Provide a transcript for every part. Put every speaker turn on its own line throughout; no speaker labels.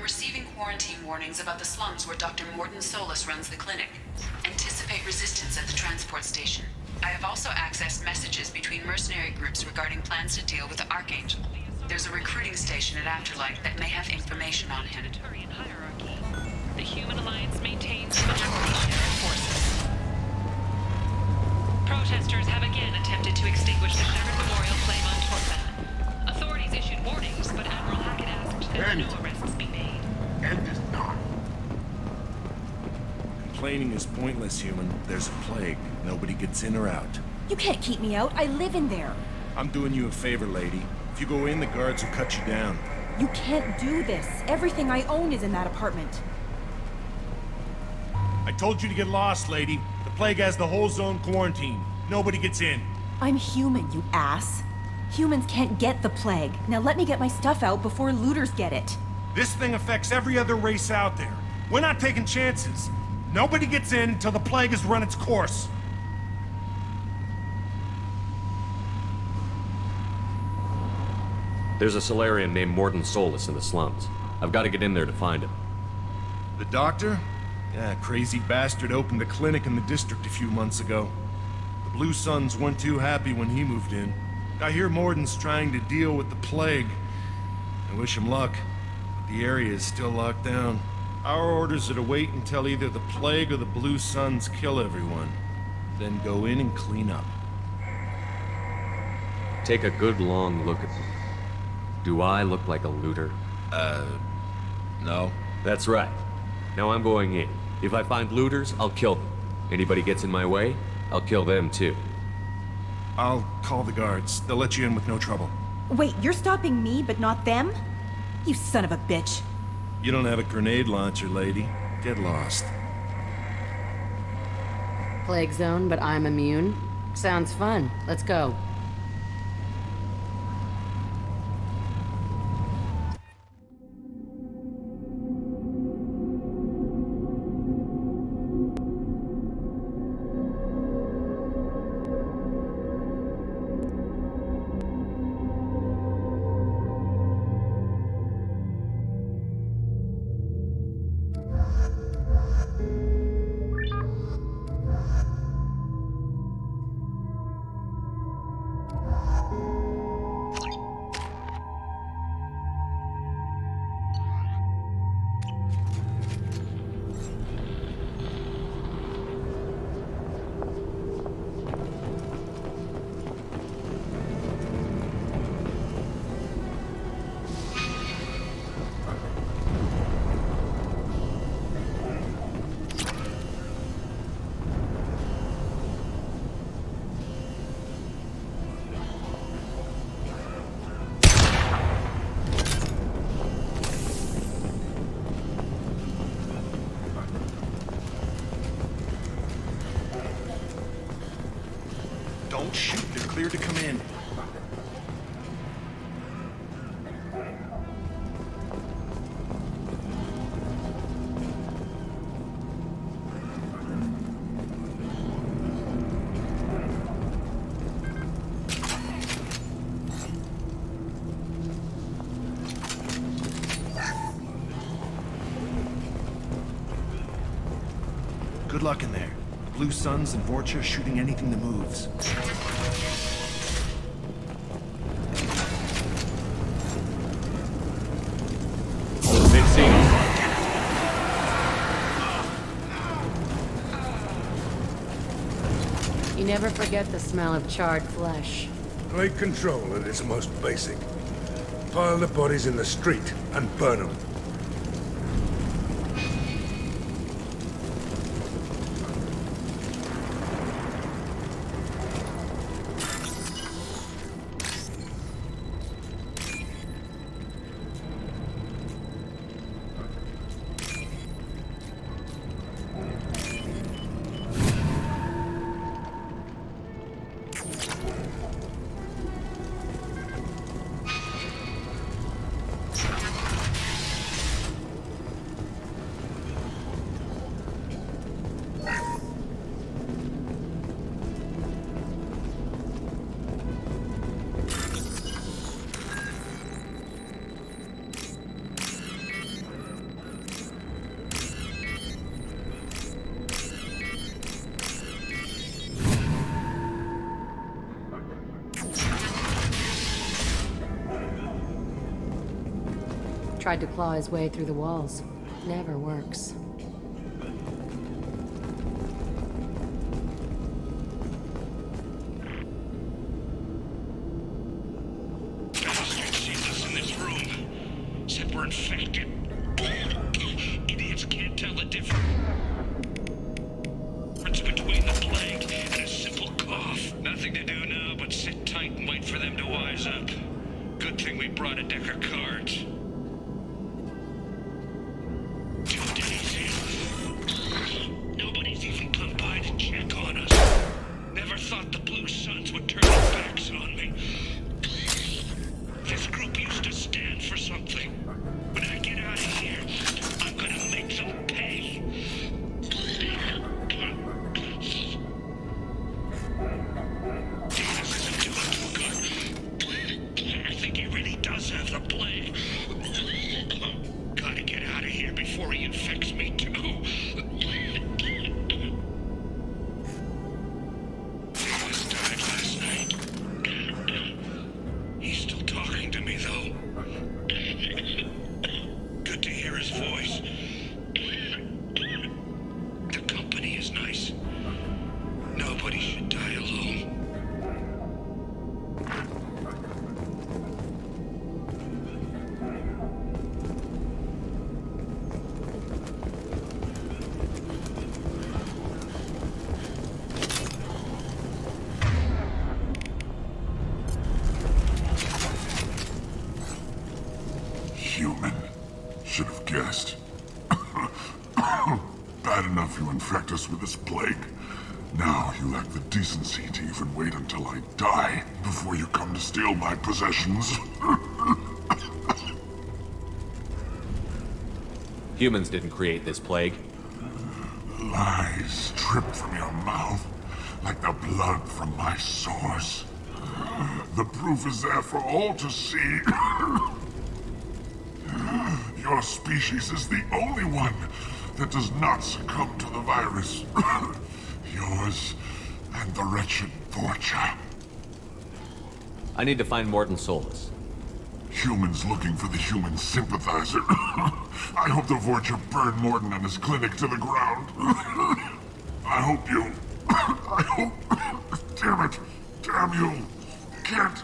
receiving quarantine warnings about the slums where Dr. Morton Solus runs the clinic. Anticipate resistance at the transport station. I have also accessed messages between mercenary groups regarding plans to deal with the Archangel. There's a recruiting station at Afterlight that may have information on him.
The Human Alliance maintains the monopoly shared forces. Protesters have again attempted to extinguish the Shepard Memorial flame on Torban. Authorities issued warnings, but Admiral Hackett asked that no arrests be made.
End is not.
Complaining is pointless, human. There's a plague. Nobody gets in or out.
You can't keep me out. I live in there.
I'm doing you a favor, lady. If you go in, the guards will cut you down.
You can't do this. Everything I own is in that apartment.
I told you to get lost, lady. The plague has the whole zone quarantined. Nobody gets in.
I'm human, you ass. Humans can't get the plague. Now let me get my stuff out before looters get it.
This thing affects every other race out there. We're not taking chances. Nobody gets in until the plague has run its course.
There's a Solarian named Morton Solus in the slums. I've got to get in there to find him.
The doctor? Yeah, crazy bastard opened a clinic in the district a few months ago. The Blue Suns weren't too happy when he moved in. I hear Morton's trying to deal with the plague. I wish him luck, but the area is still locked down. Our orders are to wait until either the plague or the Blue Suns kill everyone. Then go in and clean up.
Take a good long look at me. Do I look like a looter?
No.
That's right. Now I'm going in. If I find looters, I'll kill them. Anybody gets in my way, I'll kill them too.
I'll call the guards. They'll let you in with no trouble.
Wait, you're stopping me, but not them? You son of a bitch.
You don't have a grenade launcher, lady. Get lost.
Plague zone, but I'm immune? Sounds fun. Let's go.
Don't shoot. They're clear to come in. Good luck in there. Blue Suns and Vorcha shooting anything that moves.
They've seen us.
You never forget the smell of charred flesh.
Great control at its most basic. Pile the bodies in the street and burn them.
Tried to claw his way through the walls. Never works.
Bastards us in this room. Said we're infected. Idiots can't tell the difference between the plague and a simple cough. Nothing to do now but sit tight and wait for them to wise up. Good thing we brought a deck of cards. 2 days in. Nobody's even come by to check on us. Never thought the Blue Suns would turn their backs on me. This group used to stand for something. When I get out of here, I'm gonna make them pay. Davis isn't doing too good. I think he really does have the plague. Gotta get out of here before he infects me too. Davis died last night. He's still talking to me though. Good to hear his voice. The company is nice. Nobody should die alone.
Human. Should have guessed. Bad enough you infect us with this plague. Now you lack the decency to even wait until I die before you come to steal my possessions.
Humans didn't create this plague.
Lies drip from your mouth like the blood from my sores. The proof is there for all to see. Your species is the only one that does not succumb to the virus. Yours and the wretched Vorcha.
I need to find Morton Solus.
Humans looking for the human sympathizer. I hope the Vorcha burn Morton and his clinic to the ground. I hope you... I hope... Damn it. Damn you. Can't...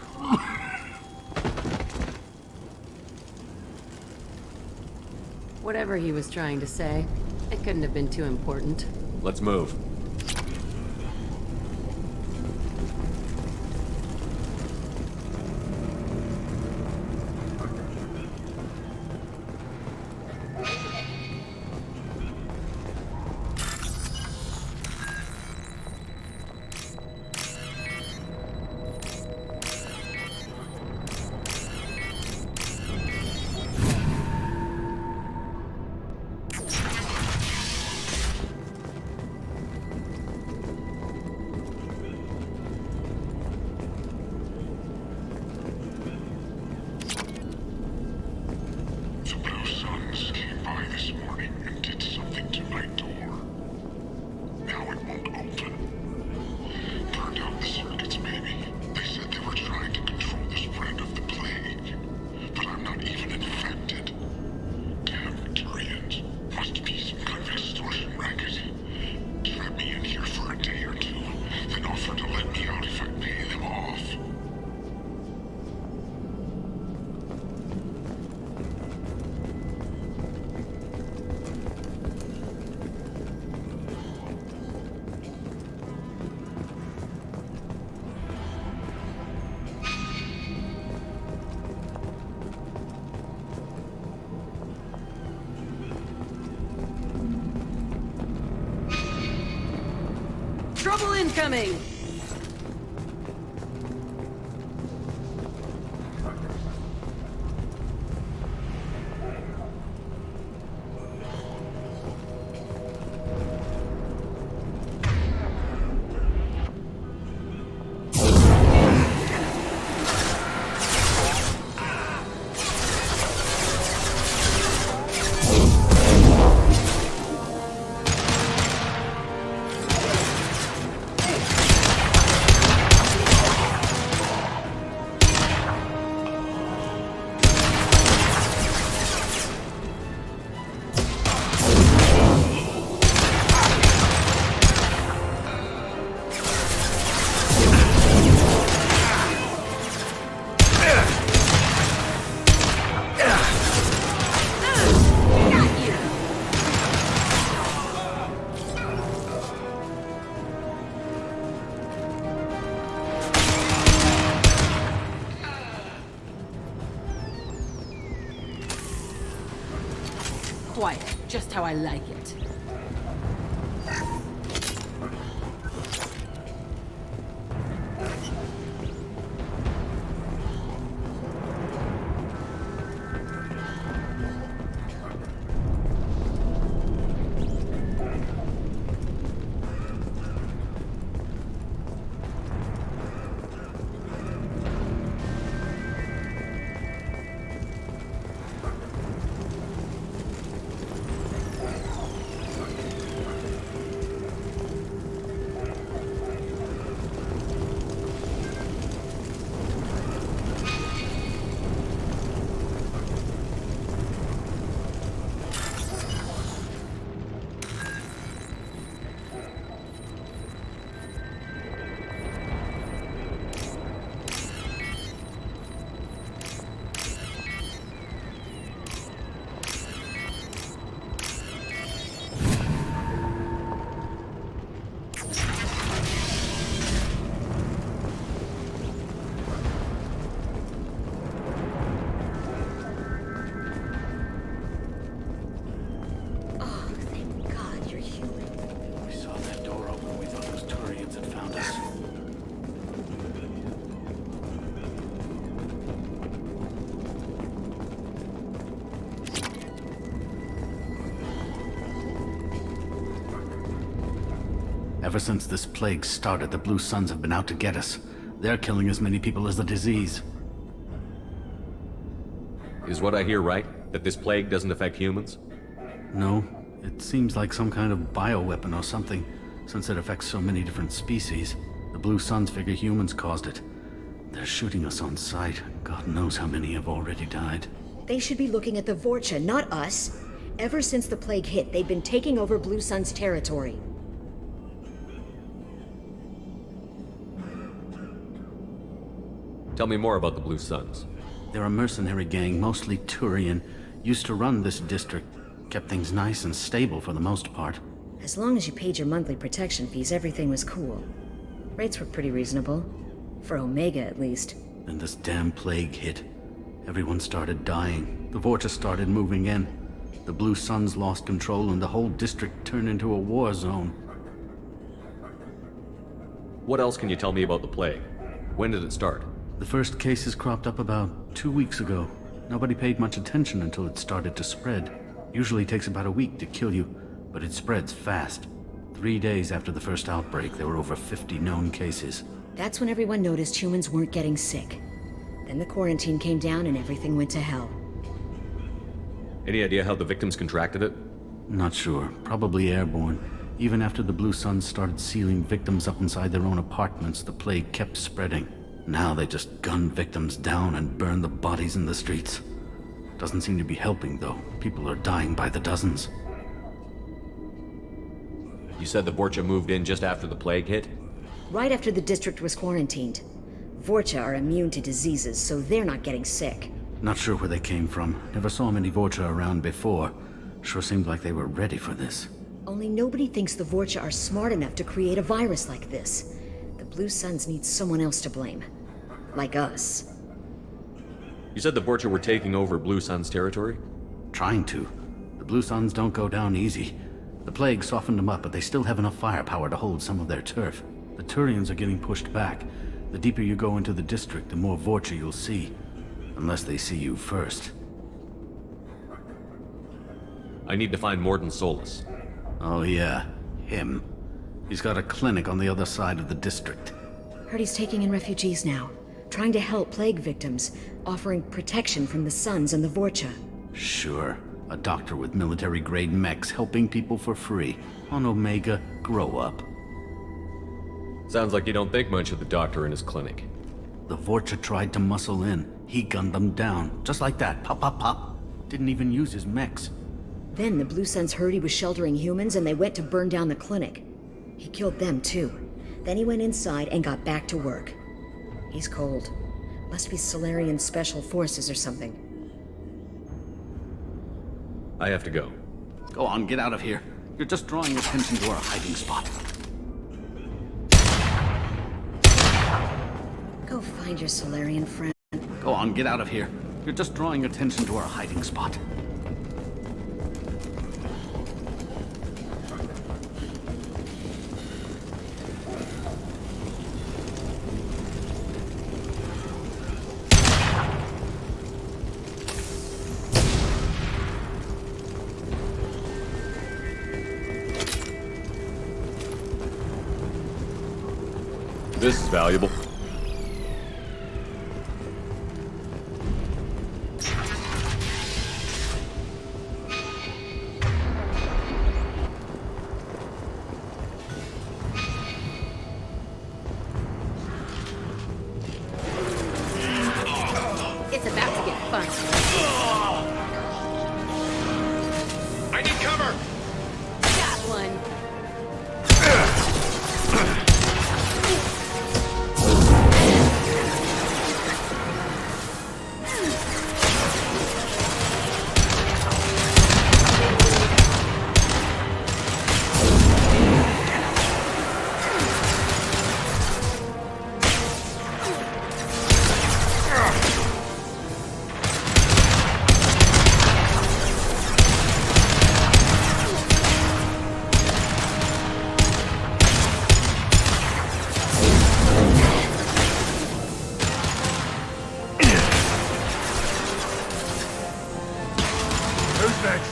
Whatever he was trying to say, it couldn't have been too important.
Let's move.
Trouble incoming! quiet, just how I like it.
Ever since this plague started, the Blue Suns have been out to get us. They're killing as many people as the disease.
Is what I hear right? That this plague doesn't affect humans?
No, it seems like some kind of bioweapon or something, since it affects so many different species. The Blue Suns figure humans caused it. They're shooting us on sight. God knows how many have already died.
They should be looking at the Vorcha, not us. Ever since the plague hit, they've been taking over Blue Sun's territory.
Tell me more about the Blue Suns.
They're a mercenary gang, mostly Turian. Used to run this district. Kept things nice and stable for the most part.
As long as you paid your monthly protection fees, everything was cool. Rates were pretty reasonable. For Omega, at least.
Then this damn plague hit. Everyone started dying. The Vorcha started moving in. The Blue Suns lost control and the whole district turned into a war zone.
What else can you tell me about the plague? When did it start?
The first cases cropped up about 2 weeks ago. Nobody paid much attention until it started to spread. Usually takes about a week to kill you, but it spreads fast. 3 days after the first outbreak, there were over 50 known cases.
That's when everyone noticed humans weren't getting sick. Then the quarantine came down and everything went to hell.
Any idea how the victims contracted it?
Not sure. Probably airborne. Even after the Blue Suns started sealing victims up inside their own apartments, the plague kept spreading. Now they just gun victims down and burn the bodies in the streets. Doesn't seem to be helping, though. People are dying by the dozens.
You said the Vorcha moved in just after the plague hit?
Right after the district was quarantined. Vorcha are immune to diseases, so they're not getting sick.
Not sure where they came from. Never saw many Vorcha around before. Sure seemed like they were ready for this.
Only nobody thinks the Vorcha are smart enough to create a virus like this. The Blue Suns need someone else to blame. Like us.
You said the Vorcha were taking over Blue Sun's territory?
Trying to. The Blue Suns don't go down easy. The plague softened them up, but they still have enough firepower to hold some of their turf. The Turians are getting pushed back. The deeper you go into the district, the more Vorcha you'll see. Unless they see you first.
I need to find Morden Solus.
Oh yeah, him. He's got a clinic on the other side of the district.
Heard he's taking in refugees now. Trying to help plague victims. Offering protection from the Suns and the Vorcha.
Sure. A doctor with military-grade mechs helping people for free. On Omega, grow up.
Sounds like you don't think much of the doctor in his clinic.
The Vorcha tried to muscle in. He gunned them down. Just like that. Pop, pop, pop. Didn't even use his mechs.
Then the Blue Suns heard he was sheltering humans and they went to burn down the clinic. He killed them too. Then he went inside and got back to work. He's cold. Must be Solarian Special Forces or something.
I have to go.
Go on, get out of here. You're just drawing attention to our hiding spot.
Go find your Solarian friend.
Go on, get out of here. You're just drawing attention to our hiding spot.
This is valuable.
It's about to get fun.
I need cover!
Got one.
Who's next?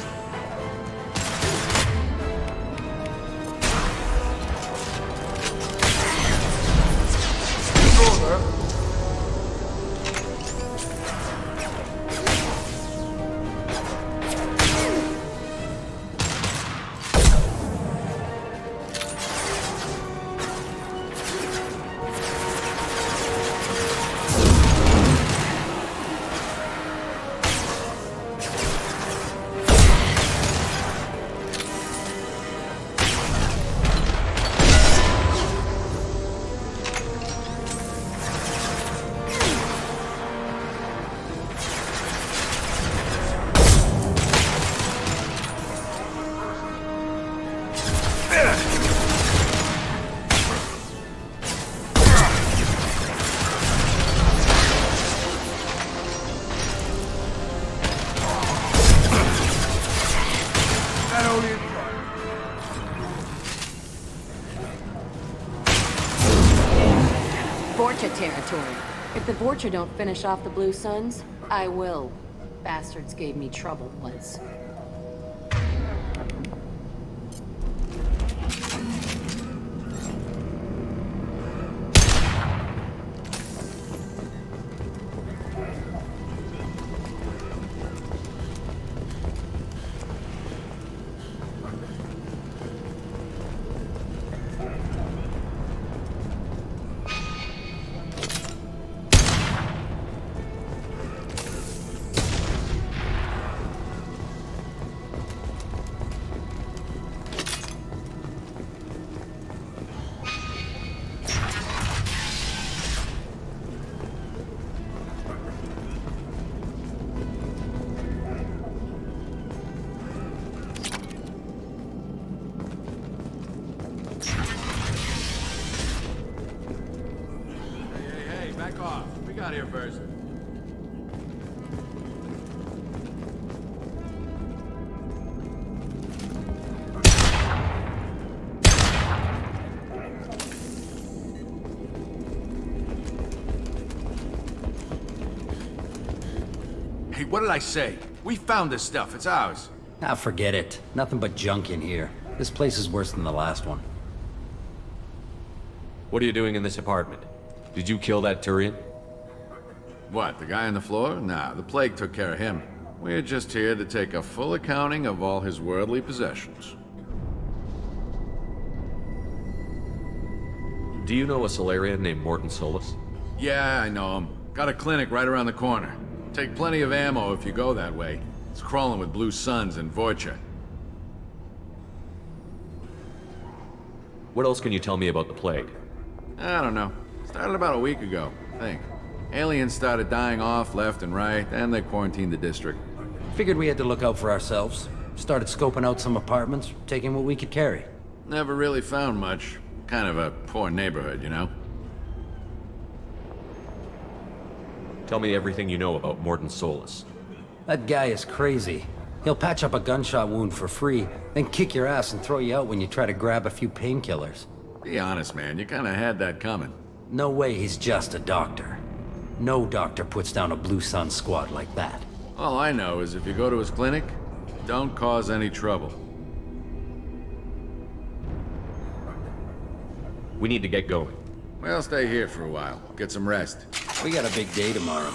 Go there. That only in front.
Vorcha territory. If the Vorcha don't finish off the Blue Suns, I will. Bastards gave me trouble once.
Hey, back off. We got here first. Hey, what did I say? We found this stuff. It's ours.
Ah, forget it. Nothing but junk in here. This place is worse than the last one.
What are you doing in this apartment? Did you kill that Turian?
What, the guy on the floor? Nah, the plague took care of him. We're just here to take a full accounting of all his worldly possessions.
Do you know a Solarian named Mordin Solus?
Yeah, I know him. Got a clinic right around the corner. Take plenty of ammo if you go that way. It's crawling with Blue Suns and Vorcha.
What else can you tell me about the plague?
I don't know. Started about a week ago, I think. Aliens started dying off left and right, and they quarantined the district.
Figured we had to look out for ourselves. Started scoping out some apartments, taking what we could carry.
Never really found much. Kind of a poor neighborhood, you know?
Tell me everything you know about Mordin Solus.
That guy is crazy. He'll patch up a gunshot wound for free, then kick your ass and throw you out when you try to grab a few painkillers.
Be honest, man. You kind of had that coming.
No way he's just a doctor. No doctor puts down a Blue Sun squad like that.
All I know is if you go to his clinic, don't cause any trouble.
We need to get going.
We'll stay here for a while. Get some rest.
We got a big day tomorrow.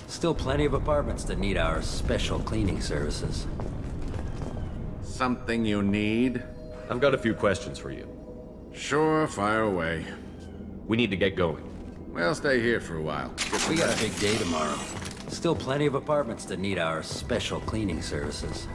Still plenty of apartments that need our special cleaning services.
Something you need?
I've got a few questions for you.
Sure, fire away.
We need to get going.
We'll stay here for a while.
We got a big day tomorrow. Still plenty of apartments that need our special cleaning services.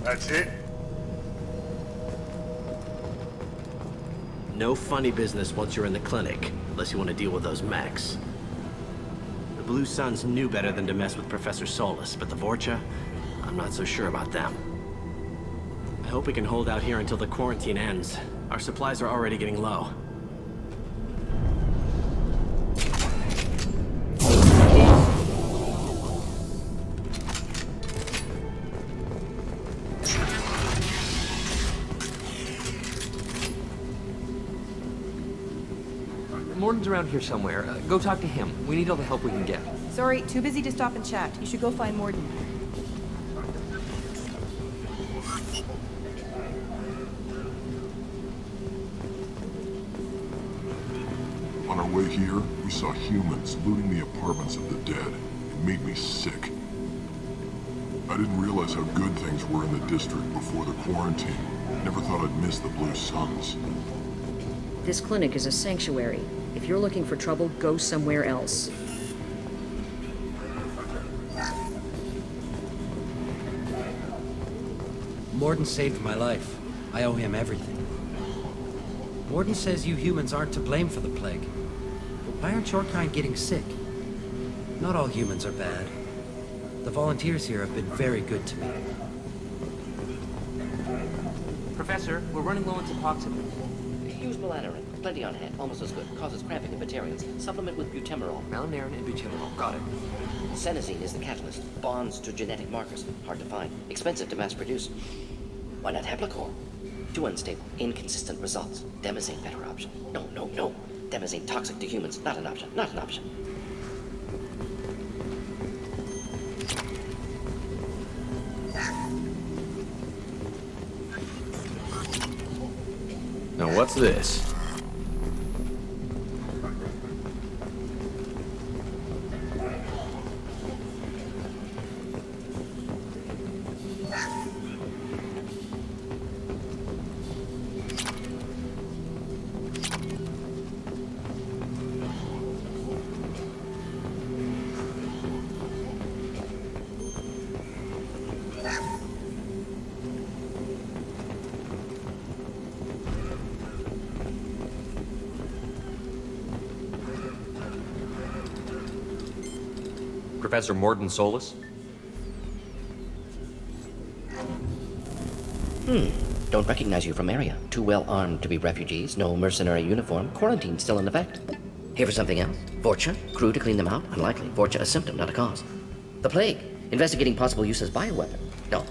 That's it?
No funny business once you're in the clinic, unless you want to deal with those mechs. The Blue Suns knew better than to mess with Professor Solus, but the Vorcha, I'm not so sure about them. I hope we can hold out here until the quarantine ends. Our supplies are already getting low.
Morden's around here somewhere. Go talk to him. We need all the help we can get.
Sorry, too busy to stop and chat. You should go find Morden.
On our way here, we saw humans looting the apartments of the dead. It made me sick. I didn't realize how good things were in the district before the quarantine. Never thought I'd miss the Blue Suns.
This clinic is a sanctuary. If you're looking for trouble, go somewhere else.
Morden saved my life. I owe him everything. Morden says you humans aren't to blame for the plague. Why aren't your kind getting sick? Not all humans are bad. The volunteers here have been very good to me.
Professor, we're running low on Suboxone. Use Malanarin. Plenty on hand. Almost as good. Causes cramping in Batarians. Supplement with butemerol.
Malanarin and butemerol. Got it.
Senesine is the catalyst. Bonds to genetic markers. Hard to find. Expensive to mass produce. Why not Heplicor? Too unstable. Inconsistent results. Demazine better option. No, no, no. Demazine toxic to humans. Not an option. Not an option.
Now what's this? Professor Morden Solus?
Don't recognize you from area. Too well armed to be refugees. No mercenary uniform. Quarantine still in effect. Here for something else? Vorcha? Crew to clean them out? Unlikely. Vorcha a symptom, not a cause. The plague. Investigating possible use as bioweapon. No.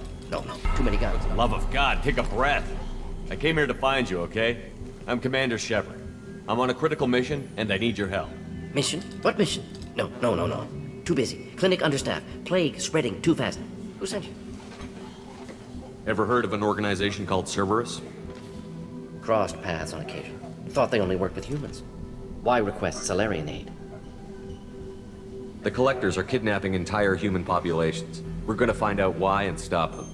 Too many guns.
For the love of God, take a breath. I came here to find you, okay? I'm Commander Shepard. I'm on a critical mission, and I need your help.
Mission? What mission? No. Too busy. Clinic understaffed. Plague spreading too fast. Who sent you?
Ever heard of an organization called Cerberus?
Crossed paths on occasion. Thought they only worked with humans. Why request Salarian aid?
The Collectors are kidnapping entire human populations. We're gonna find out why and stop them.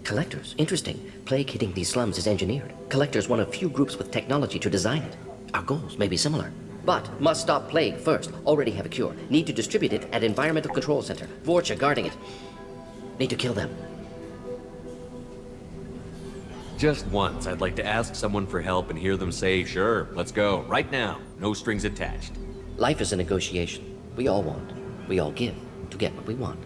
Collectors? Interesting. Plague hitting these slums is engineered. Collectors one of few groups with technology to design it. Our goals may be similar. But must stop plague first. Already have a cure. Need to distribute it at Environmental Control Center. Vorcha guarding it. Need to kill them.
Just once, I'd like to ask someone for help and hear them say, sure, let's go, right now. No strings attached.
Life is a negotiation. We all want. We all give to get what we want.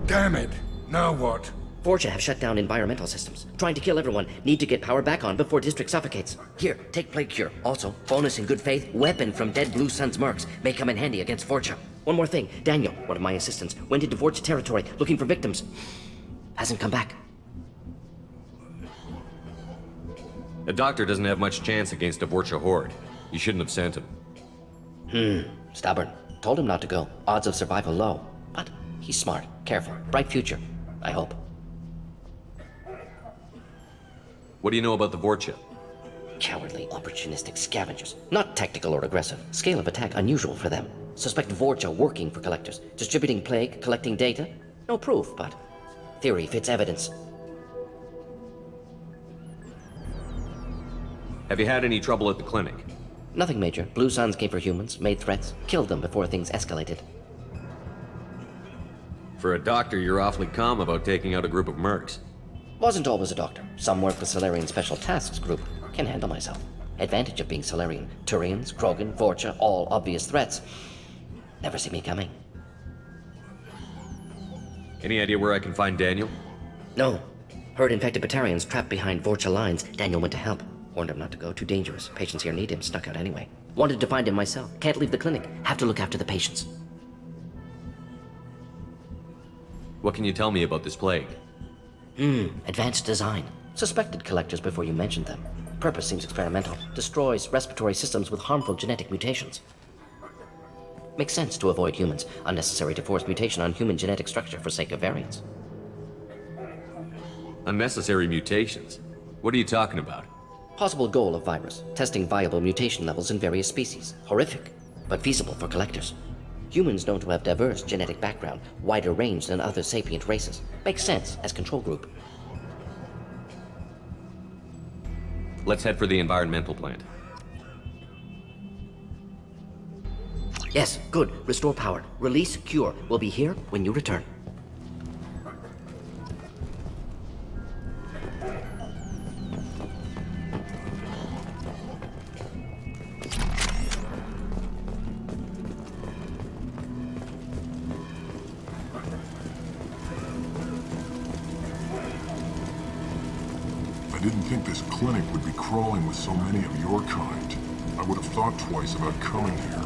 Damn it! Now what?
Vorcha have shut down environmental systems. Trying to kill everyone. Need to get power back on before District suffocates. Here, take Plague Cure. Also, bonus in good faith, weapon from dead Blue Sun's mercs. May come in handy against Vorcha. One more thing. Daniel, one of my assistants, went into Vorcha territory looking for victims. Hasn't come back.
The doctor doesn't have much chance against a Vorcha horde. You shouldn't have sent him.
Stubborn. Told him not to go. Odds of survival low. But he's smart, careful, bright future. I hope.
What do you know about the Vorcha?
Cowardly, opportunistic scavengers. Not tactical or aggressive. Scale of attack unusual for them. Suspect Vorcha working for Collectors. Distributing plague, collecting data. No proof, but theory fits evidence.
Have you had any trouble at the clinic?
Nothing major. Blue Suns came for humans, made threats, killed them before things escalated.
For a doctor, you're awfully calm about taking out a group of mercs.
Wasn't always a doctor. Some work the Solarian Special Tasks Group. Can handle myself. Advantage of being Solarian. Turians, Krogan, Vorcha, all obvious threats. Never see me coming.
Any idea where I can find Daniel?
No. Heard infected Batarians trapped behind Vorcha lines. Daniel went to help. Warned him not to go. Too dangerous. Patients here need him. Snuck out anyway. Wanted to find him myself. Can't leave the clinic. Have to look after the patients.
What can you tell me about this plague?
Advanced design. Suspected Collectors before you mentioned them. Purpose seems experimental. Destroys respiratory systems with harmful genetic mutations. Makes sense to avoid humans. Unnecessary to force mutation on human genetic structure for sake of variants.
Unnecessary mutations? What are you talking about?
Possible goal of virus. Testing viable mutation levels in various species. Horrific, but feasible for Collectors. Humans known to have diverse genetic background, wider range than other sapient races. Makes sense as control group.
Let's head for the environmental plant.
Yes, good. Restore power. Release cure. We'll be here when you return.
I didn't think this clinic would be crawling with so many of your kind. I would have thought twice about coming here.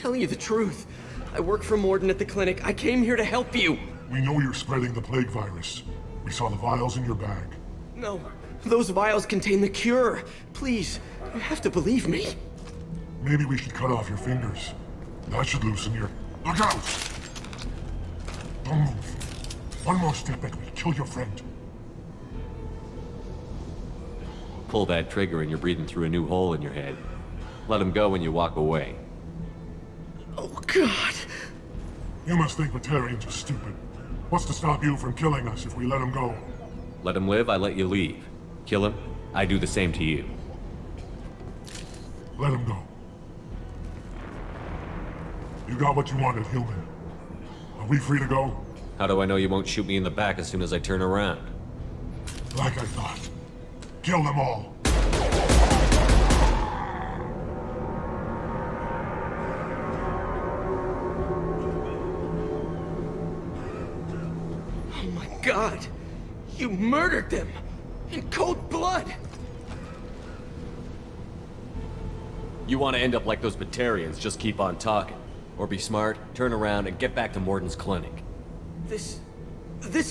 telling you the truth. I work for Morden at the clinic. I came here to help you.
We know you're spreading the plague virus. We saw the vials in your bag.
No, those vials contain the cure. Please, you have to believe me.
Maybe we should cut off your fingers. That should loosen your... Look out! Don't move. One more step and we'll kill your friend.
Pull that trigger and you're breathing through a new hole in your head. Let him go when you walk away.
Oh, God.
You must think Batarians are stupid. What's to stop you from killing us if we let him go?
Let him live, I let you leave. Kill him, I do the same to you.
Let him go. You got what you wanted, human. Are we free to go?
How do I know you won't shoot me in the back as soon as I turn around?
Like I thought. Kill them all.
Oh my God! You murdered them! In cold blood!
You want to end up like those Batarians, just keep on talking. Or be smart, turn around, and get back to Morden's clinic.
This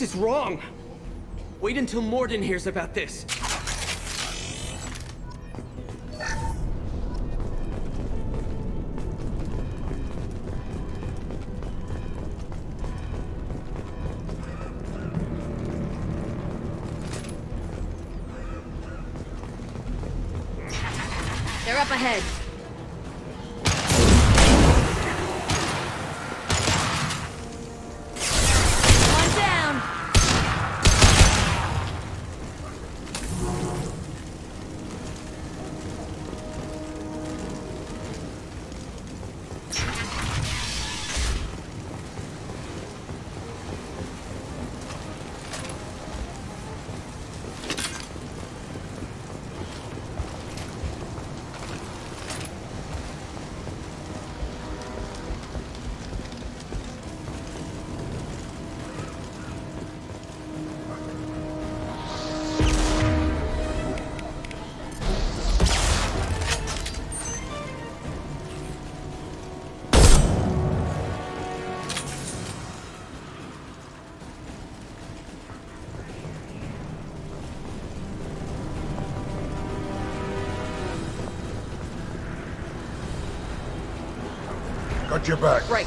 is wrong! Wait until Morden hears about this.
They're up ahead. One down.
Got your back.
Right.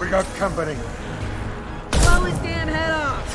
We got company.
Blow his damn head off!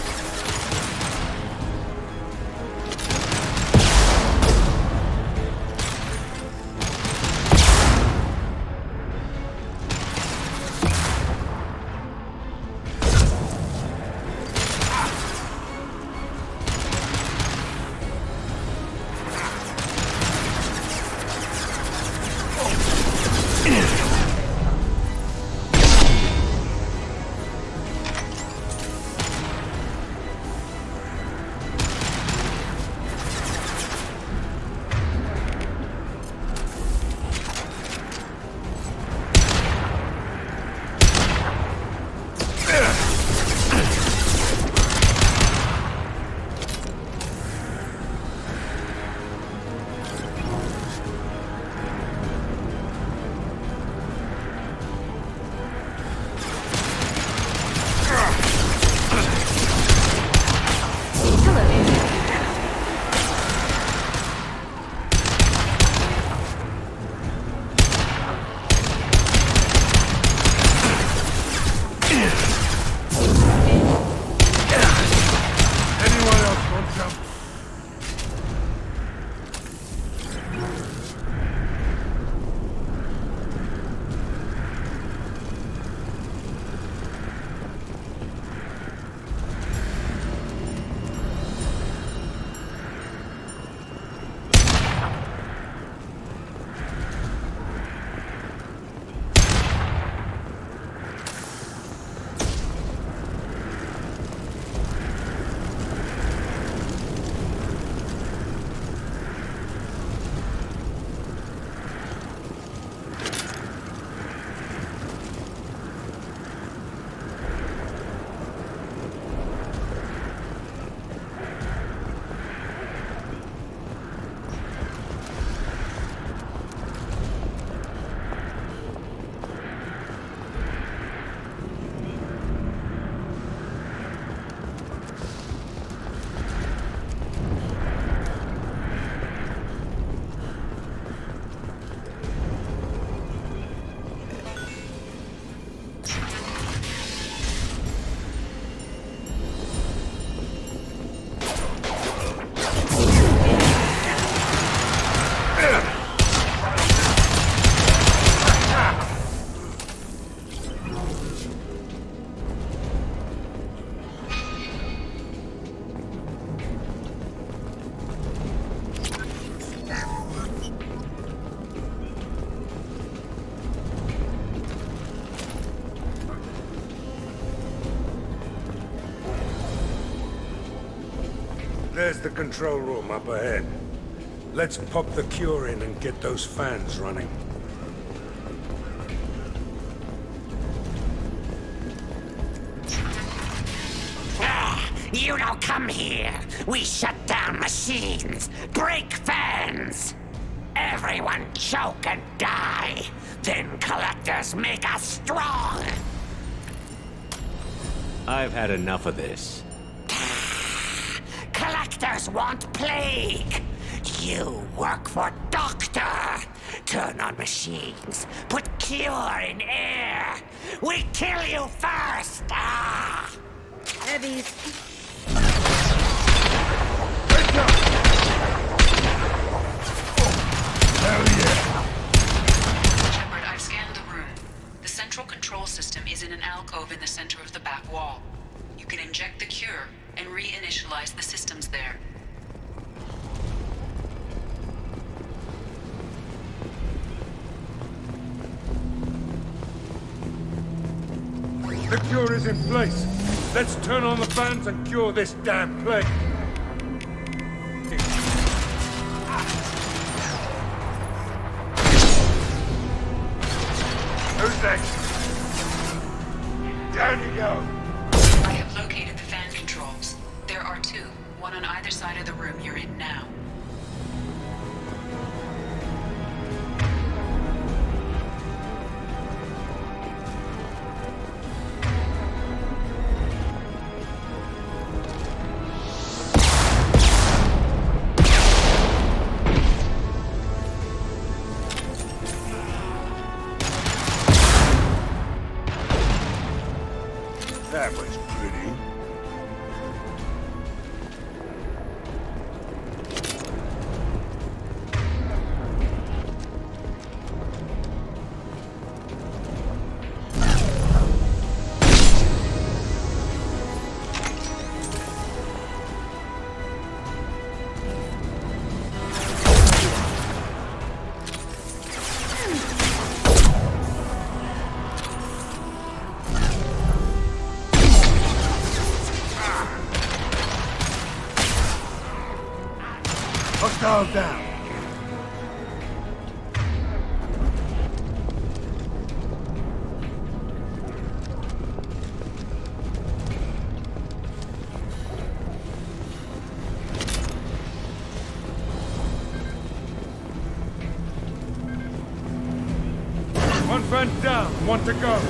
There's the control room up ahead. Let's pop the cure in and get those fans running.
You don't come here. We shut down machines, break fans. Everyone choke and die. Then collectors make us strong.
I've had enough of this.
Collectors want plague. You work for Doctor. Turn on machines. Put cure in air. We kill you first.
Heavies.
Shepard, I've scanned the room. The central control system is in an alcove in the center of the back wall. You can inject the cure and reinitialize the systems there.
The cure is in place. Let's turn on the fans and cure this damn plague. Who's next? Down you go.
I have located the fan controls. There are two, one on either side of the room you're in now.
That was pretty. Hostile down. One fan down, one to go.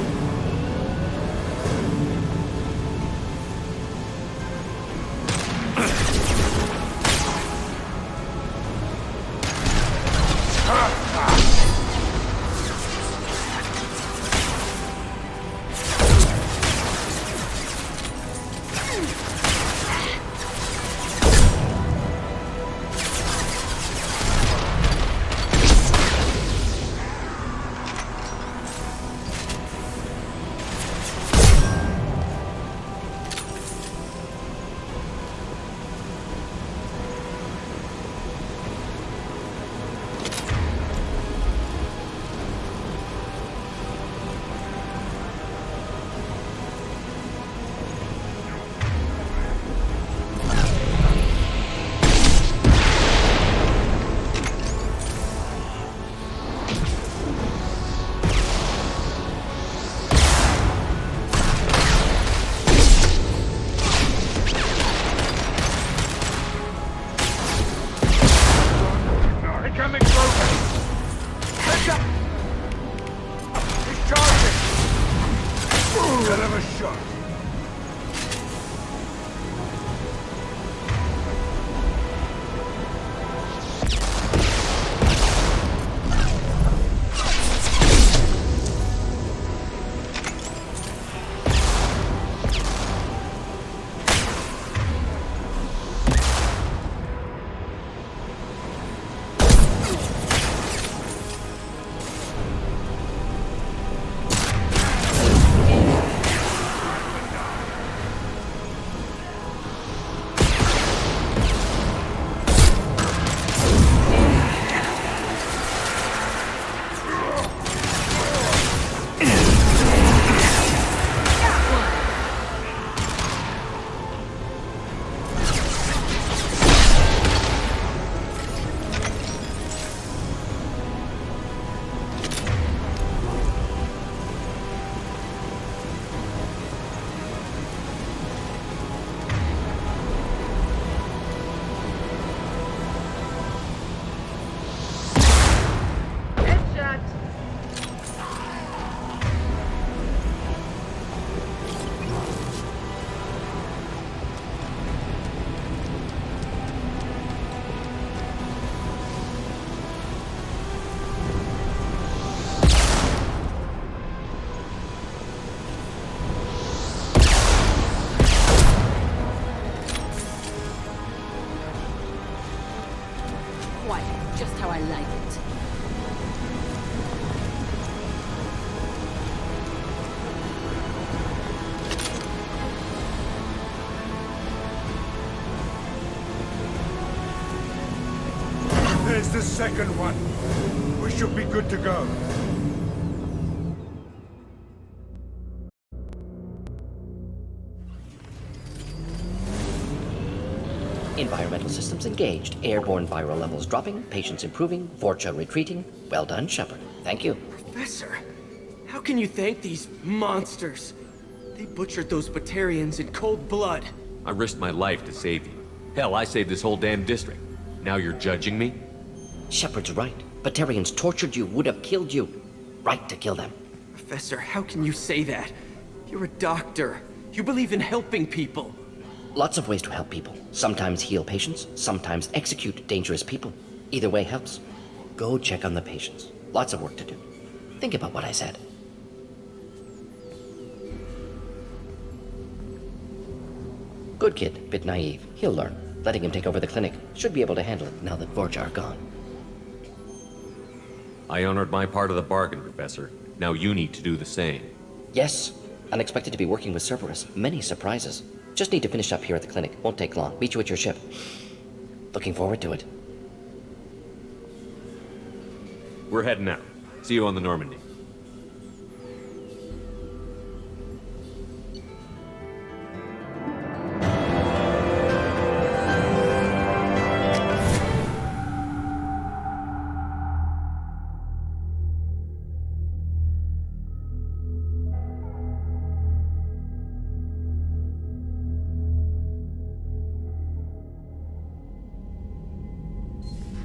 the second one. We should be good to go.
Environmental systems engaged. Airborne viral levels dropping. Patients improving. Vorcha retreating. Well done, Shepard. Thank you.
Professor, how can you thank these monsters? They butchered those Batarians in cold blood.
I risked my life to save you. Hell, I saved this whole damn district. Now you're judging me?
Shepard's right. Batarians tortured you, would have killed you. Right to kill them.
Professor, how can you say that? You're a doctor. You believe in helping people.
Lots of ways to help people. Sometimes heal patients, sometimes execute dangerous people. Either way helps. Go check on the patients. Lots of work to do. Think about what I said. Good kid, bit naive. He'll learn. Letting him take over the clinic. Should be able to handle it now that Vorcha are gone.
I honored my part of the bargain, Professor. Now you need to do the same.
Yes. Unexpected to be working with Cerberus. Many surprises. Just need to finish up here at the clinic. Won't take long. Meet you at your ship. Looking forward to it.
We're heading out. See you on the Normandy.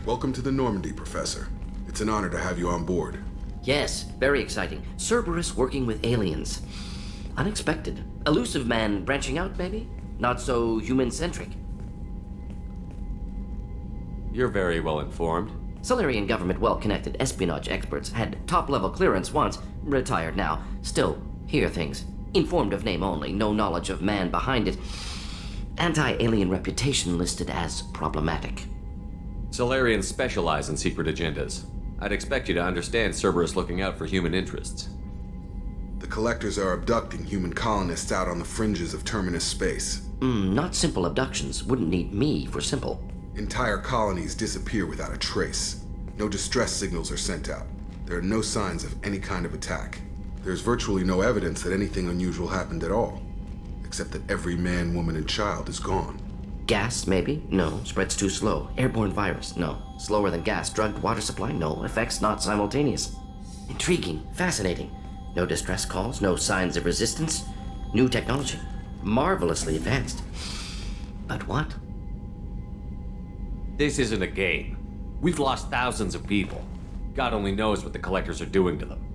Welcome to the Normandy, Professor. It's an honor to have you on board.
Yes, very exciting. Cerberus working with aliens. Unexpected. Elusive man branching out, maybe? Not so human-centric.
You're very well informed.
Solarian government well-connected espionage experts had top-level clearance once, retired now. Still, hear things. Informed of name only, no knowledge of man behind it. Anti-alien reputation listed as problematic.
Solarians specialize in secret agendas. I'd expect you to understand Cerberus looking out for human interests.
The Collectors are abducting human colonists out on the fringes of Terminus space.
Not simple abductions. Wouldn't need me for simple.
Entire colonies disappear without a trace. No distress signals are sent out. There are no signs of any kind of attack. There's virtually no evidence that anything unusual happened at all. Except that every man, woman, and child is gone.
Gas, maybe? No. Spreads too slow. Airborne virus? No. Slower than gas. Drugged water supply? No. Effects not simultaneous. Intriguing. Fascinating. No distress calls. No signs of resistance. New technology. Marvelously advanced. But what?
This isn't a game. We've lost thousands of people. God only knows what the Collectors are doing to them.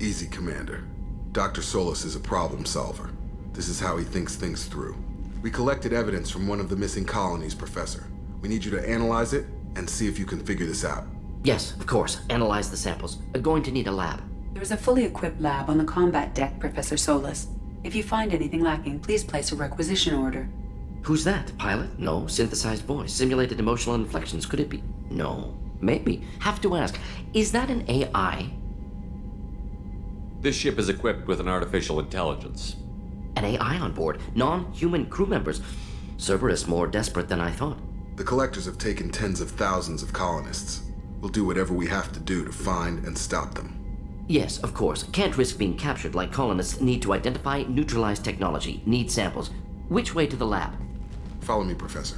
Easy, Commander. Dr. Solis is a problem solver. This is how he thinks things through. We collected evidence from one of the missing colonies, Professor. We need you to analyze it and see if you can figure this out.
Yes, of course. Analyze the samples. Going to need a lab.
There's a fully equipped lab on the combat deck, Professor Solis. If you find anything lacking, please place a requisition order.
Who's that? Pilot? No. Synthesized voice. Simulated emotional inflections. Could it be? No. Maybe. Have to ask. Is that an AI?
This ship is equipped with an artificial intelligence.
An AI on board. Non-human crew members. Cerberus more desperate than I thought.
The Collectors have taken tens of thousands of colonists. We'll do whatever we have to do to find and stop them.
Yes, of course. Can't risk being captured like colonists need to identify, neutralize technology, need samples. Which way to the lab?
Follow me, Professor.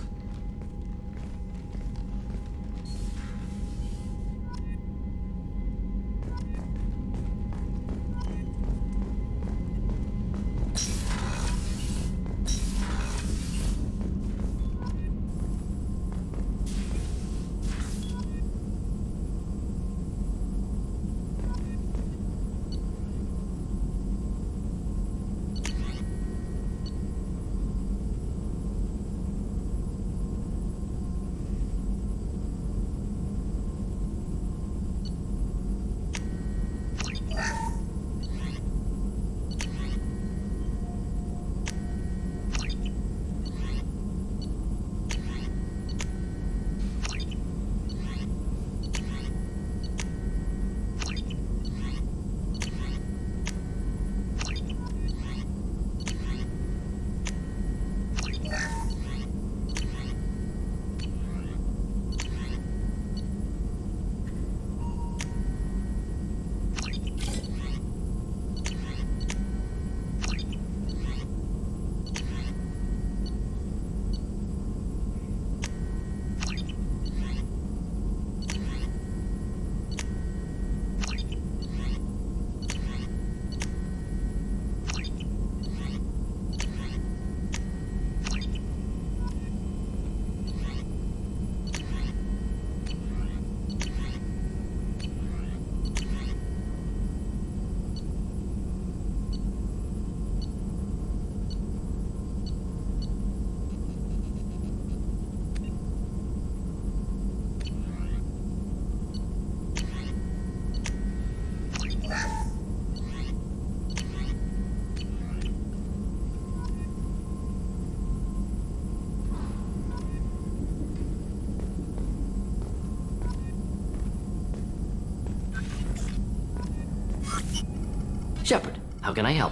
How can I help?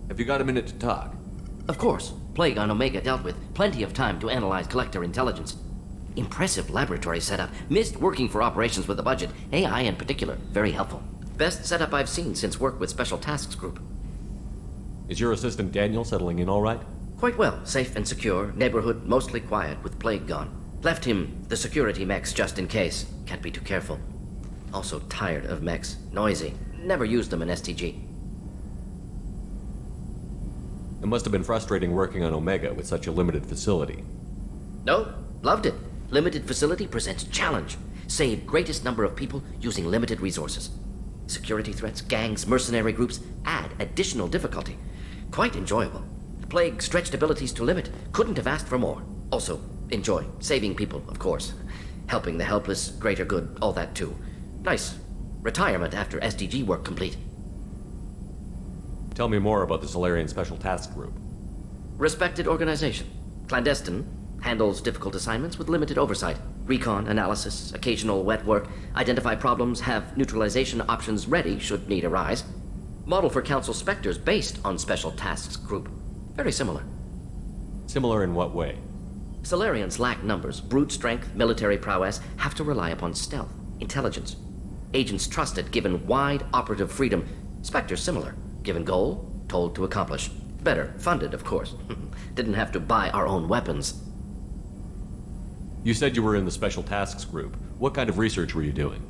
Have you got a minute to talk?
Of course. Plague on Omega dealt with. Plenty of time to analyze collector intelligence. Impressive laboratory setup. Missed working for operations with a budget. AI in particular. Very helpful. Best setup I've seen since work with Special Tasks Group.
Is your assistant Daniel settling in all right?
Quite well. Safe and secure. Neighborhood mostly quiet with Plague gone. Left him the security mechs just in case. Can't be too careful. Also tired of mechs. Noisy. Never used them in STG.
It must have been frustrating working on Omega with such a limited facility.
No, loved it. Limited facility presents challenge. Save greatest number of people using limited resources. Security threats, gangs, mercenary groups add additional difficulty. Quite enjoyable. Plague stretched abilities to limit. Couldn't have asked for more. Also, enjoy. Saving people, of course. Helping the helpless, greater good, all that too. Nice. Retirement after SDG work complete.
Tell me more about the Solarian Special Task Group.
Respected organization. Clandestine. Handles difficult assignments with limited oversight. Recon, analysis, occasional wet work. Identify problems, have neutralization options ready should need arise. Model for Council Spectres based on Special Tasks Group. Very similar.
Similar in what way?
Solarians lack numbers, brute strength, military prowess, have to rely upon stealth, intelligence. Agents trusted, given wide operative freedom. Spectres similar. Given goal, told to accomplish. Better, funded, of course. Didn't have to buy our own weapons.
You said you were in the Special Tasks Group. What kind of research were you doing?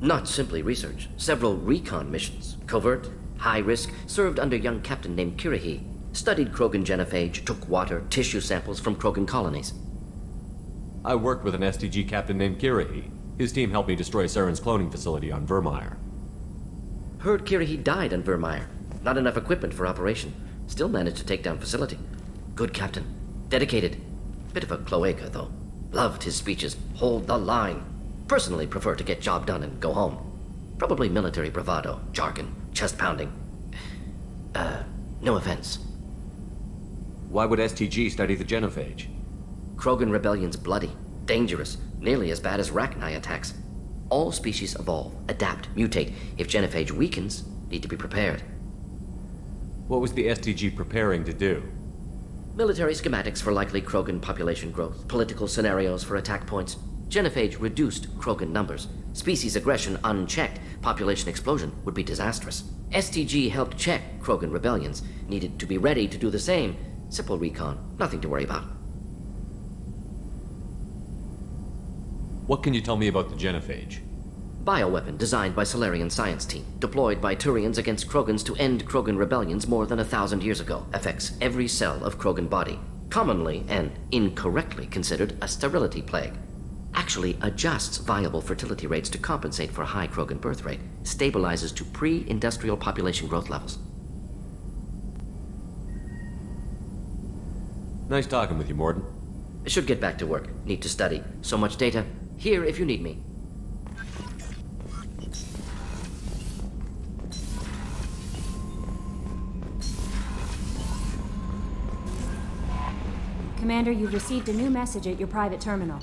Not simply research. Several recon missions. Covert, high risk, served under a young captain named Kirahi. Studied Krogan genophage, took water, tissue samples from Krogan colonies.
I worked with an STG captain named Kirahi. His team helped me destroy Saren's cloning facility on Vermeer.
Heard Kirahi died on Vermeer. Not enough equipment for operation. Still managed to take down facility. Good captain. Dedicated. Bit of a cloaca, though. Loved his speeches. Hold the line. Personally prefer to get job done and go home. Probably military bravado, jargon, chest pounding. No offense.
Why would STG study the genophage?
Krogan rebellion's bloody, dangerous, nearly as bad as Rachni attacks. All species evolve, adapt, mutate. If genophage weakens, need to be prepared.
What was the STG preparing to do?
Military schematics for likely Krogan population growth, political scenarios for attack points. Genophage reduced Krogan numbers. Species aggression unchecked, population explosion would be disastrous. STG helped check Krogan rebellions, needed to be ready to do the same. Simple recon, nothing to worry about.
What can you tell me about the genophage?
Bioweapon designed by Solarian science team, deployed by Turians against Krogans to end Krogan rebellions more than 1,000 years ago. Affects every cell of Krogan body. Commonly and incorrectly considered a sterility plague. Actually adjusts viable fertility rates to compensate for high Krogan birth rate. Stabilizes to pre-industrial population growth levels.
Nice talking with you, Morden.
Should get back to work. Need to study. So much data. Here if you need me.
Commander, you've received a new message at your private terminal.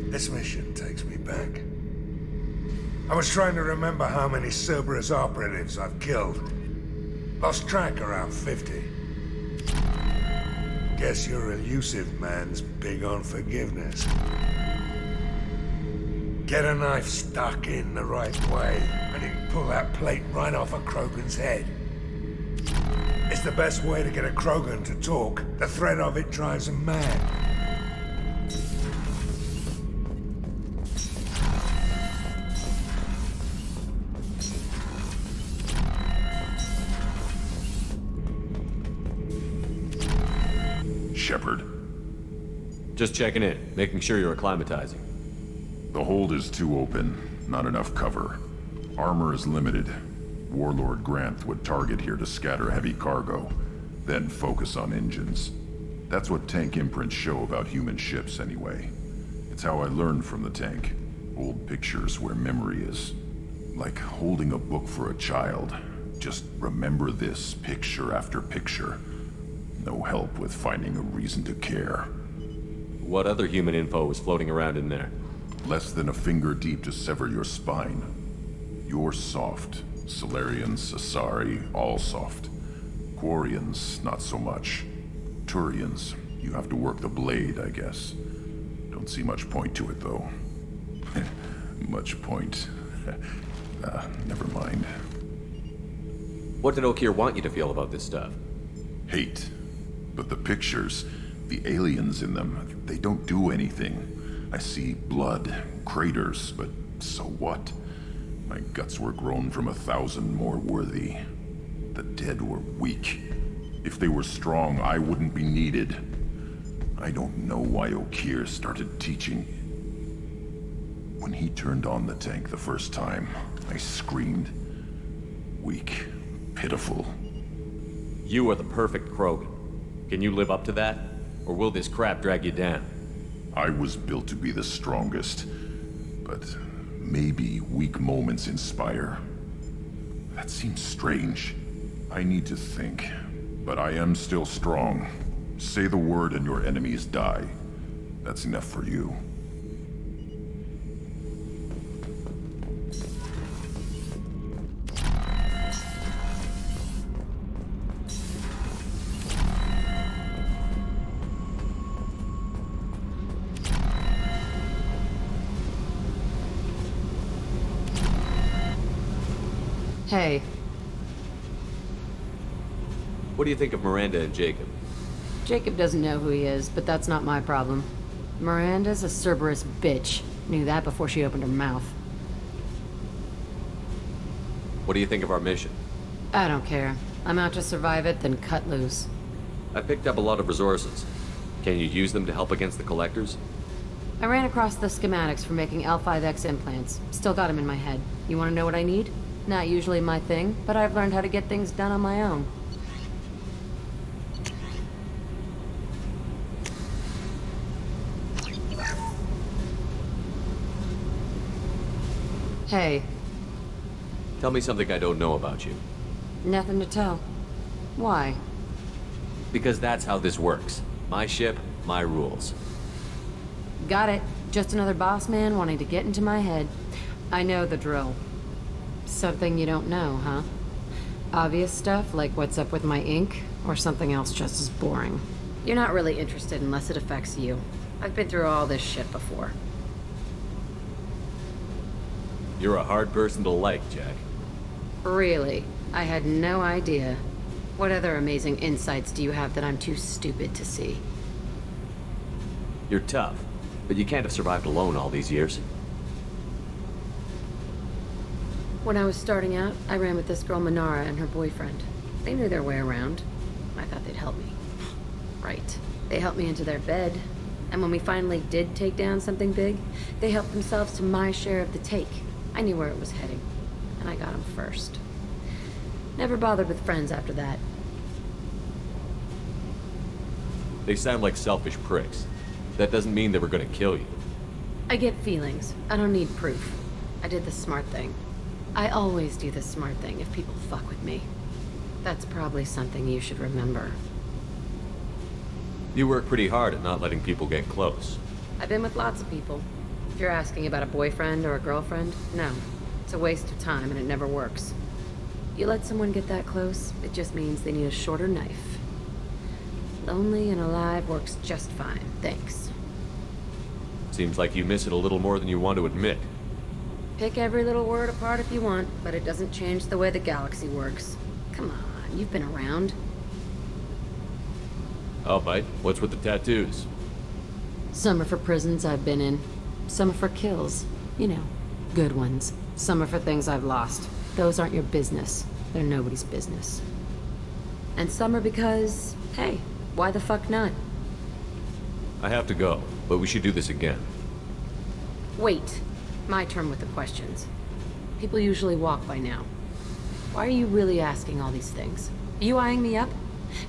This mission takes me back. I was trying to remember how many Cerberus operatives I've killed. Lost track around 50. Guess your elusive man's big on forgiveness. Get a knife stuck in the right way, and you can pull that plate right off a Krogan's head. It's the best way to get a Krogan to talk. The threat of it drives him mad.
Shepard.
Just checking in, making sure you're acclimatizing.
The hold is too open, not enough cover. Armor is limited. Warlord Granth would target here to scatter heavy cargo, then focus on engines. That's what tank imprints show about human ships anyway. It's how I learned from the tank. Old pictures where memory is. Like holding a book for a child. Just remember this, picture after picture. No help with finding a reason to care.
What other human info was floating around in there?
Less than a finger deep to sever your spine. You're soft. Solarians, Asari, all soft. Quarians, not so much. Turians, you have to work the blade, I guess. Don't see much point to it, though. Much point. Never mind.
What did Okeer want you to feel about this stuff?
Hate. But the pictures, the aliens in them, they don't do anything. I see blood, craters, but so what? My guts were grown from 1,000 more worthy. The dead were weak. If they were strong, I wouldn't be needed. I don't know why Okeer started teaching. When he turned on the tank the first time, I screamed. Weak. Pitiful.
You are the perfect Krogan. Can you live up to that? Or will this crap drag you down?
I was built to be the strongest. But maybe weak moments inspire. That seems strange. I need to think. But I am still strong. Say the word and your enemies die. That's enough for you.
Hey.
What do you think of Miranda and Jacob?
Jacob doesn't know who he is, but that's not my problem. Miranda's a Cerberus bitch. Knew that before she opened her mouth.
What do you think of our mission?
I don't care. I'm out to survive it, then cut loose.
I picked up a lot of resources. Can you use them to help against the Collectors?
I ran across the schematics for making L5X implants. Still got them in my head. You want to know what I need? Not usually my thing, but I've learned how to get things done on my own. Hey.
Tell me something I don't know about you.
Nothing to tell. Why?
Because that's how this works. My ship, my rules.
Got it. Just another boss man wanting to get into my head. I know the drill. Something you don't know, huh? Obvious stuff like what's up with my ink, or something else just as boring? You're not really interested unless it affects you. I've been through all this shit before.
You're a hard person to like, Jack.
Really? I had no idea. What other amazing insights do you have that I'm too stupid to see?
You're tough, but you can't have survived alone all these years.
When I was starting out, I ran with this girl Minara and her boyfriend. They knew their way around. I thought they'd help me. Right. They helped me into their bed. And when we finally did take down something big, they helped themselves to my share of the take. I knew where it was heading. And I got them first. Never bothered with friends after that.
They sound like selfish pricks. That doesn't mean they were gonna kill you.
I get feelings. I don't need proof. I did the smart thing. I always do the smart thing if people fuck with me. That's probably something you should remember.
You work pretty hard at not letting people get close.
I've been with lots of people. If you're asking about a boyfriend or a girlfriend, no. It's a waste of time and it never works. You let someone get that close, it just means they need a shorter knife. Lonely and alive works just fine, thanks.
Seems like you miss it a little more than you want to admit.
Pick every little word apart if you want, but it doesn't change the way the galaxy works. Come on, you've been around.
Oh, mate, what's with the tattoos?
Some are for prisons I've been in. Some are for kills. You know, good ones. Some are for things I've lost. Those aren't your business. They're nobody's business. And some are because, hey, why the fuck not?
I have to go, but we should do this again.
Wait. My turn with the questions. People usually walk by now. Why are you really asking all these things? Are you eyeing me up?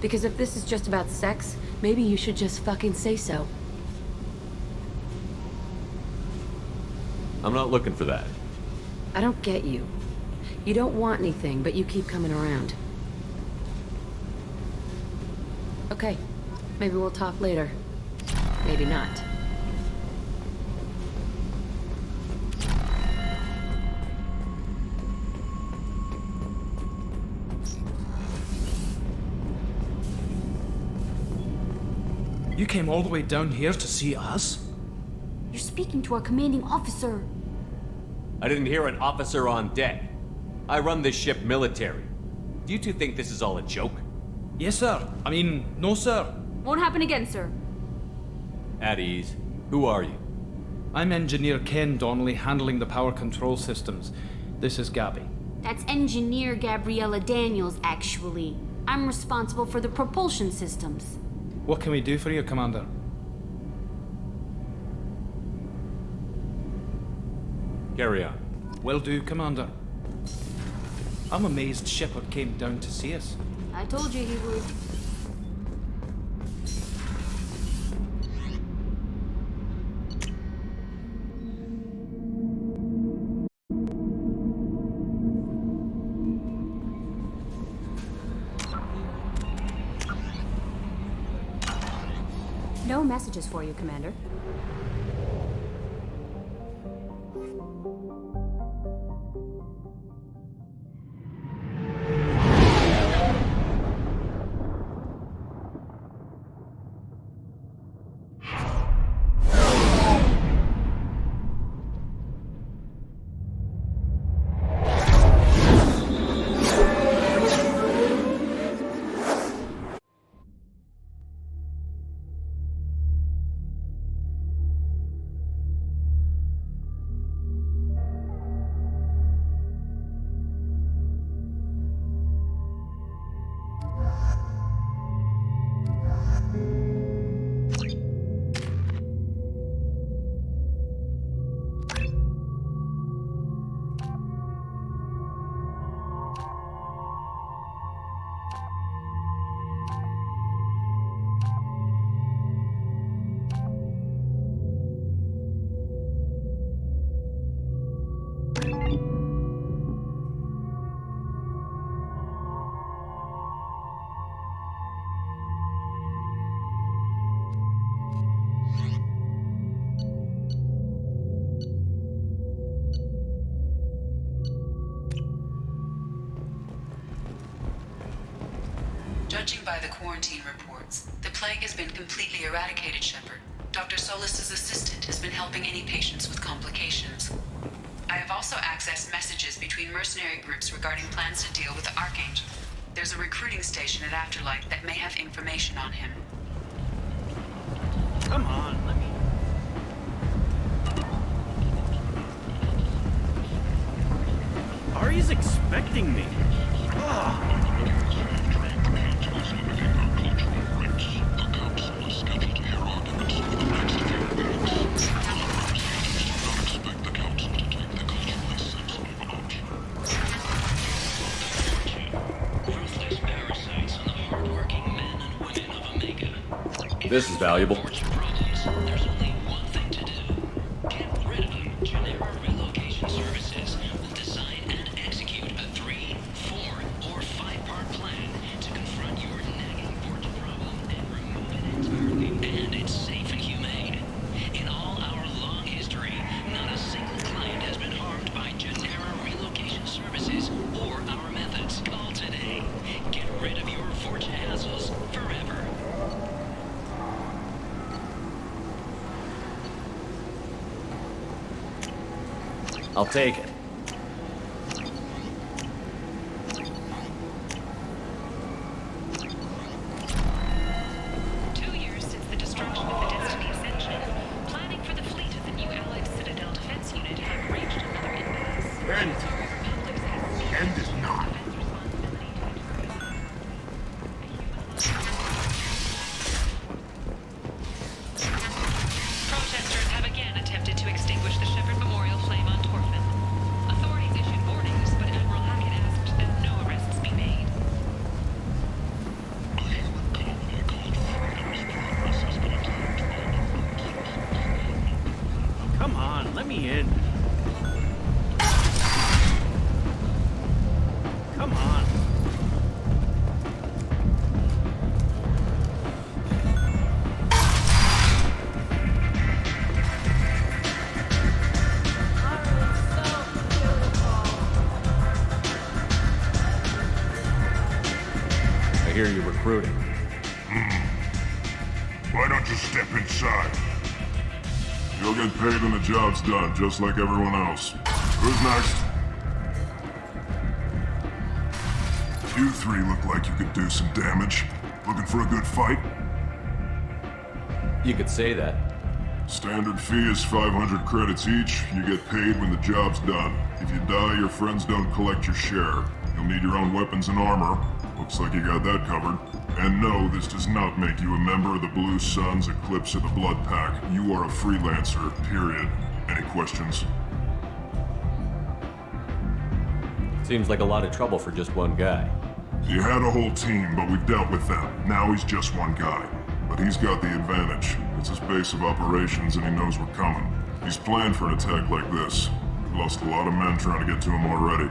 Because if this is just about sex, maybe you should just fucking say so.
I'm not looking for that.
I don't get you. You don't want anything, but you keep coming around. Okay. Maybe we'll talk later. Maybe not.
You came all the way down here to see us?
You're speaking to our commanding officer.
I didn't hear an officer on deck. I run this ship military. Do you two think this is all a joke?
Yes, sir. I mean, no, sir.
Won't happen again, sir.
At ease. Who are you?
I'm Engineer Ken Donnelly, handling the power control systems. This is Gabby.
That's Engineer Gabriella Daniels, actually. I'm responsible for the propulsion systems.
What can we do for you, Commander?
Carry on.
Will do, Commander. I'm amazed Shepard came down to see us.
I told you he would. No messages for you, Commander.
Judging by the quarantine reports, the plague has been completely eradicated, Shepard. Dr. Solis's assistant has been helping any patients with complications. I have also accessed messages between mercenary groups regarding plans to deal with the Archangel. There's a recruiting station at Afterlight that may have information on him.
Come on, let me... Ari's expecting me. Ugh.
This is valuable.
There's only one thing to do. Get rid of them. Genera Relocation Services will design and execute a 3, 4, or 5-part plan to confront your nagging Vorta problem and remove it entirely. And it's safe and humane. In all our long history, not a single client has been harmed by Genera Relocation Services or our methods. Call today. Get rid of your Vorta hassles forever.
I'll take it.
on, let me in. Come on.
I hear you're recruiting.
Why don't you step inside? You'll get paid when the job's done, just like everyone else. Who's next? You three look like you could do some damage. Looking for a good fight?
You could say that.
Standard fee is 500 credits each. You get paid when the job's done. If you die, your friends don't collect your share. You'll need your own weapons and armor. Looks like you got that covered. And no, this does not make you a member of the Blue Suns, Eclipse, or the Blood Pack. You are a freelancer, period. Any questions?
Seems like a lot of trouble for just one guy.
You had a whole team, but we've dealt with them. Now he's just one guy. But he's got the advantage. It's his base of operations and he knows we're coming. He's planned for an attack like this. We've lost a lot of men trying to get to him already.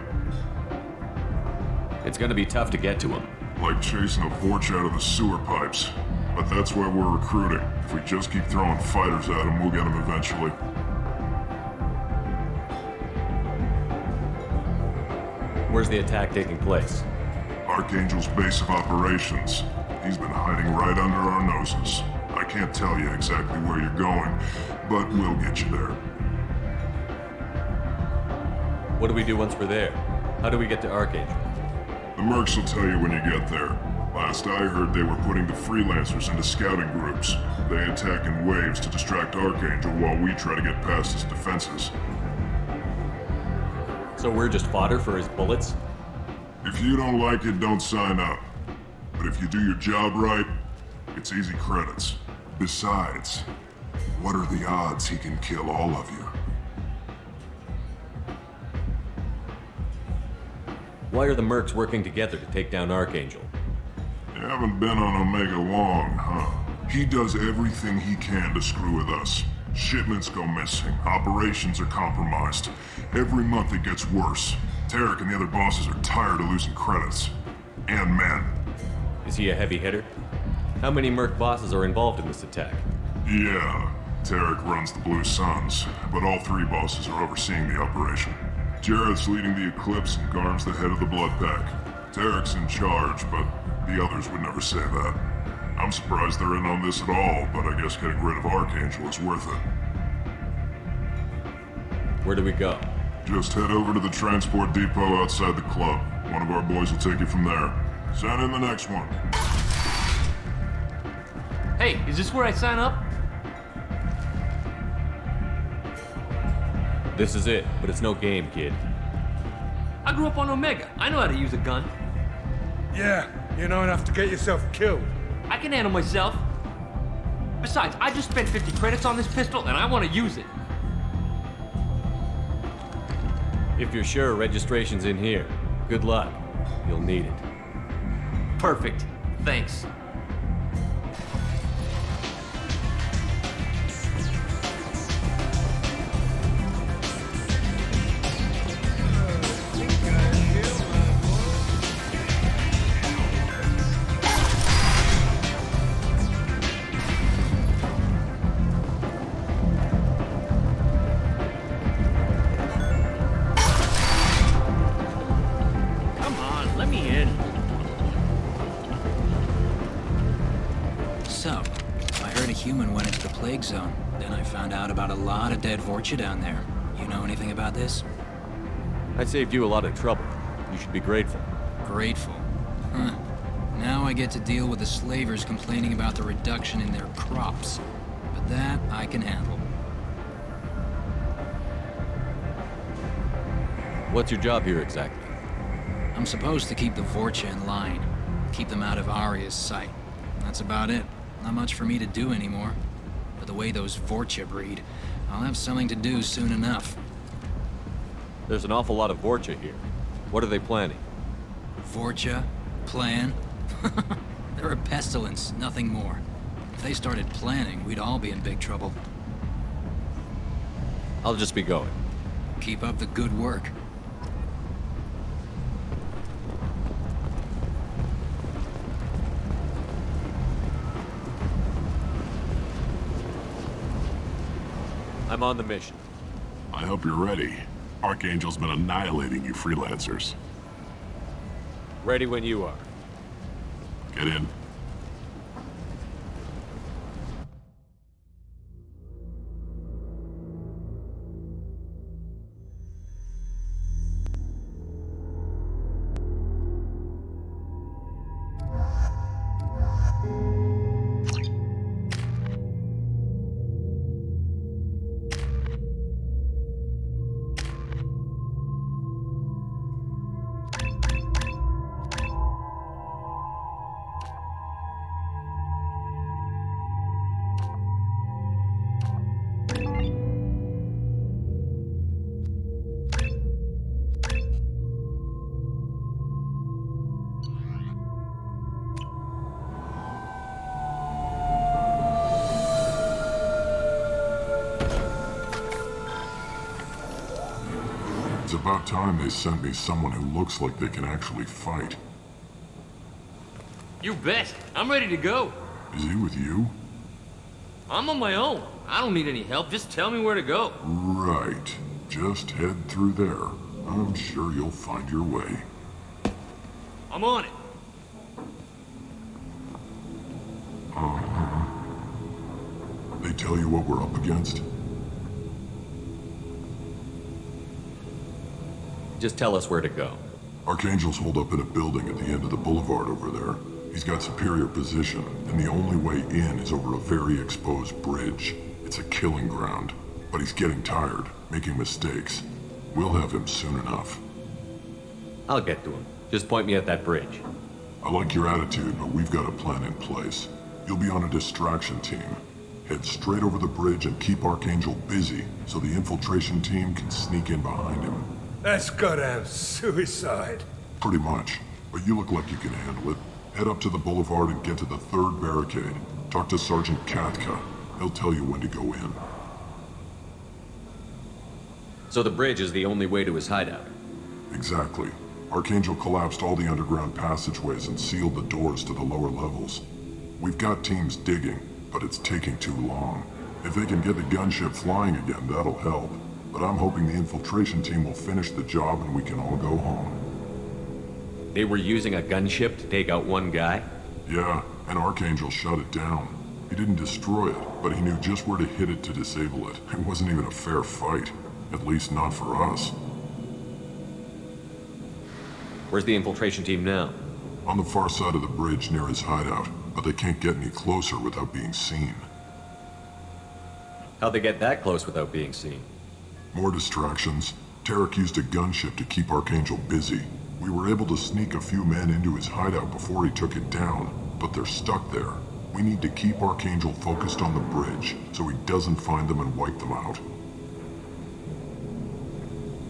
It's gonna be tough to get to him.
Like chasing a Vorch out of the sewer pipes. But that's why we're recruiting. If we just keep throwing fighters at him, we'll get him eventually.
Where's the attack taking place?
Archangel's base of operations. He's been hiding right under our noses. I can't tell you exactly where you're going, but we'll get you there.
What do we do once we're there? How do we get to Archangel?
The mercs will tell you when you get there. Last I heard, they were putting the freelancers into scouting groups. They attack in waves to distract Archangel while we try to get past his defenses.
So we're just fodder for his bullets?
If you don't like it, don't sign up. But if you do your job right, it's easy credits. Besides, what are the odds he can kill all of you?
Why are the mercs working together to take down Archangel?
You haven't been on Omega long, huh? He does everything he can to screw with us. Shipments go missing, operations are compromised. Every month it gets worse. Tarak and the other bosses are tired of losing credits. And men.
Is he a heavy hitter? How many merc bosses are involved in this attack?
Yeah, Tarak runs the Blue Suns, but all three bosses are overseeing the operation. Jaroth's leading the Eclipse and Garm's the head of the Blood Pack. Tarak's in charge, but the others would never say that. I'm surprised they're in on this at all, but I guess getting rid of Archangel is worth it.
Where do we go?
Just head over to the transport depot outside the club. One of our boys will take you from there. Send in the next one.
Hey, is this where I sign up?
This is it, but it's no game, kid.
I grew up on Omega. I know how to use a gun.
Yeah, you know enough to get yourself killed.
I can handle myself. Besides, I just spent 50 credits on this pistol and I want to use it.
If you're sure registration's in here, good luck. You'll need it.
Perfect. Thanks.
Zone. Then I found out about a lot of dead Vorcha down there. You know anything about this?
I saved you a lot of trouble. You should be grateful.
Grateful? Huh. Now I get to deal with the slavers complaining about the reduction in their crops. But that I can handle.
What's your job here exactly?
I'm supposed to keep the Vorcha in line. Keep them out of Arya's sight. That's about it. Not much for me to do anymore. But the way those Vorcha breed, I'll have something to do soon enough.
There's an awful lot of Vorcha here. What are they planning?
Vorcha? Plan? They're a pestilence, nothing more. If they started planning, we'd all be in big trouble.
I'll just be going.
Keep up the good work.
I'm on the mission.
I hope you're ready. Archangel's been annihilating you freelancers.
Ready when you are.
Get in. It's about time they sent me someone who looks like they can actually fight.
You bet. I'm ready to go.
Is he with you?
I'm on my own. I don't need any help. Just tell me where to go.
Right. Just head through there. I'm sure you'll find your way.
I'm on it.
They tell you what we're up against?
Just tell us where to go.
Archangel's holed up in a building at the end of the boulevard over there. He's got superior position, and the only way in is over a very exposed bridge. It's a killing ground, but he's getting tired, making mistakes. We'll have him soon enough.
I'll get to him. Just point me at that bridge.
I like your attitude, but we've got a plan in place. You'll be on a distraction team. Head straight over the bridge and keep Archangel busy, so the infiltration team can sneak in behind him.
That's goddamn suicide.
Pretty much, but you look like you can handle it. Head up to the boulevard and get to the third barricade. Talk to Sergeant Cathka. He'll tell you when to go in.
So the bridge is the only way to his hideout?
Exactly. Archangel collapsed all the underground passageways and sealed the doors to the lower levels. We've got teams digging, but it's taking too long. If they can get the gunship flying again, that'll help. But I'm hoping the infiltration team will finish the job and we can all go home.
They were using a gunship to take out one guy?
Yeah, and Archangel shut it down. He didn't destroy it, but he knew just where to hit it to disable it. It wasn't even a fair fight. At least not for us.
Where's the infiltration team now?
On the far side of the bridge near his hideout, but they can't get any closer without being seen.
How'd they get that close without being seen?
More distractions. Tarak used a gunship to keep Archangel busy. We were able to sneak a few men into his hideout before he took it down, but they're stuck there. We need to keep Archangel focused on the bridge, so he doesn't find them and wipe them out.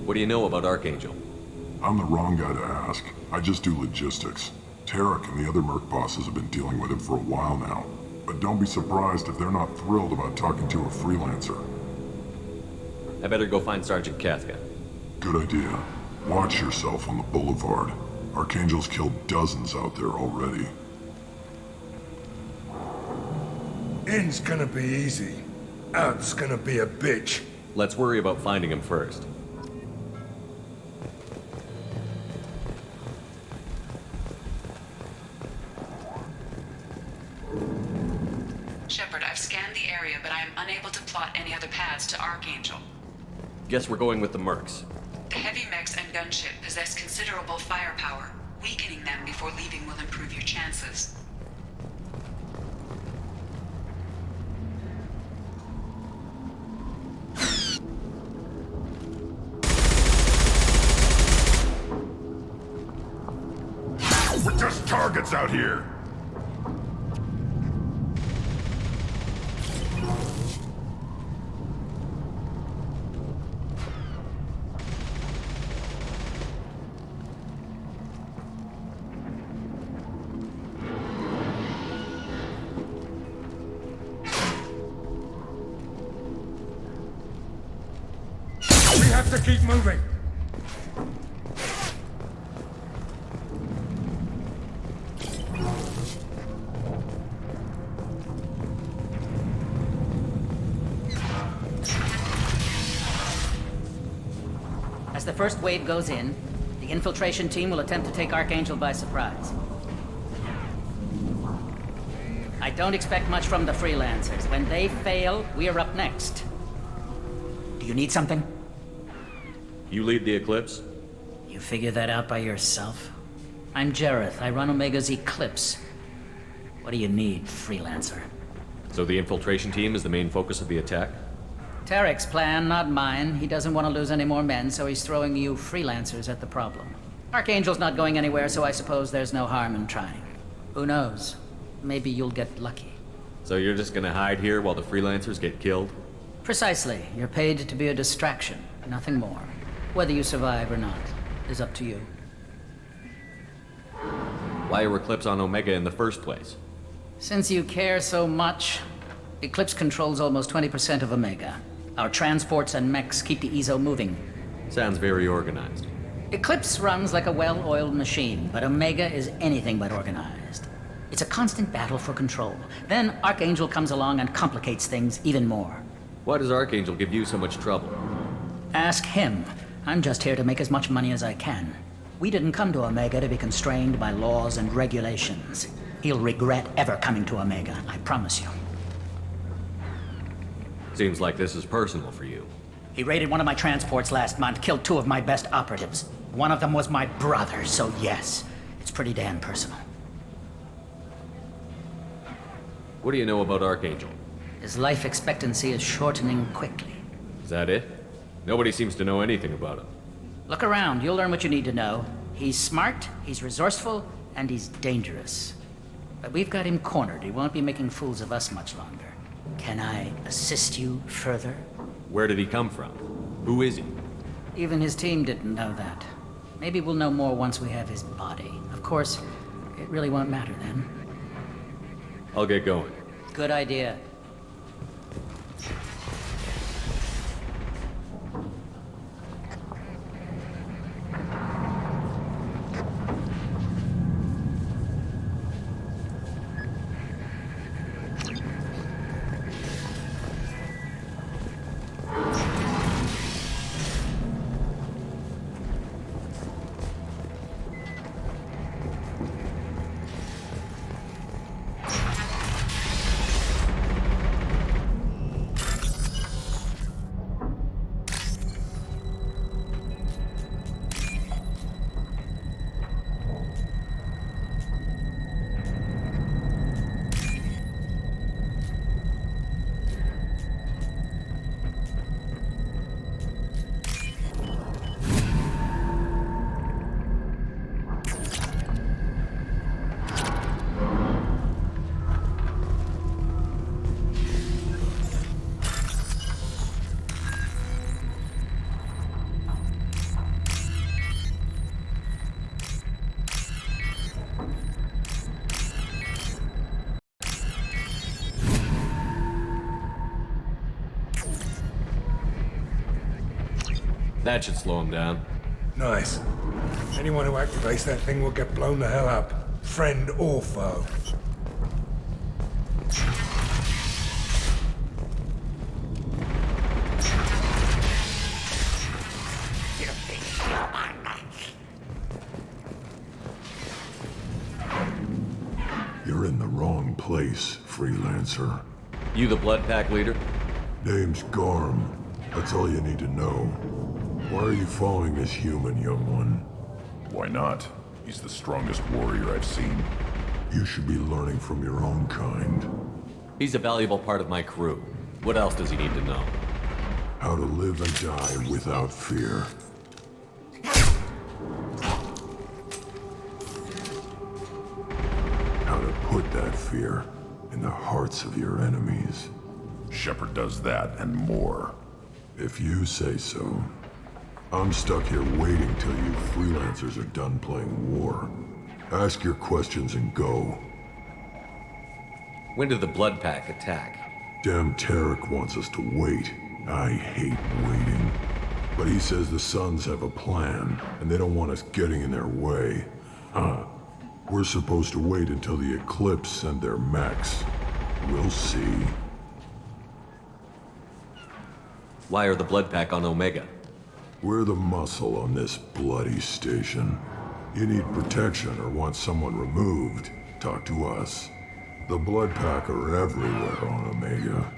What do you know about Archangel?
I'm the wrong guy to ask. I just do logistics. Tarak and the other merc bosses have been dealing with him for a while now. But don't be surprised if they're not thrilled about talking to a freelancer.
I better go find Sergeant Cathka.
Good idea. Watch yourself on the boulevard. Archangel's killed dozens out there already.
In's gonna be easy. Out's gonna be a bitch.
Let's worry about finding him first.
Shepard, I've scanned the area, but I am unable to plot any other paths to Archangel.
Guess we're going with the mercs.
The heavy mechs and gunship possess considerable firepower. Weakening them before leaving will improve your chances.
We're just targets out here!
have to keep moving.
As the first wave goes in, the infiltration team will attempt to take Archangel by surprise. I don't expect much from the freelancers. When they fail, we are up next. Do you need something?
You lead the Eclipse?
You figure that out by yourself? I'm Jaroth. I run Omega's Eclipse. What do you need, freelancer?
So the infiltration team is the main focus of the attack?
Tarak's plan, not mine. He doesn't want to lose any more men, so he's throwing you freelancers at the problem. Archangel's not going anywhere, so I suppose there's no harm in trying. Who knows? Maybe you'll get lucky.
So you're just gonna hide here while the freelancers get killed?
Precisely. You're paid to be a distraction, nothing more. Whether you survive or not is up to you.
Why are Eclipse on Omega in the first place?
Since you care so much, Eclipse controls almost 20% of Omega. Our transports and mechs keep the EZO moving.
Sounds very organized.
Eclipse runs like a well-oiled machine, but Omega is anything but organized. It's a constant battle for control. Then Archangel comes along and complicates things even more.
Why does Archangel give you so much trouble?
Ask him. I'm just here to make as much money as I can. We didn't come to Omega to be constrained by laws and regulations. He'll regret ever coming to Omega, I promise you.
Seems like this is personal for you.
He raided one of my transports last month, killed 2 of my best operatives. One of them was my brother, so yes, it's pretty damn personal.
What do you know about Archangel?
His life expectancy is shortening quickly.
Is that it? Nobody seems to know anything about him.
Look around, you'll learn what you need to know. He's smart, he's resourceful, and he's dangerous. But we've got him cornered. He won't be making fools of us much longer. Can I assist you further?
Where did he come from? Who is he?
Even his team didn't know that. Maybe we'll know more once we have his body. Of course, it really won't matter then.
I'll get going.
Good idea.
That should slow him down.
Nice. Anyone who activates that thing will get blown the hell up. Friend or foe.
You're in the wrong place, freelancer.
You the Blood Pack leader?
Name's Garm. That's all you need to know. Why are you following this human, young one?
Why not? He's the strongest warrior I've seen.
You should be learning from your own kind.
He's a valuable part of my crew. What else does he need to know?
How to live and die without fear. How to put that fear in the hearts of your enemies.
Shepard does that and more.
If you say so. I'm stuck here waiting till you freelancers are done playing war. Ask your questions and go.
When did the Blood Pack attack?
Damn Tarak wants us to wait. I hate waiting.
But he says the Sons have a plan, and they don't want us getting in their way. We're supposed to wait until the Eclipse send their mechs. We'll see.
Why are the Blood Pack on Omega?
We're the muscle on this bloody station. You need protection or want someone removed, talk to us. The Blood Pack are everywhere on Omega.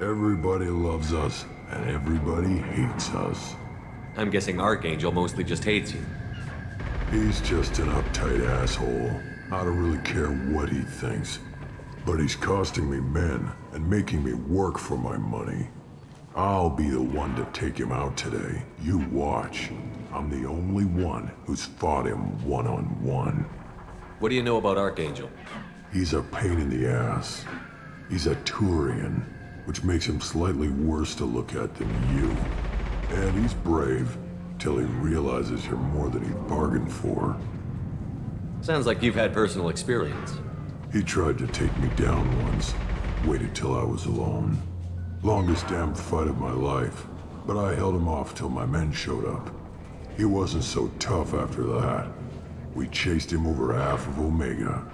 Everybody loves us, and everybody hates us.
I'm guessing Archangel mostly just hates you.
He's just an uptight asshole. I don't really care what he thinks. But he's costing me men and making me work for my money. I'll be the one to take him out today. You watch. I'm the only one who's fought him one-on-one.
What do you know about Archangel?
He's a pain in the ass. He's a Turian, which makes him slightly worse to look at than you. And he's brave, till he realizes you're more than he bargained for.
Sounds like you've had personal experience.
He tried to take me down once. Waited till I was alone. Longest damn fight of my life, but I held him off till my men showed up. He wasn't so tough after that. We chased him over half of Omega.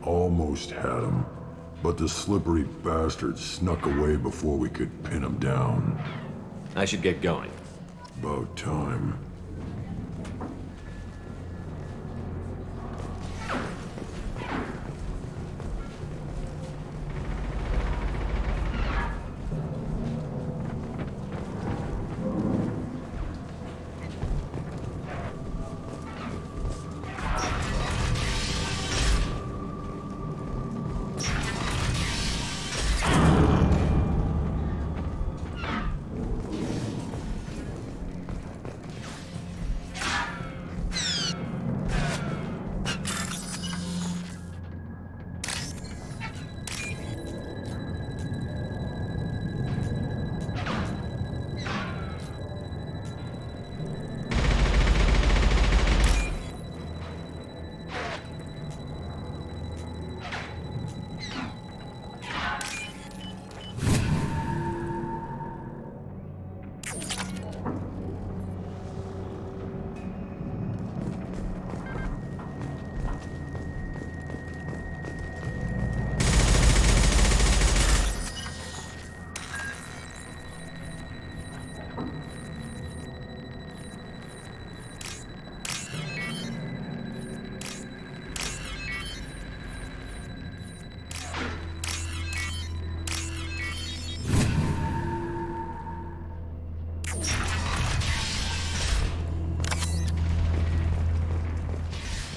Almost had him, but the slippery bastard snuck away before we could pin him down.
I should get going.
About time.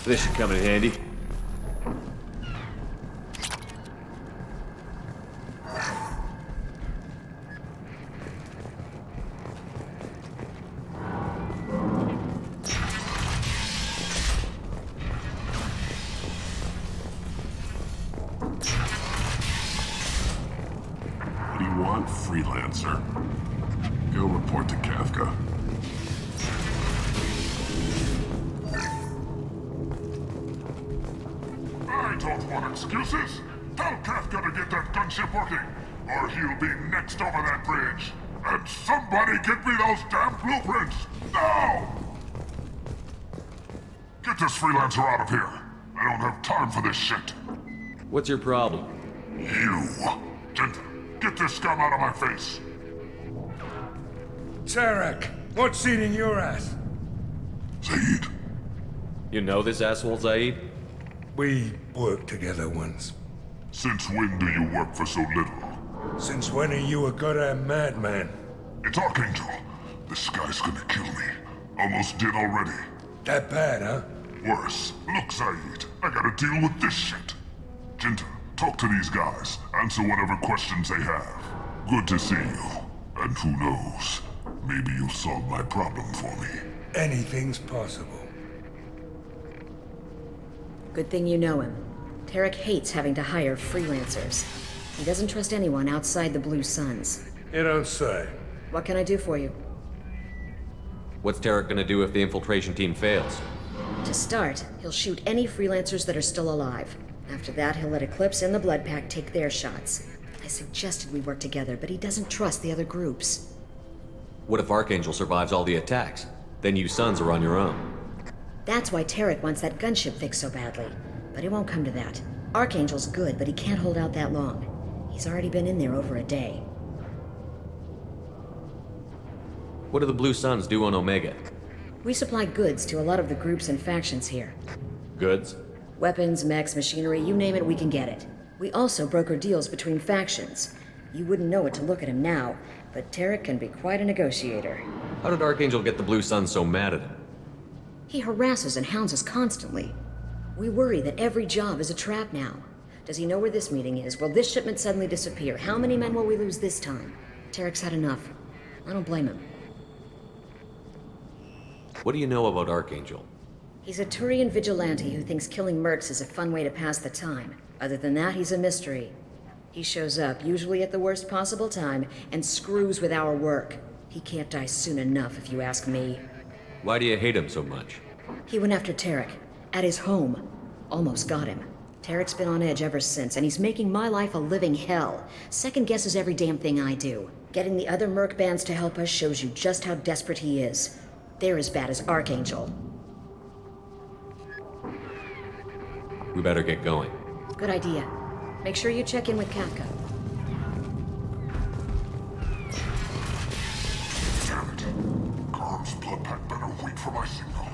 This should come in handy.
What do you want, freelancer? Go report to Cathka. I don't want excuses. Tell Cathka to get that gunship working, or he'll be next over that bridge. And somebody get me those damn blueprints! Now! Get this freelancer out of here. I don't have time for this shit.
What's your problem?
You! Jentha, get this scum out of my face!
Tarak, what's eating your ass?
Zaid.
You know this asshole, Zaid?
We worked together once.
Since when do you work for so little?
Since when are you a goddamn madman?
It's Archangel. This guy's gonna kill me. Almost did already.
That bad, huh?
Worse. Look, Zaid, I gotta deal with this shit. Jentha, talk to these guys. Answer whatever questions they have. Good to see you. And who knows, maybe you'll solve my problem for me.
Anything's possible.
Good thing you know him. Tarak hates having to hire freelancers. He doesn't trust anyone outside the Blue Suns.
You don't say.
What can I do for you?
What's Tarak gonna do if the infiltration team fails?
To start, he'll shoot any freelancers that are still alive. After that, he'll let Eclipse and the Blood Pack take their shots. I suggested we work together, but he doesn't trust the other groups.
What if Archangel survives all the attacks? Then you sons are on your own.
That's why Tarak wants that gunship fixed so badly. But it won't come to that. Archangel's good, but he can't hold out that long. He's already been in there over a day.
What do the Blue Suns do on Omega?
We supply goods to a lot of the groups and factions here.
Goods?
Weapons, mechs, machinery, you name it, we can get it. We also broker deals between factions. You wouldn't know it to look at him now, but Tarak can be quite a negotiator.
How did Archangel get the Blue Suns so mad at him?
He harasses and hounds us constantly. We worry that every job is a trap now. Does he know where this meeting is? Will this shipment suddenly disappear? How many men will we lose this time? Tarak's had enough. I don't blame him.
What do you know about Archangel?
He's a Turian vigilante who thinks killing mercs is a fun way to pass the time. Other than that, he's a mystery. He shows up, usually at the worst possible time, and screws with our work. He can't die soon enough, if you ask me.
Why do you hate him so much?
He went after Tarak, at his home. Almost got him. Tarak's been on edge ever since, and he's making my life a living hell. Second guesses every damn thing I do. Getting the other merc bands to help us shows you just how desperate he is. They're as bad as Archangel.
We better get going.
Good idea. Make sure you check in with Cathka.
Damn it. Garm's blood pack better wait for my signal.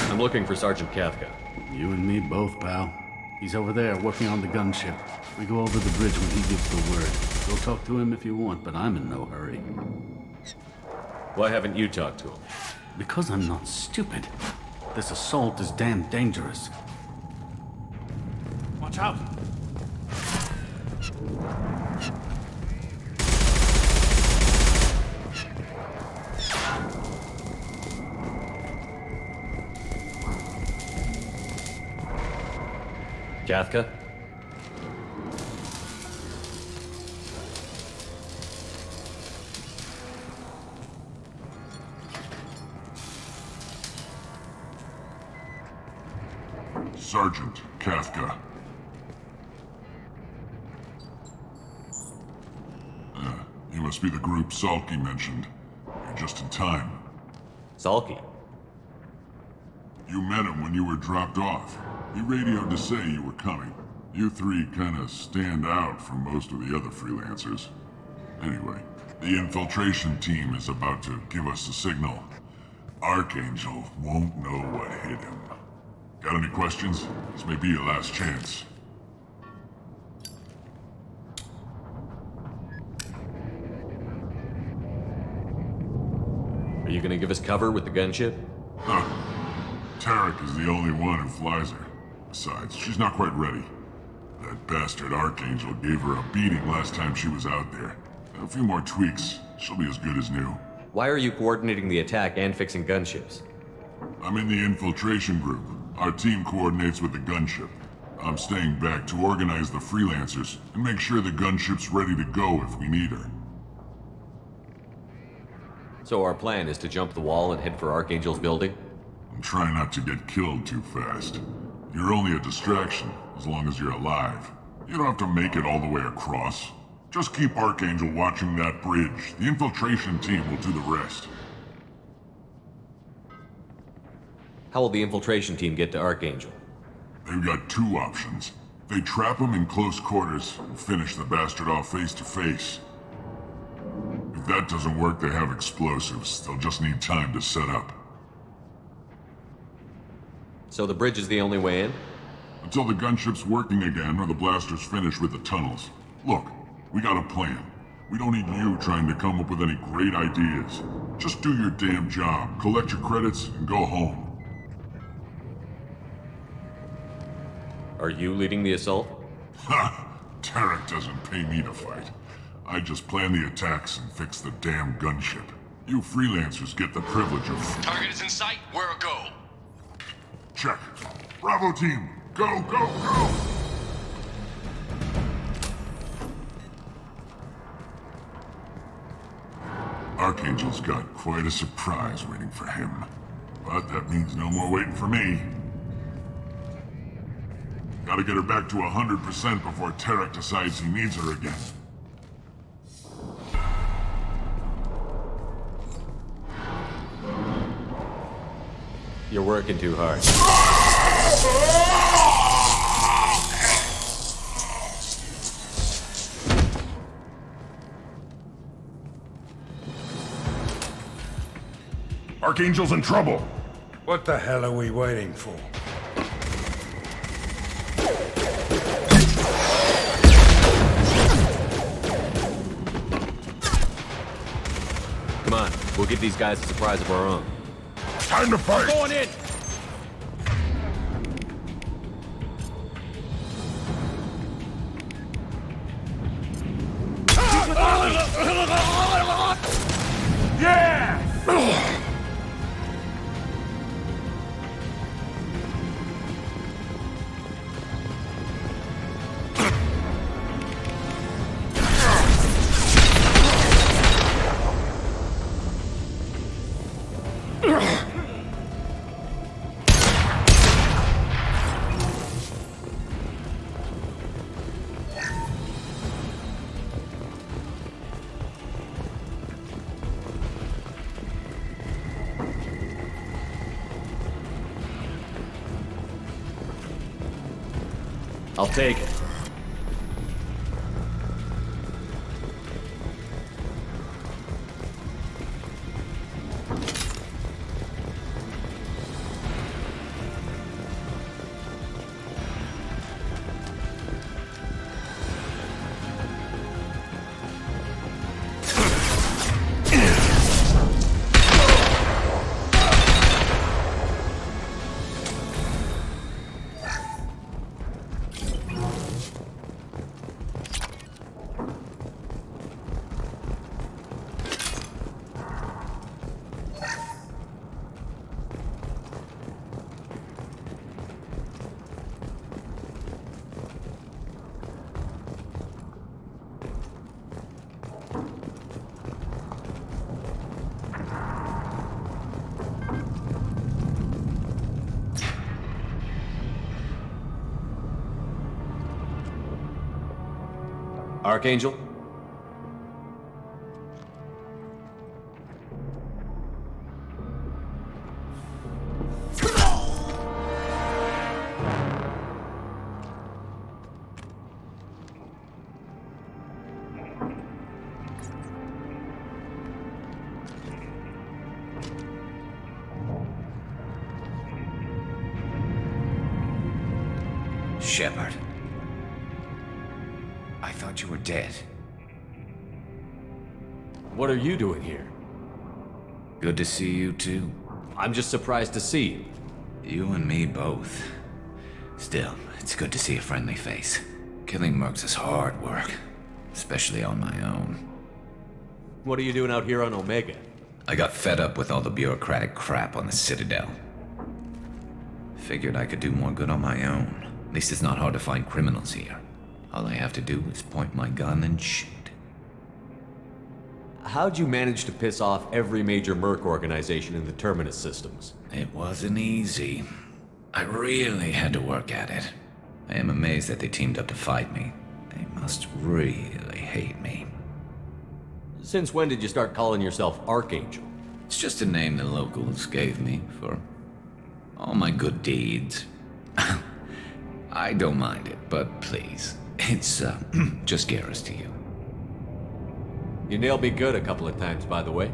I'm looking for Sergeant Cathka.
You and me both, pal. He's over there working on the gunship. We go over the bridge when he gives the word. Go talk to him if you want, but I'm in no hurry.
Why haven't you talked to him?
Because I'm not stupid. This assault is damn dangerous.
Watch out!
Cathka?
Sergeant Cathka. You must be the group Salky mentioned. You're just in time.
Salky?
You met him when you were dropped off. He radioed to say you were coming. You three kinda stand out from most of the other freelancers. Anyway, the infiltration team is about to give us a signal. Archangel won't know what hit him. Got any questions? This may be your last chance.
Are you gonna give us cover with the gunship?
Huh. Tarak is the only one who flies her. Besides, she's not quite ready. That bastard Archangel gave her a beating last time she was out there. A few more tweaks, she'll be as good as new.
Why are you coordinating the attack and fixing gunships?
I'm in the infiltration group. Our team coordinates with the gunship. I'm staying back to organize the freelancers and make sure the gunship's ready to go if we need her.
So our plan is to jump the wall and head for Archangel's building?
And try not to get killed too fast. You're only a distraction, as long as you're alive. You don't have to make it all the way across. Just keep Archangel watching that bridge. The infiltration team will do the rest.
How will the infiltration team get to Archangel?
They've got two options. They trap him in close quarters and finish the bastard off face to face. If that doesn't work, they have explosives. They'll just need time to set up.
So the bridge is the only way in?
Until the gunship's working again or the blasters finish with the tunnels. Look, we got a plan. We don't need you trying to come up with any great ideas. Just do your damn job, collect your credits, and go home.
Are you leading the assault?
Ha! Tarak doesn't pay me to fight. I just plan the attacks and fix the damn gunship. You freelancers get the privilege of...
Target is in sight. Where a go?
Check. Bravo team, go, go, go! Archangel's got quite a surprise waiting for him. But that means no more waiting for me. Got Gotta get her back to 100% before Tarak decides he needs her again.
You're working too hard.
Archangel's in trouble!
What the hell are we waiting for?
Come on, we'll give these guys a surprise of our own.
Time to fight!
Going in!
Yeah!
I'll take it. Archangel?
Shepard. I thought you were dead.
What are you doing here?
Good to see you too.
I'm just surprised to see you.
You and me both. Still, it's good to see a friendly face. Killing mercs is hard work, especially on my own.
What are you doing out here on Omega?
I got fed up with all the bureaucratic crap on the Citadel. Figured I could do more good on my own. At least it's not hard to find criminals here. All I have to do is point my gun and shoot.
How'd you manage to piss off every major merc organization in the Terminus systems?
It wasn't easy. I really had to work at it. I am amazed that they teamed up to fight me. They must really hate me.
Since when did you start calling yourself Archangel?
It's just a name the locals gave me for all my good deeds. I don't mind it, but please, it's just Garrus to you.
You nailed me good a couple of times, by the way.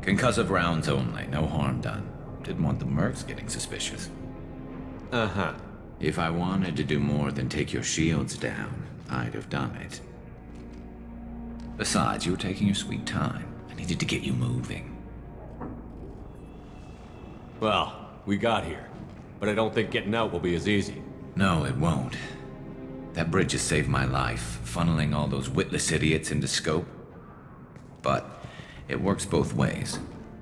Concussive rounds only, no harm done. Didn't want the mercs getting suspicious.
Uh-huh.
If I wanted to do more than take your shields down, I'd have done it. Besides, you were taking your sweet time. I needed to get you moving.
Well, we got here. But I don't think getting out will be as easy.
No, it won't. That bridge has saved my life, funneling all those witless idiots into scope. But it works both ways.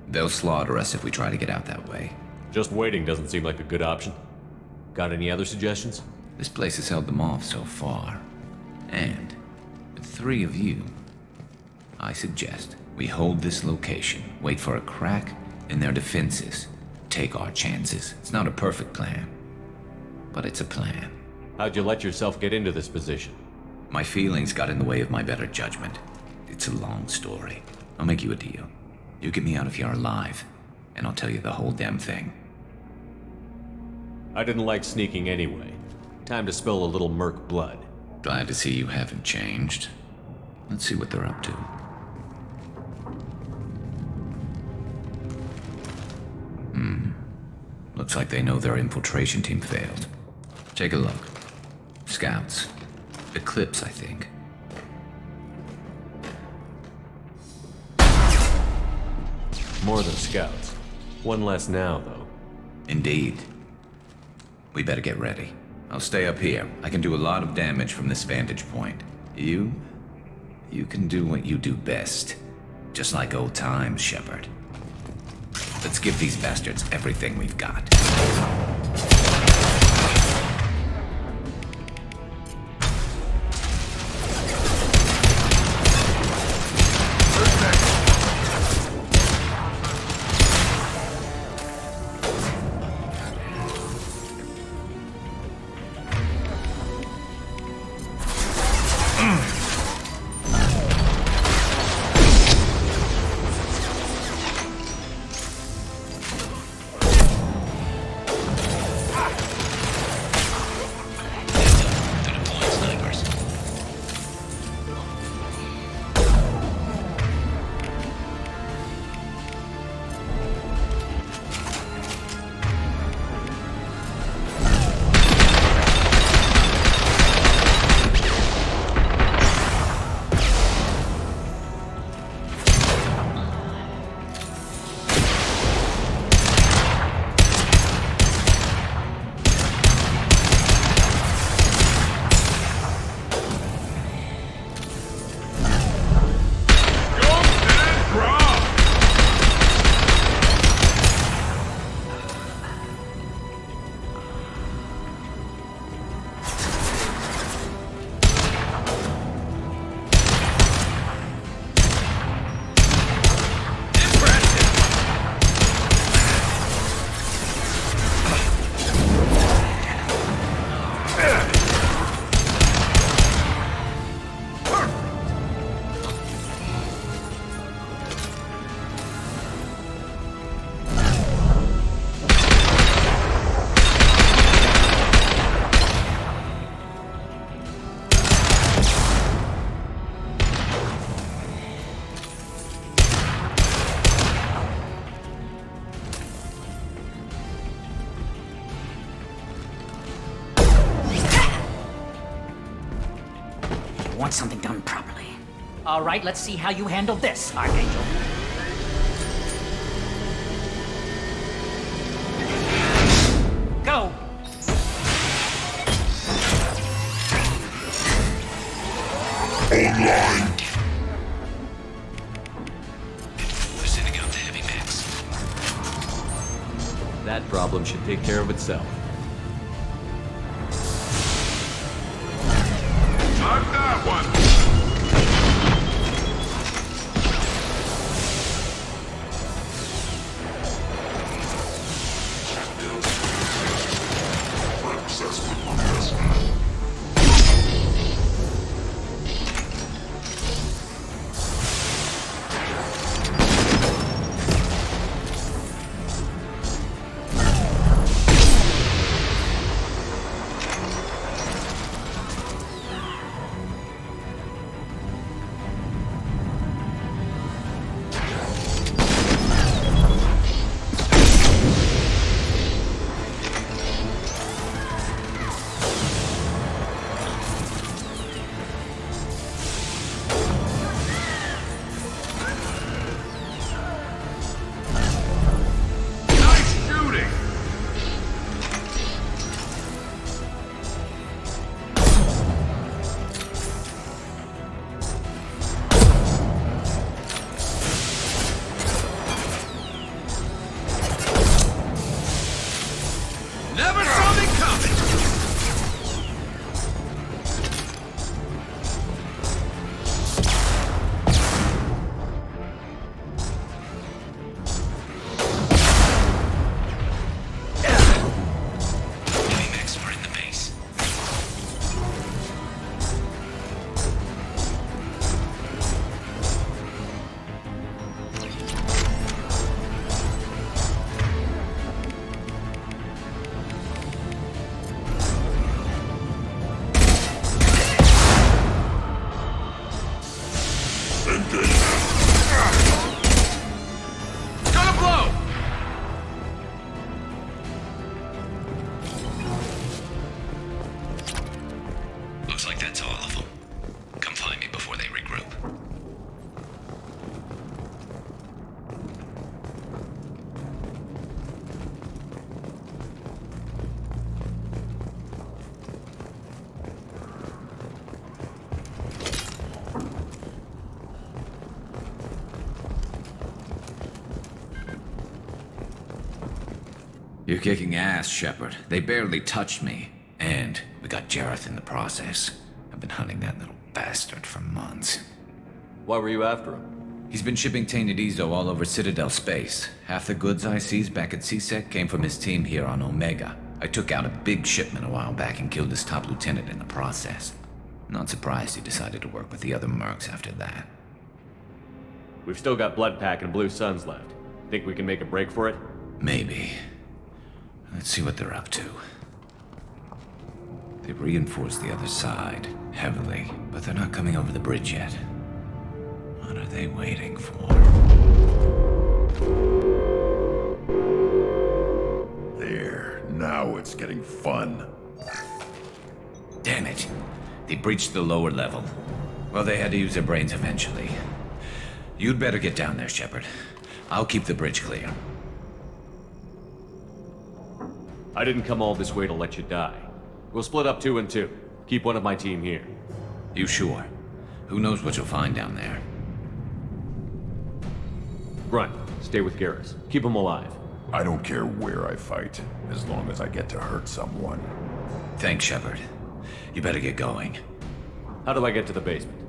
They'll slaughter us if we try to get out that way.
Just waiting doesn't seem like a good option. Got any other suggestions?
This place has held them off so far. And with 3 of you, I suggest we hold this location, wait for a crack in their defenses, take our chances. It's not a perfect plan, but it's a plan.
How'd you let yourself get into this position?
My feelings got in the way of my better judgment. It's a long story. I'll make you a deal. You get me out of here alive, and I'll tell you the whole damn thing.
I didn't like sneaking anyway. Time to spill a little merc blood.
Glad to see you haven't changed. Let's see what they're up to. Looks like they know their infiltration team failed. Take a look. Scouts. Eclipse, I think.
More than scouts. One less now, though.
Indeed. We better get ready. I'll stay up here. I can do a lot of damage from this vantage point. You can do what you do best. Just like old times, Shepard. Let's give these bastards everything we've got.
Want something done properly. All right, let's see how you handle this, Archangel. Go!
Online!
We're sending out the heavy mix.
That problem should take care of itself.
Not that one!
You're kicking ass, Shepard. They barely touched me. And we got Jaroth in the process. I've been hunting that little bastard for months.
Why were you after him?
He's been shipping tainted Ezo all over Citadel space. Half the goods I seized back at CSEC came from his team here on Omega. I took out a big shipment a while back and killed his top lieutenant in the process. Not surprised he decided to work with the other mercs after that.
We've still got Bloodpack and Blue Suns left. Think we can make a break for it?
Maybe. Let's see what they're up to. They've reinforced the other side, heavily, but they're not coming over the bridge yet. What are they waiting for?
There, now it's getting fun.
Damn it. They breached the lower level. Well, they had to use their brains eventually. You'd better get down there, Shepard. I'll keep the bridge clear.
I didn't come all this way to let you die. We'll split up 2 and 2. Keep one of my team here.
You sure? Who knows what you'll find down there?
Grunt, stay with Garrus. Keep him alive.
I don't care where I fight, as long as I get to hurt someone.
Thanks, Shepard. You better get going.
How do I get to the basement?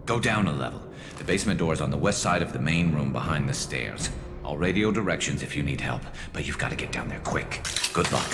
Go down a level. The basement door's on the west side of the main room behind the stairs. I'll radio directions if you need help, but you've got to get down there quick. Good luck.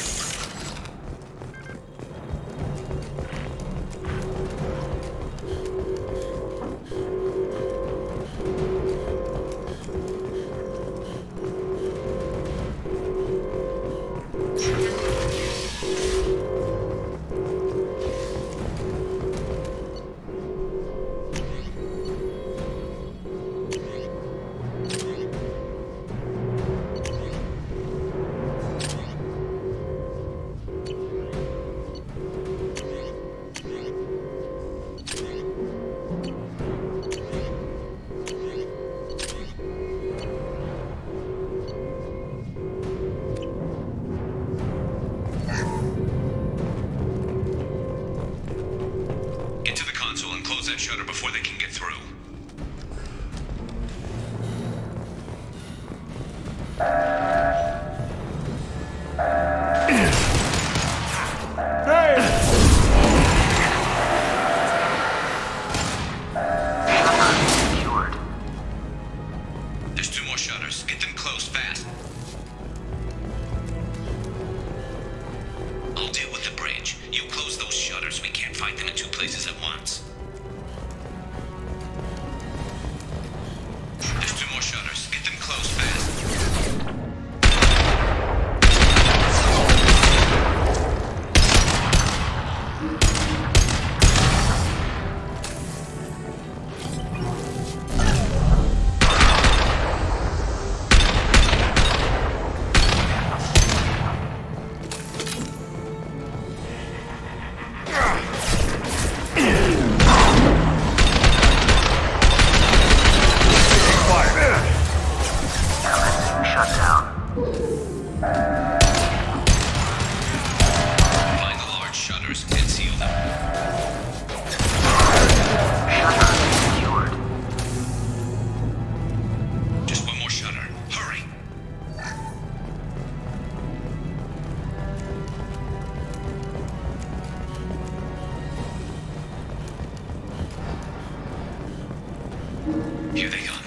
Here they come.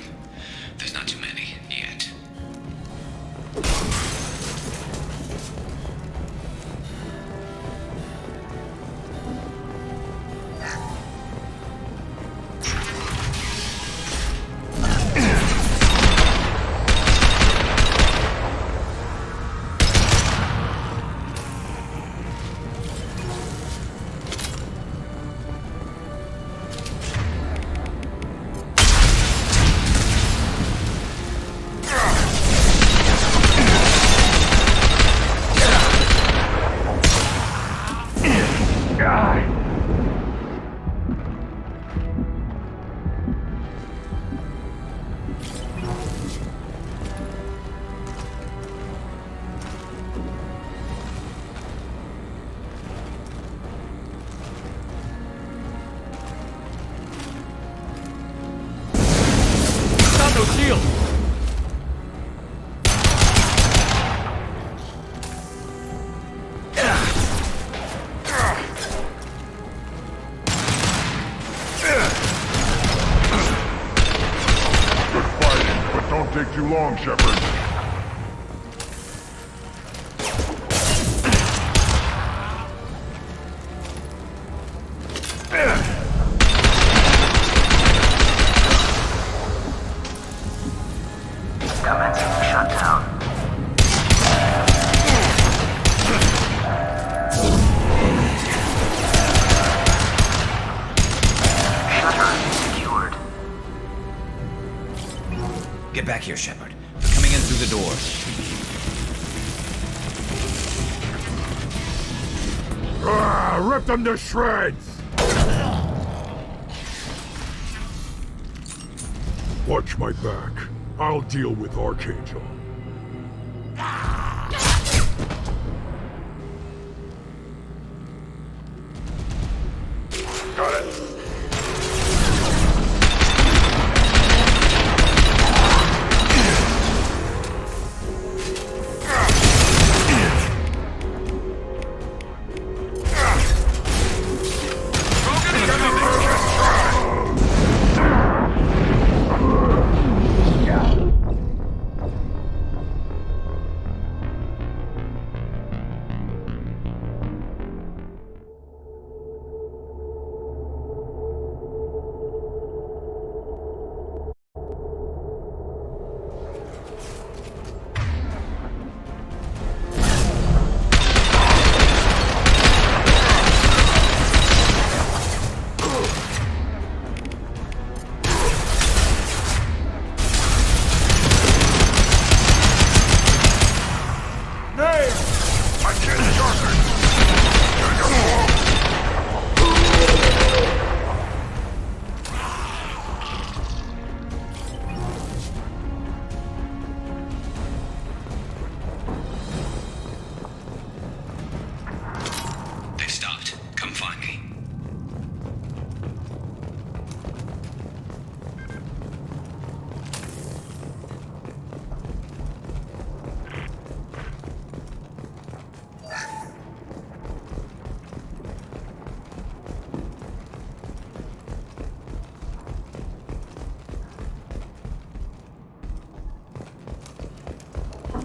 There's not too many yet.
No shield!
take too long, Shepard.
Commencing shutdown. Shutter secured.
Get back here, Shepard. They're coming in through the doors.
Rip them to shreds! Watch my back. I'll deal with Archangel. Got it.
They've stopped. Come find me.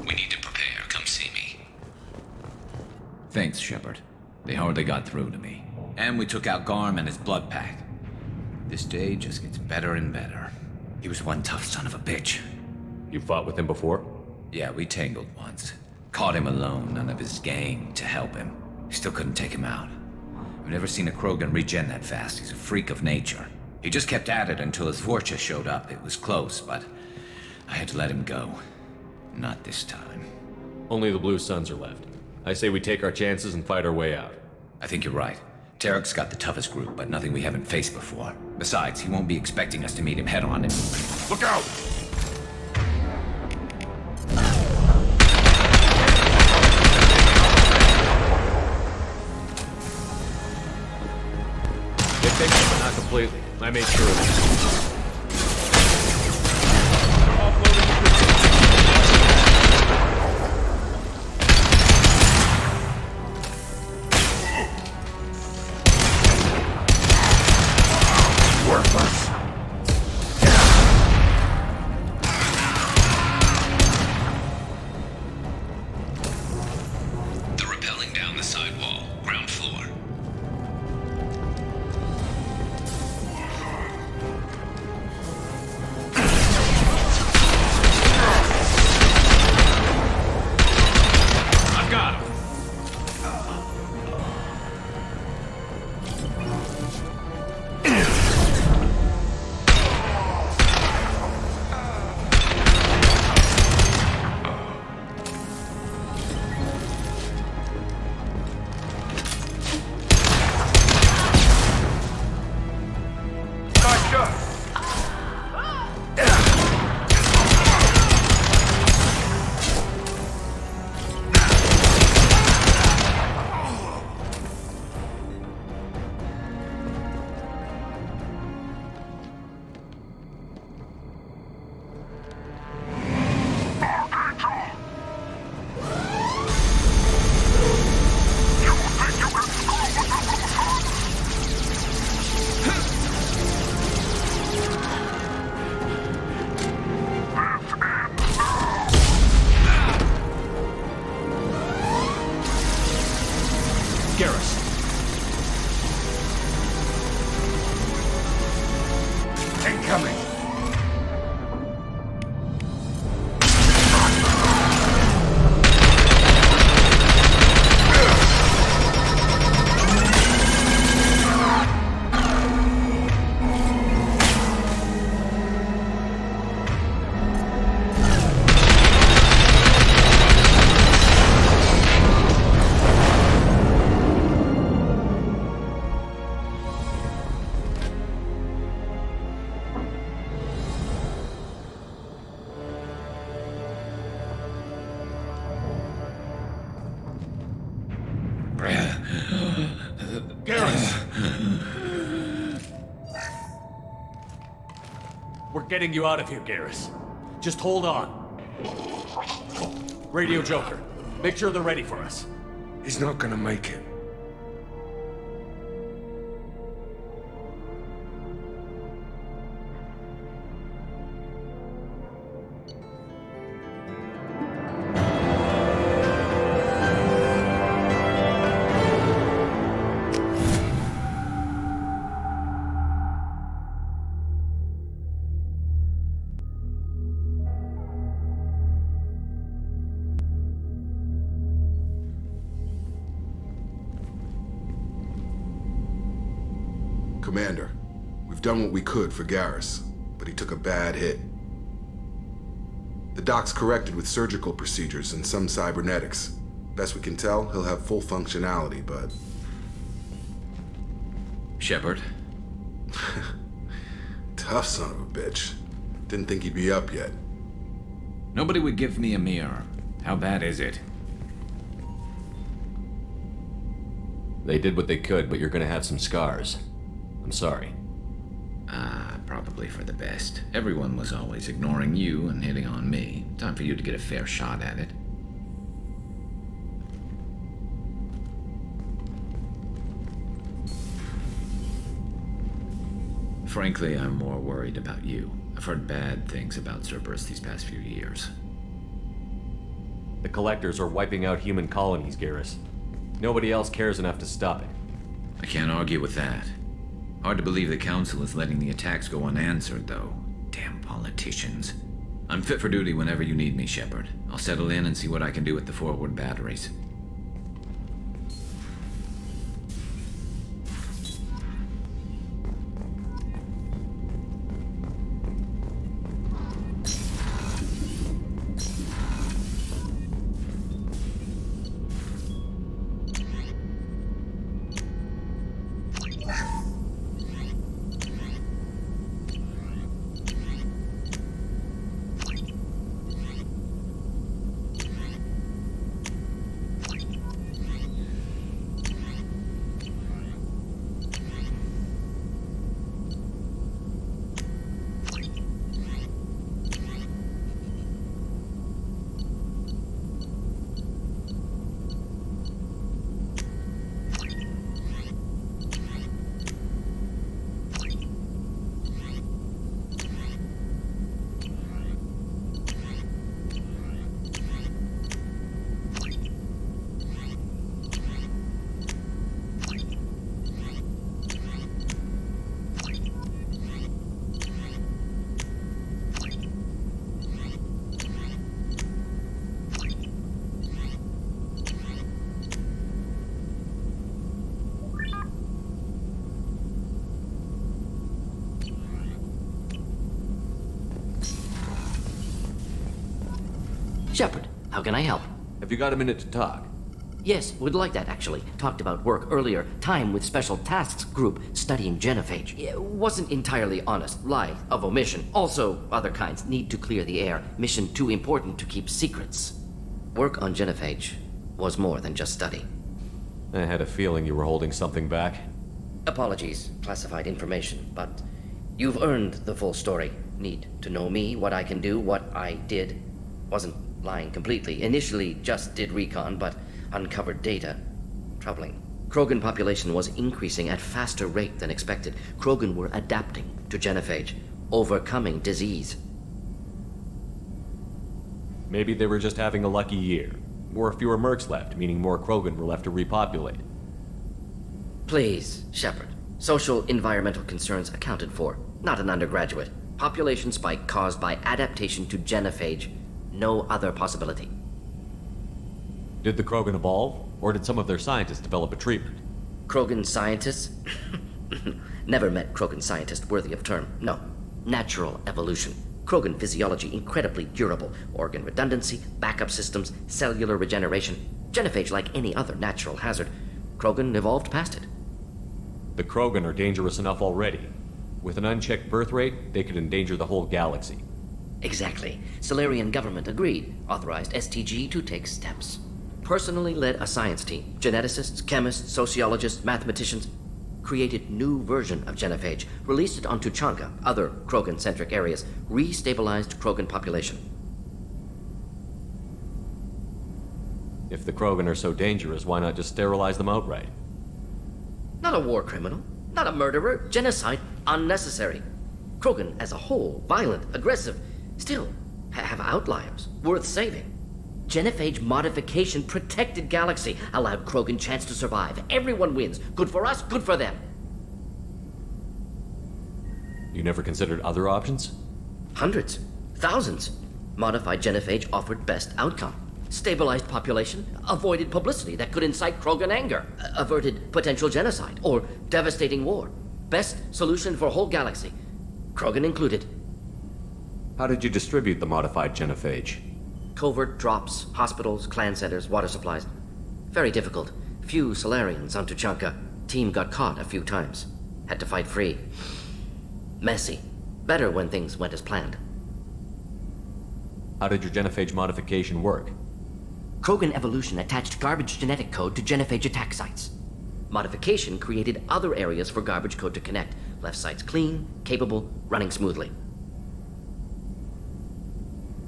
We need to prepare. Come see me. Thanks, Shepard. They hardly got through to me. And we took out Garm and his blood pack. This day just gets better and better. He was one tough son of a bitch.
You fought with him before?
Yeah, we tangled once. Caught him alone, none of his gang to help him. Still couldn't take him out. I've never seen a Krogan regen that fast. He's a freak of nature. He just kept at it until his Vorcha showed up. It was close, but I had to let him go. Not this time.
Only the Blue Suns are left. I say we take our chances and fight our way out.
I think you're right. Tarak's got the toughest group, but nothing we haven't faced before. Besides, he won't be expecting us to meet him head-on.
Look out!
They fixed it, but not completely. I made sure of it.
Worthless.
They're rappelling down the side wall, ground floor.
I've got him.
incoming!
We're getting you out of here, Garrus. Just hold on. Radio Joker, make sure they're ready for us.
He's not gonna make it.
Commander, we've done what we could for Garrus, but he took a bad hit. The doc's corrected with surgical procedures and some cybernetics. Best we can tell, he'll have full functionality, but...
Shepard?
Tough son of a bitch. Didn't think he'd be up yet.
Nobody would give me a mirror. How bad is it?
They did what they could, but you're gonna have some scars. I'm sorry.
Probably for the best. Everyone was always ignoring you and hitting on me. Time for you to get a fair shot at it. Frankly, I'm more worried about you. I've heard bad things about Cerberus these past few years.
The Collectors are wiping out human colonies, Garrus. Nobody else cares enough to stop it.
I can't argue with that. Hard to believe the Council is letting the attacks go unanswered, though. Damn politicians. I'm fit for duty whenever you need me, Shepard. I'll settle in and see what I can do with the forward batteries.
Shepard, how can I help?
Have you got a minute to talk?
Yes, would like that, actually. Talked about work earlier. Time with Special Tasks Group studying genophage. It wasn't entirely honest. Lie of omission. Also, other kinds. Need to clear the air. Mission too important to keep secrets. Work on genophage was more than just study.
I had a feeling you were holding something back.
Apologies, classified information, but you've earned the full story. Need to know me, what I can do, what I did. Wasn't lying completely. Initially just did recon, but uncovered data. Troubling. Krogan population was increasing at faster rate than expected. Krogan were adapting to genophage, overcoming disease.
Maybe they were just having a lucky year. Or fewer mercs left, meaning more Krogan were left to repopulate.
Please, Shepard. Social environmental concerns accounted for. not an undergraduate. Population spike caused by adaptation to genophage. No other possibility.
Did the Krogan evolve, or did some of their scientists develop a treatment?
Krogan scientists? Never met Krogan scientist worthy of term. No. Natural evolution. Krogan physiology incredibly durable. Organ redundancy, backup systems, cellular regeneration. Genophage like any other natural hazard. Krogan evolved past it.
The Krogan are dangerous enough already. With an unchecked birth rate, they could endanger the whole galaxy.
Exactly. Solarian government agreed, authorized STG to take steps. Personally led a science team. Geneticists, chemists, sociologists, mathematicians. Created new version of genophage, released it on Tuchanka, other Krogan-centric areas, restabilized Krogan population.
If the Krogan are so dangerous, why not just sterilize them outright?
Not a war criminal, not a murderer, genocide, unnecessary. Krogan as a whole, violent, aggressive, still have outliers, worth saving. Genophage modification protected galaxy, allowed Krogan chance to survive. Everyone wins. Good for us, good for them.
You never considered other options?
Hundreds, thousands. Modified genophage offered best outcome. Stabilized population, avoided publicity that could incite Krogan anger, averted potential genocide or devastating war. Best solution for whole galaxy, Krogan included.
How did you distribute the modified genophage?
Covert drops, hospitals, clan centers, water supplies. Very difficult. Few Solarians on Tuchanka. Team got caught a few times. Had to fight free. Messy. Better when things went as planned.
How did your genophage modification work?
Krogan evolution attached garbage genetic code to genophage attack sites. Modification created other areas for garbage code to connect. Left sites clean, capable, running smoothly.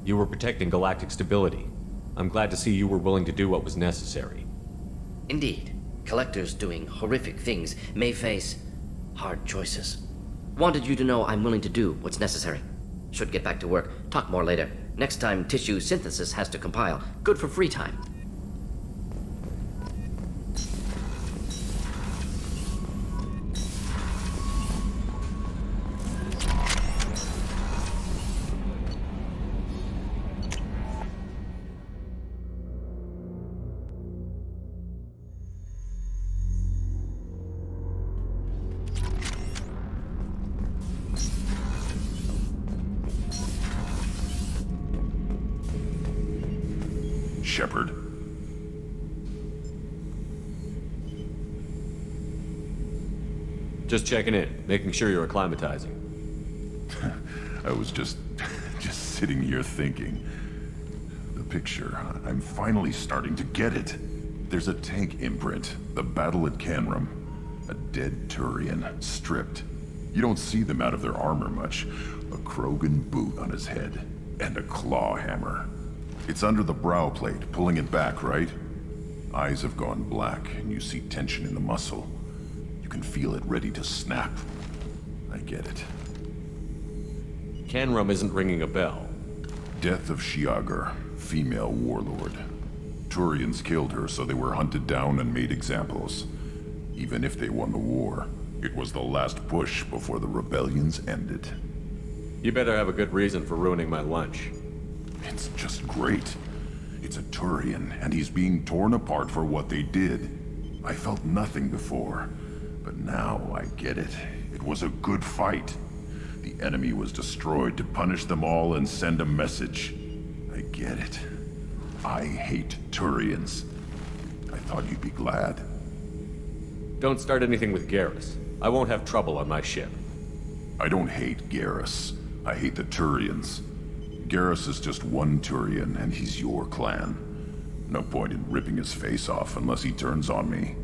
You were protecting galactic stability. I'm glad to see you were willing to do what was necessary.
Indeed. Collectors doing horrific things may face hard choices. Wanted you to know I'm willing to do what's necessary. Should get back to work. Talk more later. Next time tissue synthesis has to compile. Good for free time.
Shepard.
Just checking in, making sure you're acclimatizing.
I was just sitting here thinking. The picture, I'm finally starting to get it. There's a tank imprint, the battle at Canrum. A dead Turian, stripped. You don't see them out of their armor much. A Krogan boot on his head, and a claw hammer. It's under the brow plate, pulling it back, right? Eyes have gone black, and you see tension in the muscle. You can feel it ready to snap. I get it.
Canrum isn't ringing a bell.
Death of Shiagar, female warlord. Turians killed her, so they were hunted down and made examples. Even if they won the war, it was the last push before the rebellions ended.
You better have a good reason for ruining my lunch.
It's just great. It's a Turian, and he's being torn apart for what they did. I felt nothing before, but now I get it. It was a good fight. The enemy was destroyed to punish them all and send a message. I get it. I hate Turians. I thought you'd be glad.
Don't start anything with Garrus. I won't have trouble on my ship.
I don't hate Garrus. I hate the Turians. Garrus is just one Turian, and he's your clan. No point in ripping his face off unless he turns on me.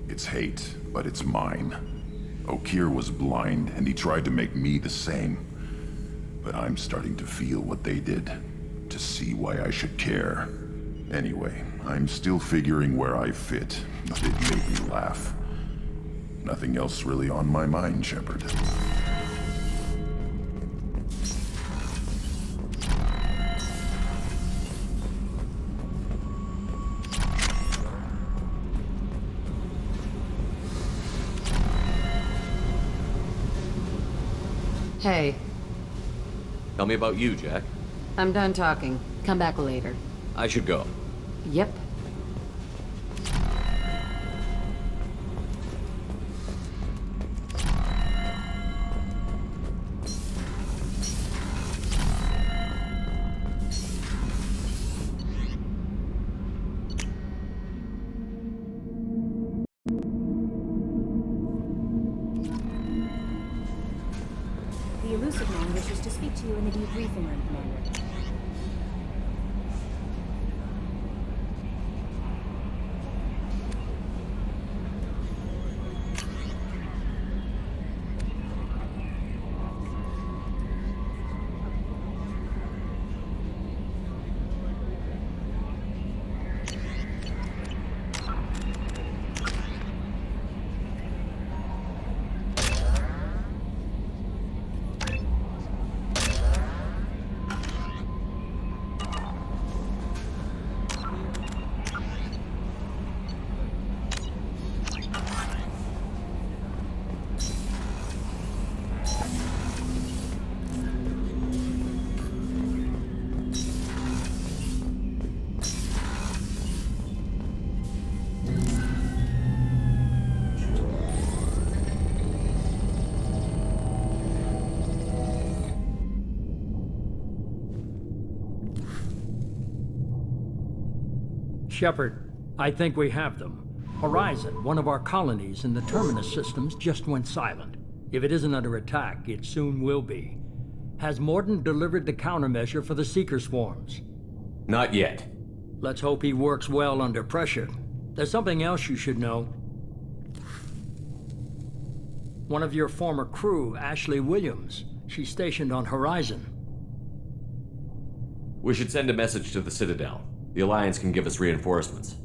It's hate, but it's mine. Okeer was blind, and he tried to make me the same. But I'm starting to feel what they did, to see why I should care. Anyway, I'm still figuring where I fit, but it made me laugh. Nothing else really on my mind, Shepard.
Hey,
Tell me about you, Jack.
I'm done talking. Come back later.
I should go.
Yep.
The elusive man wishes to speak to you in the debriefing room, Commander.
Shepard, I think we have them. Horizon, one of our colonies in the Terminus systems, just went silent. If it isn't under attack, it soon will be. Has Morden delivered the countermeasure for the Seeker swarms?
Not yet.
Let's hope he works well under pressure. There's something else you should know. One of your former crew, Ashley Williams, she's stationed on Horizon.
We should send a message to the Citadel. The Alliance can give us reinforcements.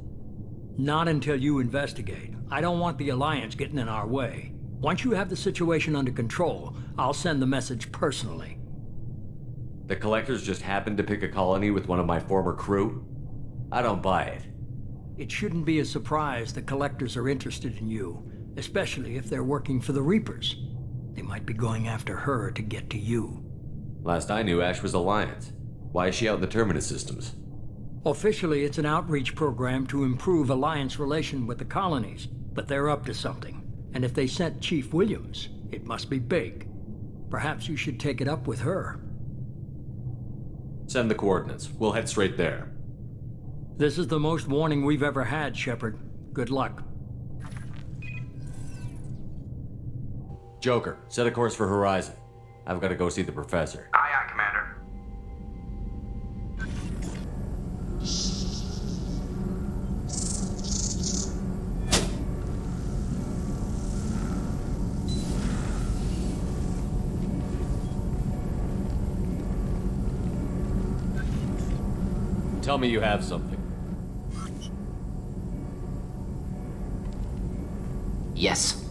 Not until you investigate. I don't want the Alliance getting in our way. Once you have the situation under control, I'll send the message personally.
The Collectors just happened to pick a colony with one of my former crew? I don't buy it.
It shouldn't be a surprise the Collectors are interested in you, especially if they're working for the Reapers. They might be going after her to get to you.
Last I knew, Ash was Alliance. Why is she out in the Terminus systems?
Officially, it's an outreach program to improve Alliance relation with the colonies, but they're up to something. And if they sent Chief Williams, it must be big. Perhaps you should take it up with her.
Send the coordinates. We'll head straight there.
This is the most warning we've ever had, Shepard. Good luck.
Joker, set a course for Horizon. I've got to go see the Professor.
Aye, aye, Commander.
Tell me you have something.
Yes.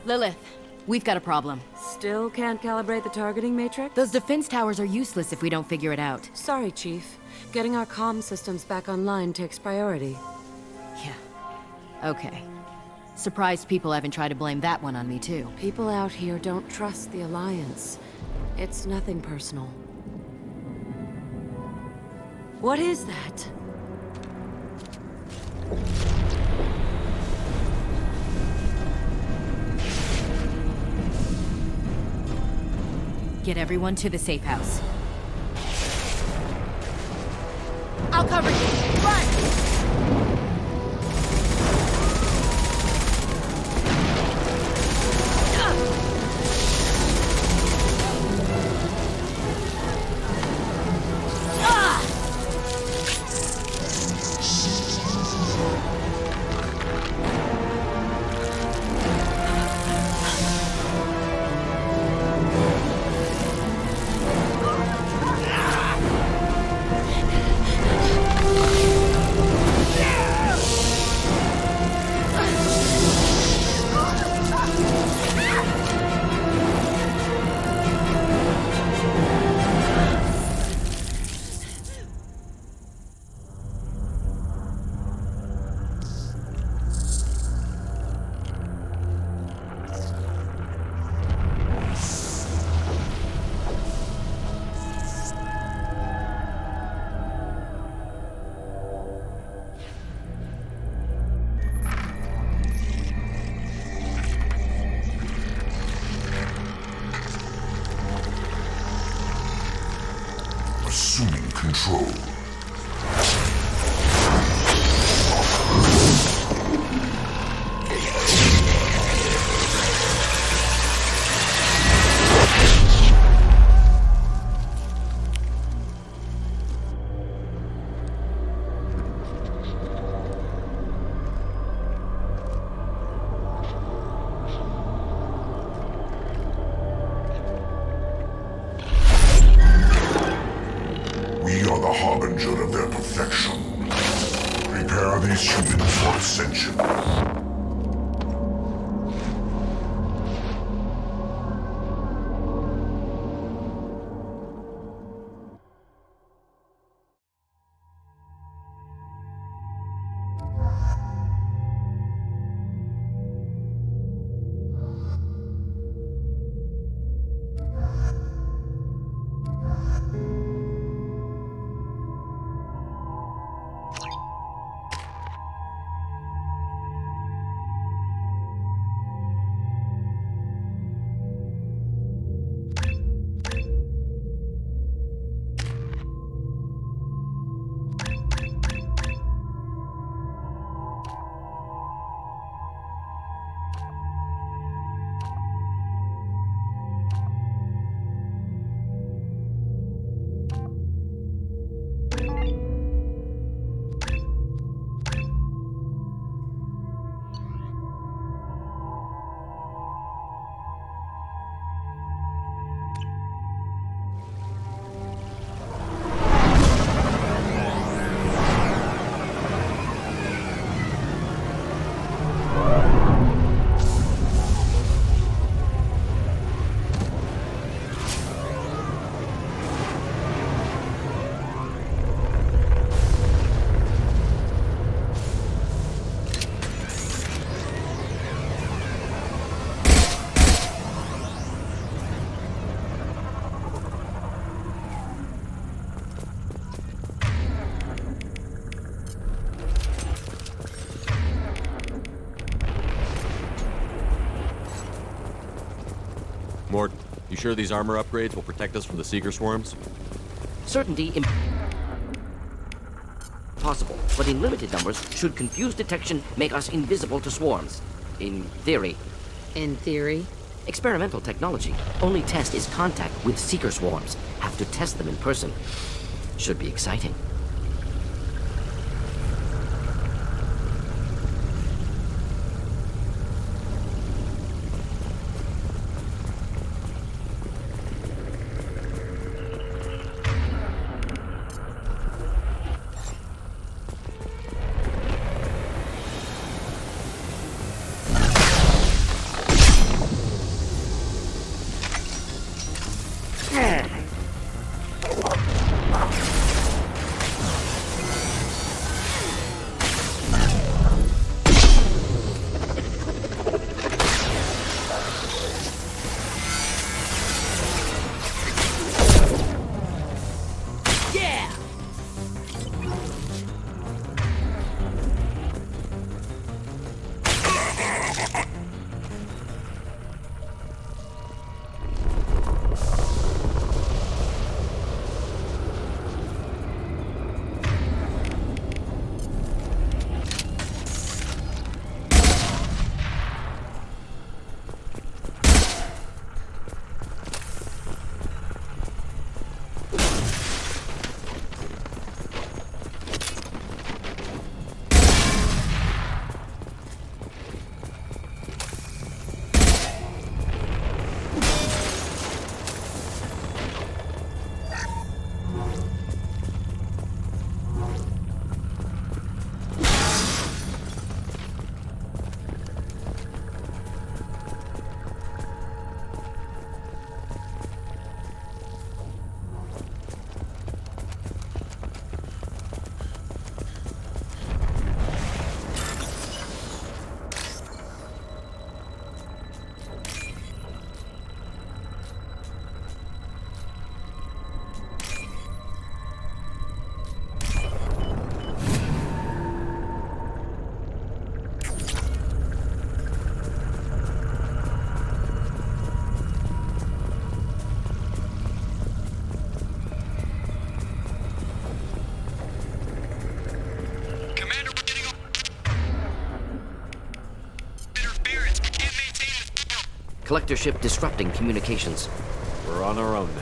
Lilith, we've got a problem.
Still can't calibrate the targeting matrix?
Those defense towers are useless if we don't figure it out.
Sorry, Chief. Getting our comm systems back online takes priority.
Okay. Surprised people haven't tried to blame that one on me, too.
People out here don't trust the Alliance. It's nothing personal. What is that?
Get everyone to the safe house. I'll cover you! Run!
assuming control. We are the harbinger of their perfection. Prepare these humans for ascension.
Mort, you sure these armor upgrades will protect us from the Seeker swarms?
Certainty impossible, but in limited numbers, should confused detection make us invisible to swarms. In theory.
In theory?
Experimental technology. Only test is contact with Seeker swarms. Have to test them in person. Should be exciting. collector ship disrupting communications.
We're on our own now.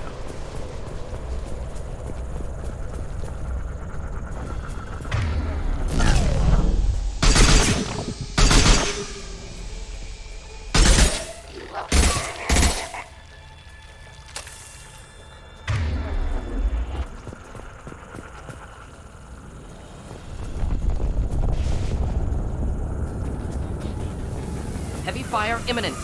Heavy fire imminent.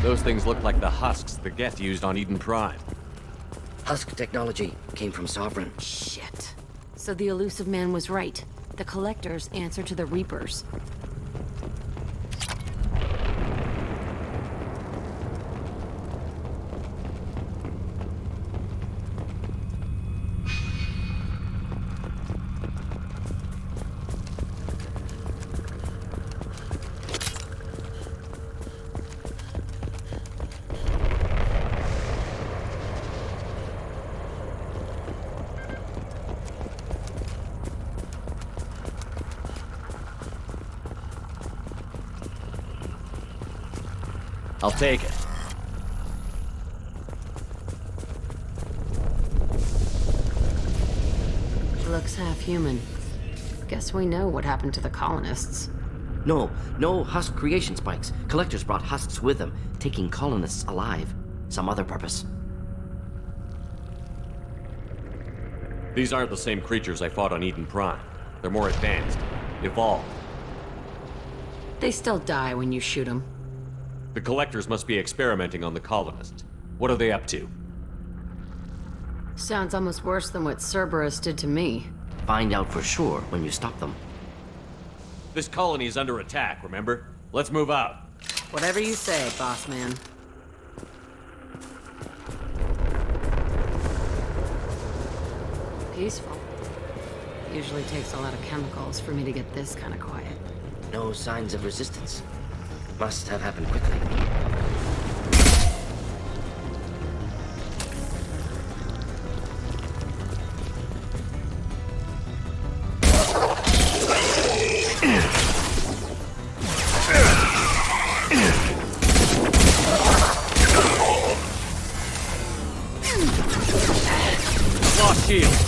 Those things look like the husks the Geth used on Eden Prime.
Husk technology came from Sovereign.
Shit. So the elusive man was right. The Collectors answer to the Reapers.
I'll take it.
Looks half human. Guess we know what happened to the colonists.
No husk creation spikes. Collectors brought husks with them, taking colonists alive. Some other purpose.
These aren't the same creatures I fought on Eden Prime. They're more advanced. Evolved.
They still die when you shoot them.
The Collectors must be experimenting on the colonists. What are they up to?
Sounds almost worse than what Cerberus did to me.
Find out for sure when you stop them.
This colony is under attack, remember? Let's move out.
Whatever you say, boss man. Peaceful. Usually takes a lot of chemicals for me to get this kind of quiet.
No signs of resistance. Must have happened quickly.
Lost shield.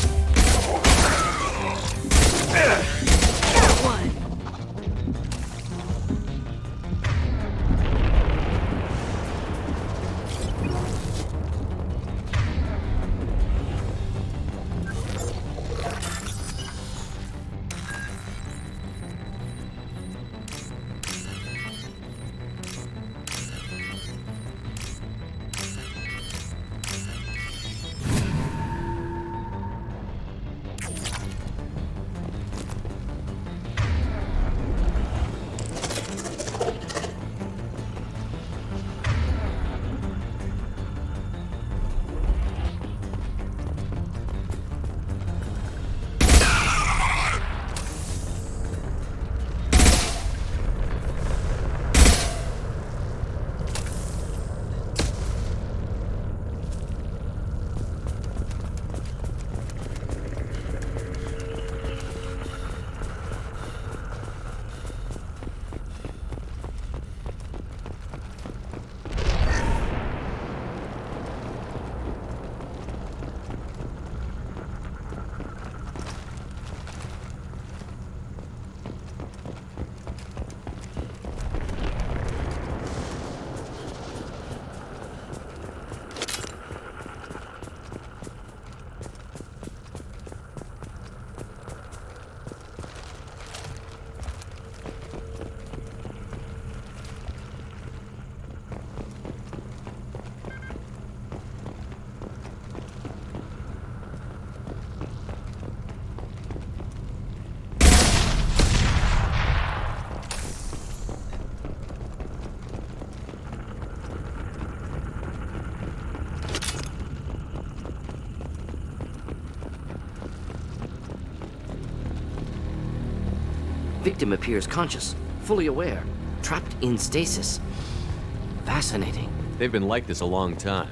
Victim appears conscious, fully aware, trapped in stasis. Fascinating.
They've been like this a long time.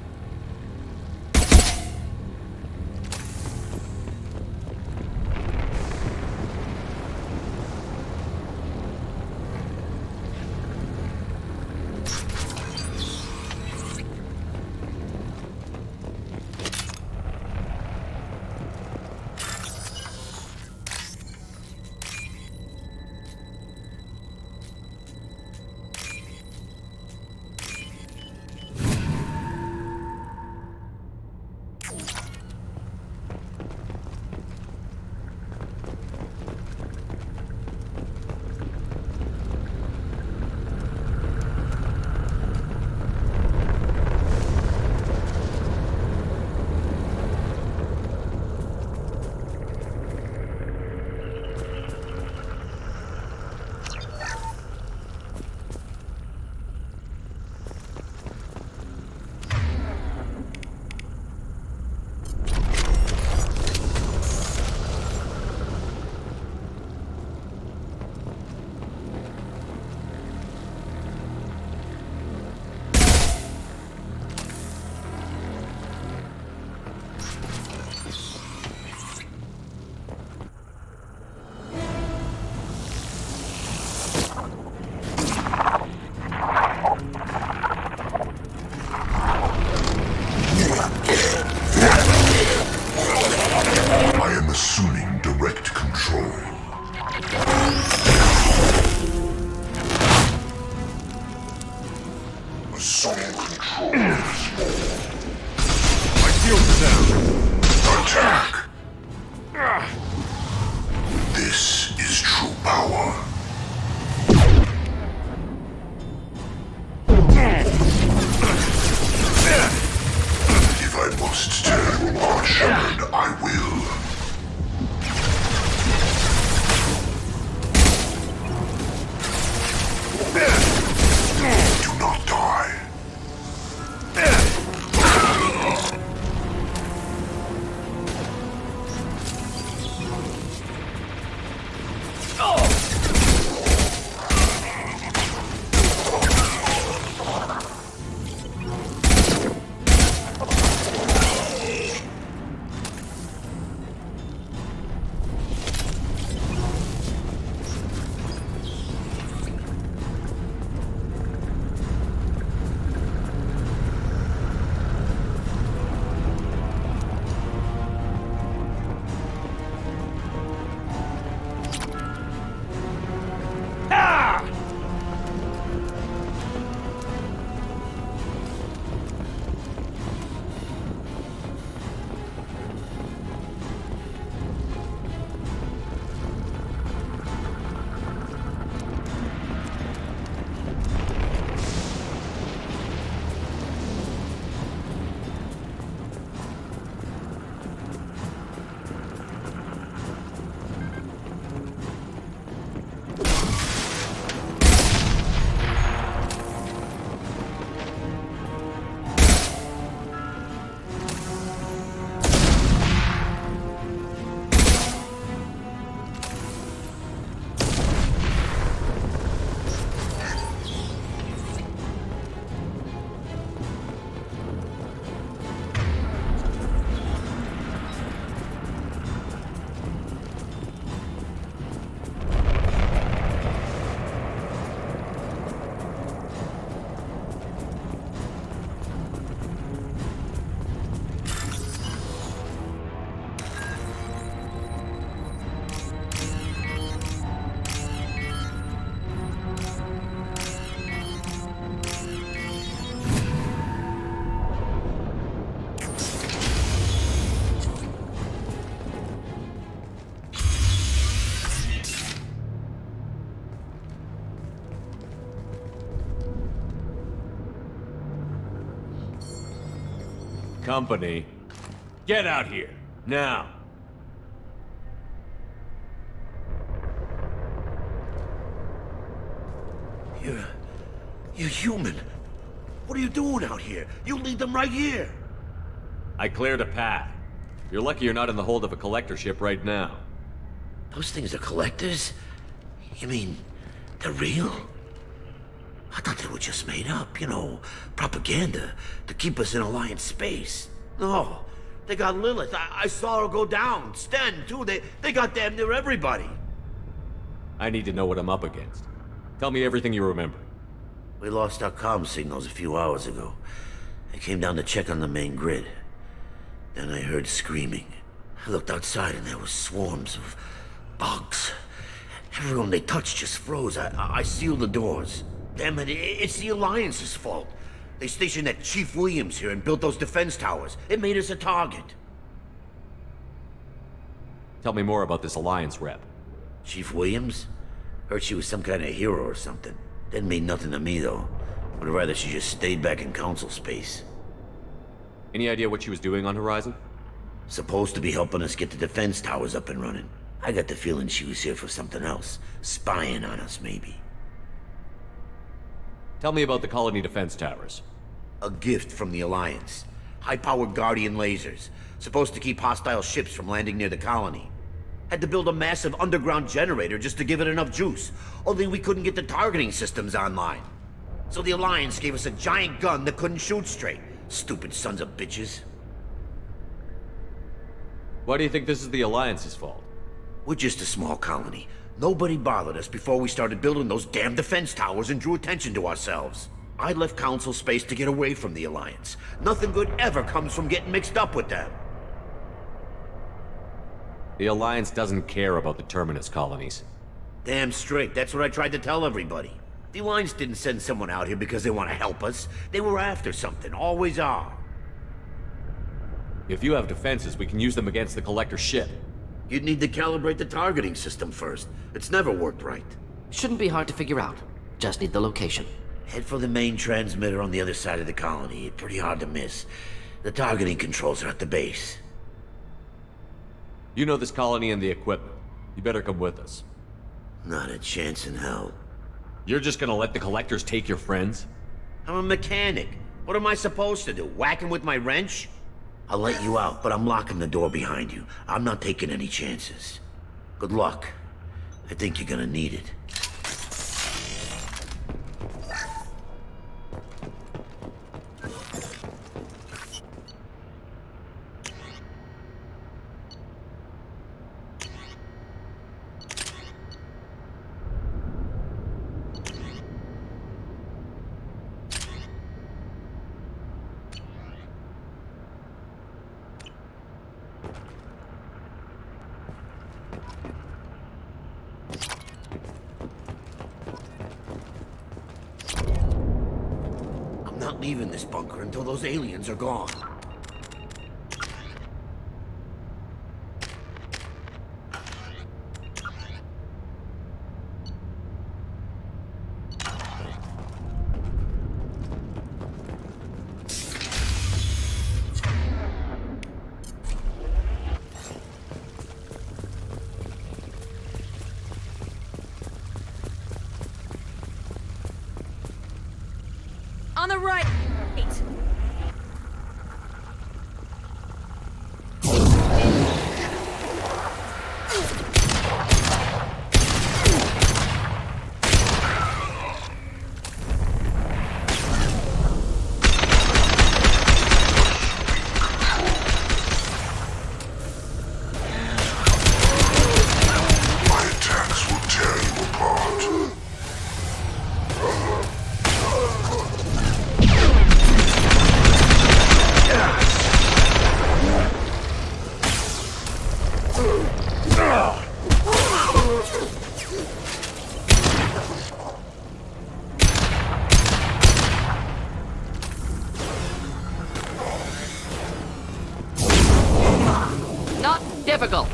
Company, get out here, now!
You're human. What are you doing out here? You lead them right here.
I cleared a path. You're lucky you're not in the hold of a collector ship right now.
Those things are collectors? You mean, they're real? I thought they were just made up, you know, propaganda to keep us in Alliance space. No, they got Lilith. I saw her go down. Sten, too. They got damn near everybody.
I need to know what I'm up against. Tell me everything you remember.
We lost our comm signals a few hours ago. I came down to check on the main grid. Then I heard screaming. I looked outside and there were swarms of bugs. Everyone they touched just froze. I sealed the doors. Damn it, it's the Alliance's fault. They stationed that Chief Williams here and built those defense towers. It made us a target.
Tell me more about this Alliance rep.
Chief Williams? Heard she was some kind of hero or something. Didn't mean nothing to me, though. Would have rather she just stayed back in Council space.
Any idea what she was doing on Horizon?
Supposed to be helping us get the defense towers up and running. I got the feeling she was here for something else. Spying on us, maybe.
Tell me about the colony defense towers.
A gift from the Alliance. High-powered Guardian lasers. Supposed to keep hostile ships from landing near the colony. Had to build a massive underground generator just to give it enough juice. Only we couldn't get the targeting systems online. So the Alliance gave us a giant gun that couldn't shoot straight. Stupid sons of bitches.
Why do you think this is the Alliance's fault?
We're just a small colony. Nobody bothered us before we started building those damn defense towers and drew attention to ourselves. I left Council space to get away from the Alliance. Nothing good ever comes from getting mixed up with them.
The Alliance doesn't care about the Terminus colonies.
Damn straight, that's what I tried to tell everybody. The Alliance didn't send someone out here because they want to help us. They were after something, always are.
If you have defenses, we can use them against the Collector ship.
You'd need to calibrate the targeting system first. It's never worked right.
Shouldn't be hard to figure out. Just need the location.
Head for the main transmitter on the other side of the colony. Pretty hard to miss. The targeting controls are at the base.
You know this colony and the equipment. You better come with us.
Not a chance in hell.
You're just gonna let the Collectors take your friends?
I'm a mechanic. What am I supposed to do? Whack him with my wrench? I'll let you out, but I'm locking the door behind you. I'm not taking any chances. Good luck. I think you're gonna need it. I'm not leaving this bunker until those aliens are gone.
On the right.
My attacks will tear you apart.
Not difficult.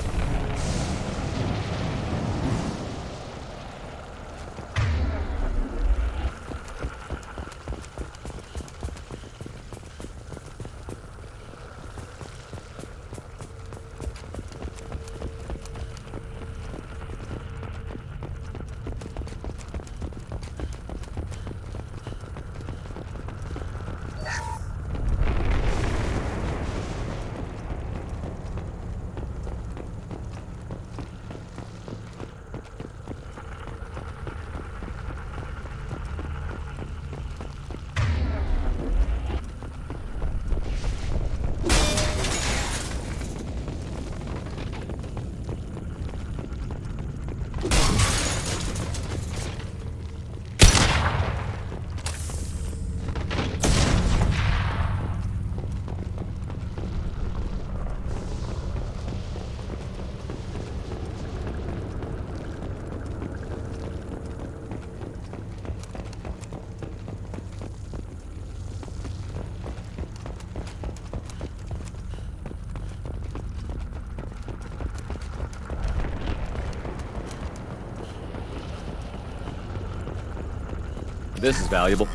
This is valuable.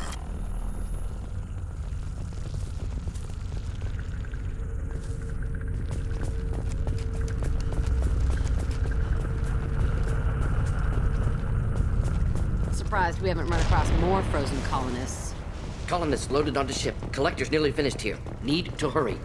Surprised we haven't run across more frozen colonists.
Colonists loaded onto ship. Collector's nearly finished here. Need to hurry.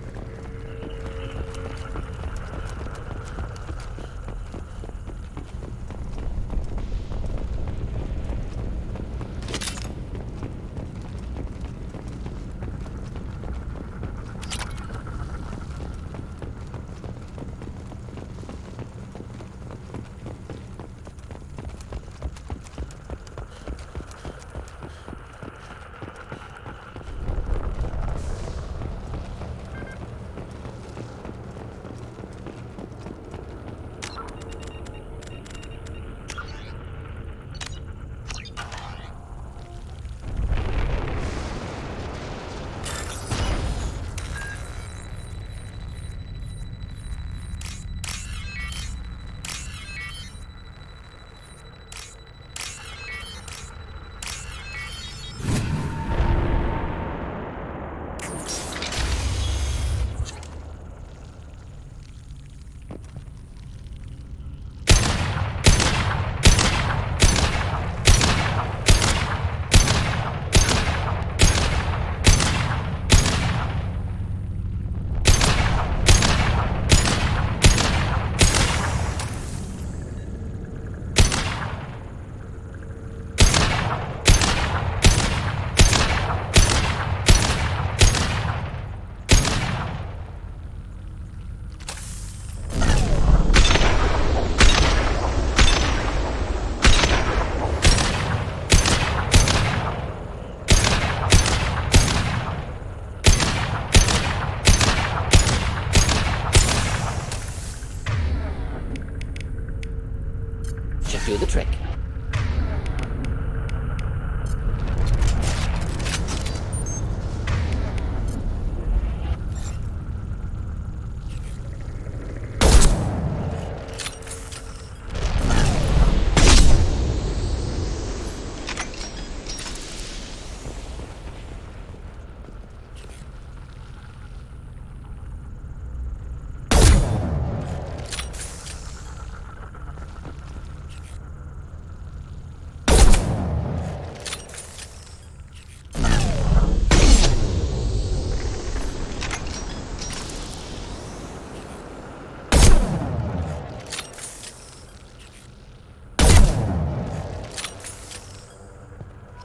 Should do the trick.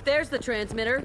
There's the transmitter.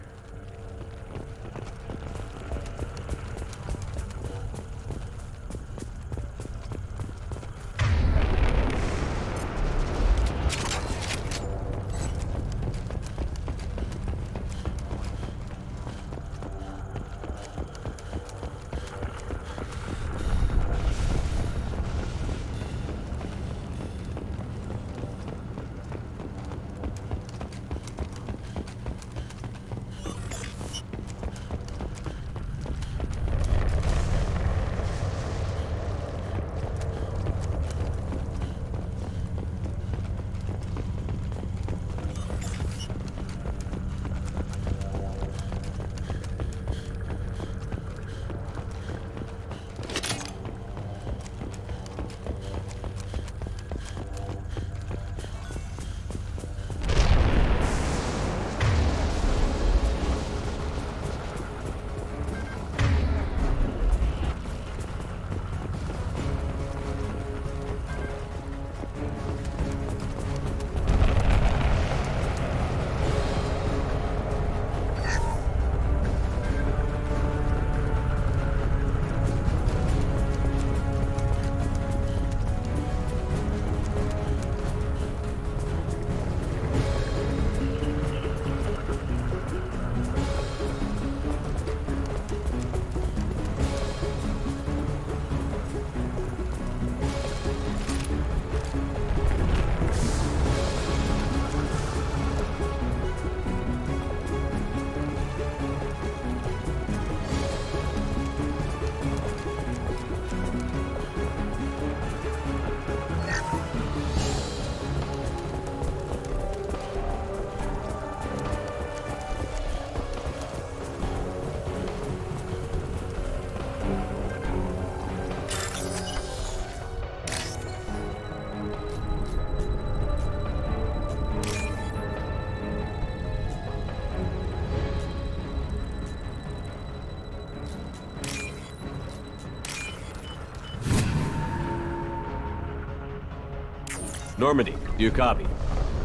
Normandy, do you copy?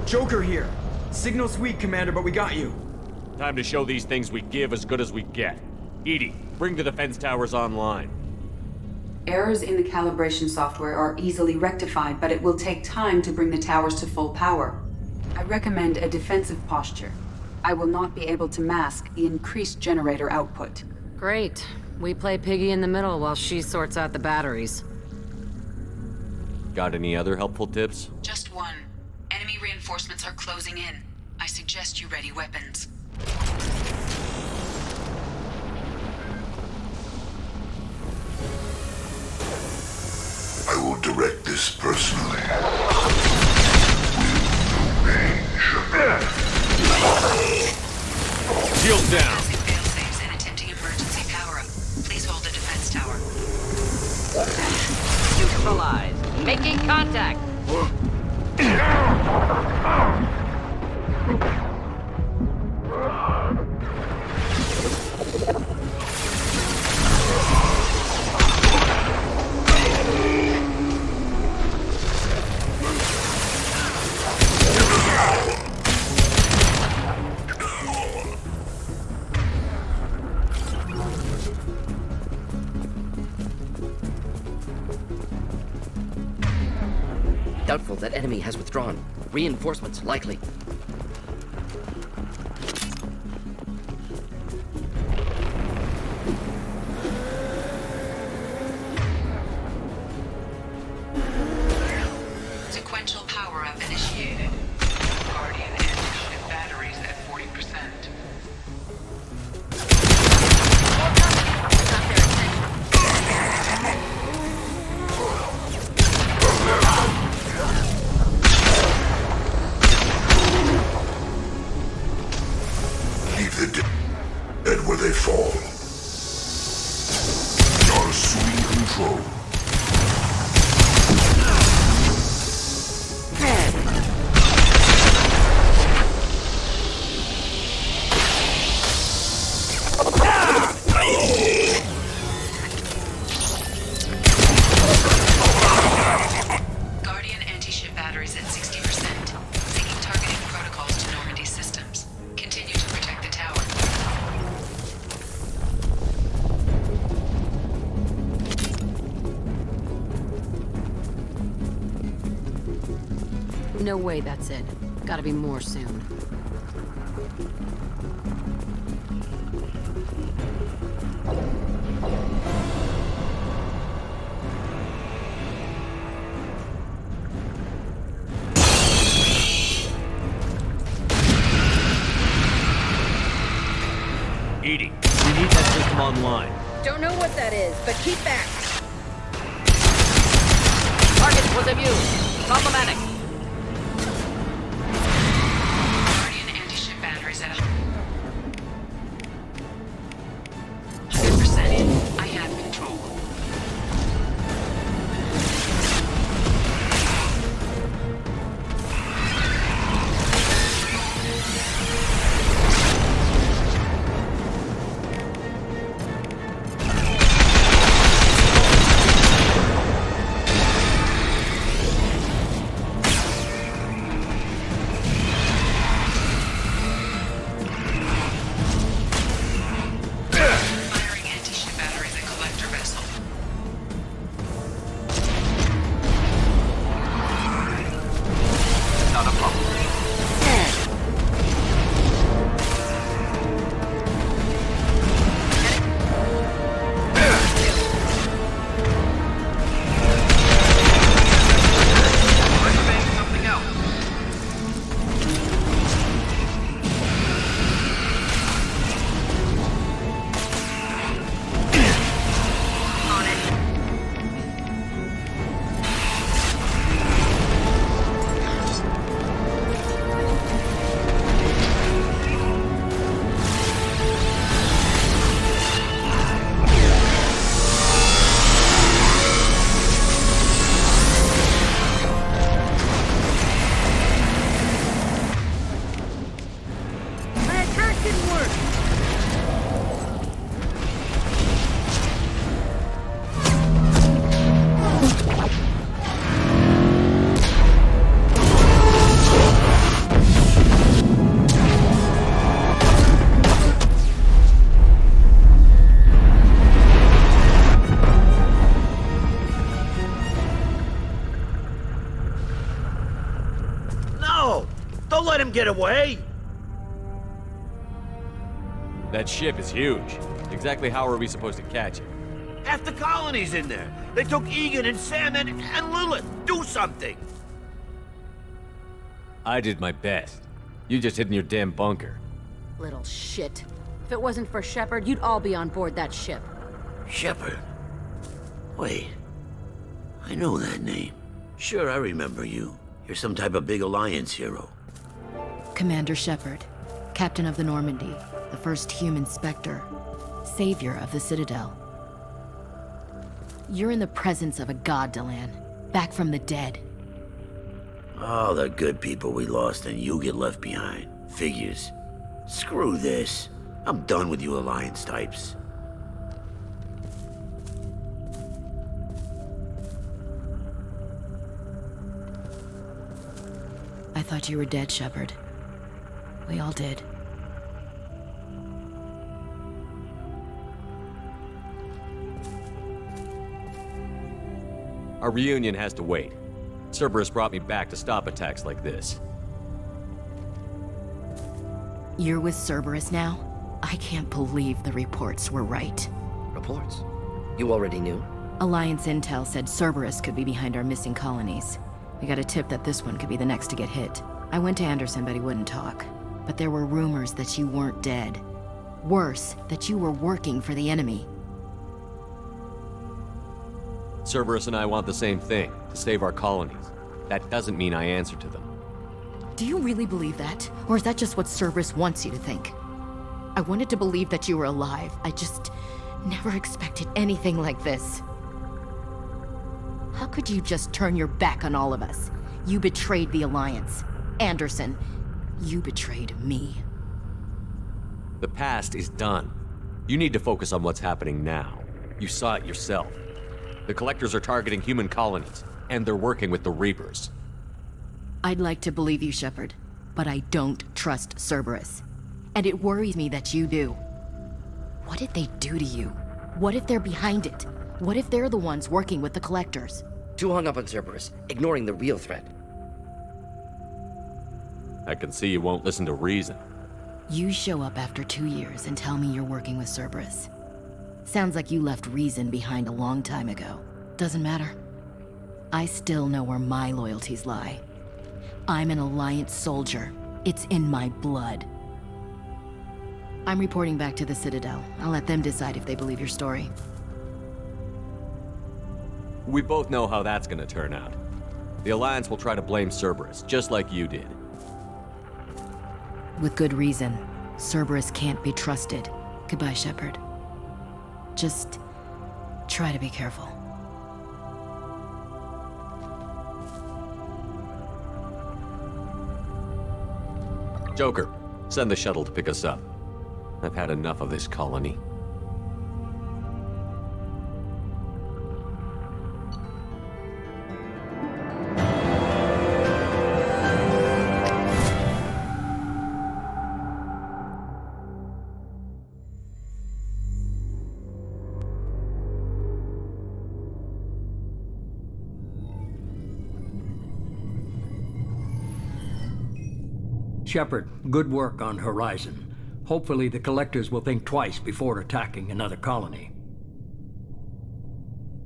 Joker here. Signal's weak, Commander, but we got you.
Time to show these things we give as good as we get. Edie, bring the defense towers online.
Errors in the calibration software are easily rectified, but it will take time to bring the towers to full power. I recommend a defensive posture. I will not be able to mask the increased generator output.
Great. We play piggy in the middle while she sorts out the batteries.
Got any other helpful tips?
Just one. Enemy reinforcements are closing in. I suggest you ready weapons.
I will direct this personally.
Shield down.
Failsafes and attempting emergency power-up. Please hold the defense tower.
Neutralized. Making contact.
Doubtful that enemy has withdrawn. Reinforcements likely.
Sequential power-up initiated. Guardian anti-ship batteries at 40%.
Leave the dead where they fall. You're assuming control.
Guardian anti-ship batteries at 60%. Syncing targeting protocols to Normandy systems. Continue to protect the tower.
No way that's it. Gotta be more soon.
Edie, we need that system online.
Don't know what that is, but keep back. Target was immune. Problematic.
Guardian anti-ship batteries at 100%. I have control.
Don't let him get away!
That ship is huge. Exactly how are we supposed to catch it?
Half the colony's in there. They took Egan and Sam and Lilith. Do something!
I did my best. You just hid in your damn bunker.
Little shit. If it wasn't for Shepard, you'd all be on board that ship.
Shepard? Wait. I know that name. Sure, I remember you. You're some type of big Alliance hero.
Commander Shepard, Captain of the Normandy, the first human Spectre, savior of the Citadel. You're in the presence of a god, Delan, back from the dead.
All the good people we lost and you get left behind. Figures. Screw this. I'm done with you Alliance types.
I thought you were dead, Shepard. We all did.
Our reunion has to wait. Cerberus brought me back to stop attacks like this.
You're with Cerberus now? I can't believe the reports were right.
Reports? You already knew?
Alliance intel said Cerberus could be behind our missing colonies. We got a tip that this one could be the next to get hit. I went to Anderson, but he wouldn't talk. But there were rumors that you weren't dead. Worse, that you were working for the enemy.
Cerberus and I want the same thing, to save our colonies. That doesn't mean I answer to them.
Do you really believe that? Or is that just what Cerberus wants you to think? I wanted to believe that you were alive. I just never expected anything like this. How could you just turn your back on all of us? You betrayed the Alliance. Anderson, you betrayed me.
The past is done. You need to focus on what's happening now. You saw it yourself. The Collectors are targeting human colonies, and they're working with the Reapers.
I'd like to believe you, Shepard, but I don't trust Cerberus. And it worries me that you do. What did they do to you? What if they're behind it? What if they're the ones working with the Collectors?
Too hung up on Cerberus, ignoring the real threat.
I can see you won't listen to reason.
You show up after 2 years and tell me you're working with Cerberus. Sounds like you left reason behind a long time ago. Doesn't matter. I still know where my loyalties lie. I'm an Alliance soldier. It's in my blood. I'm reporting back to the Citadel. I'll let them decide if they believe your story.
We both know how that's gonna turn out. The Alliance will try to blame Cerberus, just like you did.
With good reason. Cerberus can't be trusted. Goodbye, Shepard. Just try to be careful.
Joker, send the shuttle to pick us up. I've had enough of this colony.
Shepard, good work on Horizon. Hopefully the Collectors will think twice before attacking another colony.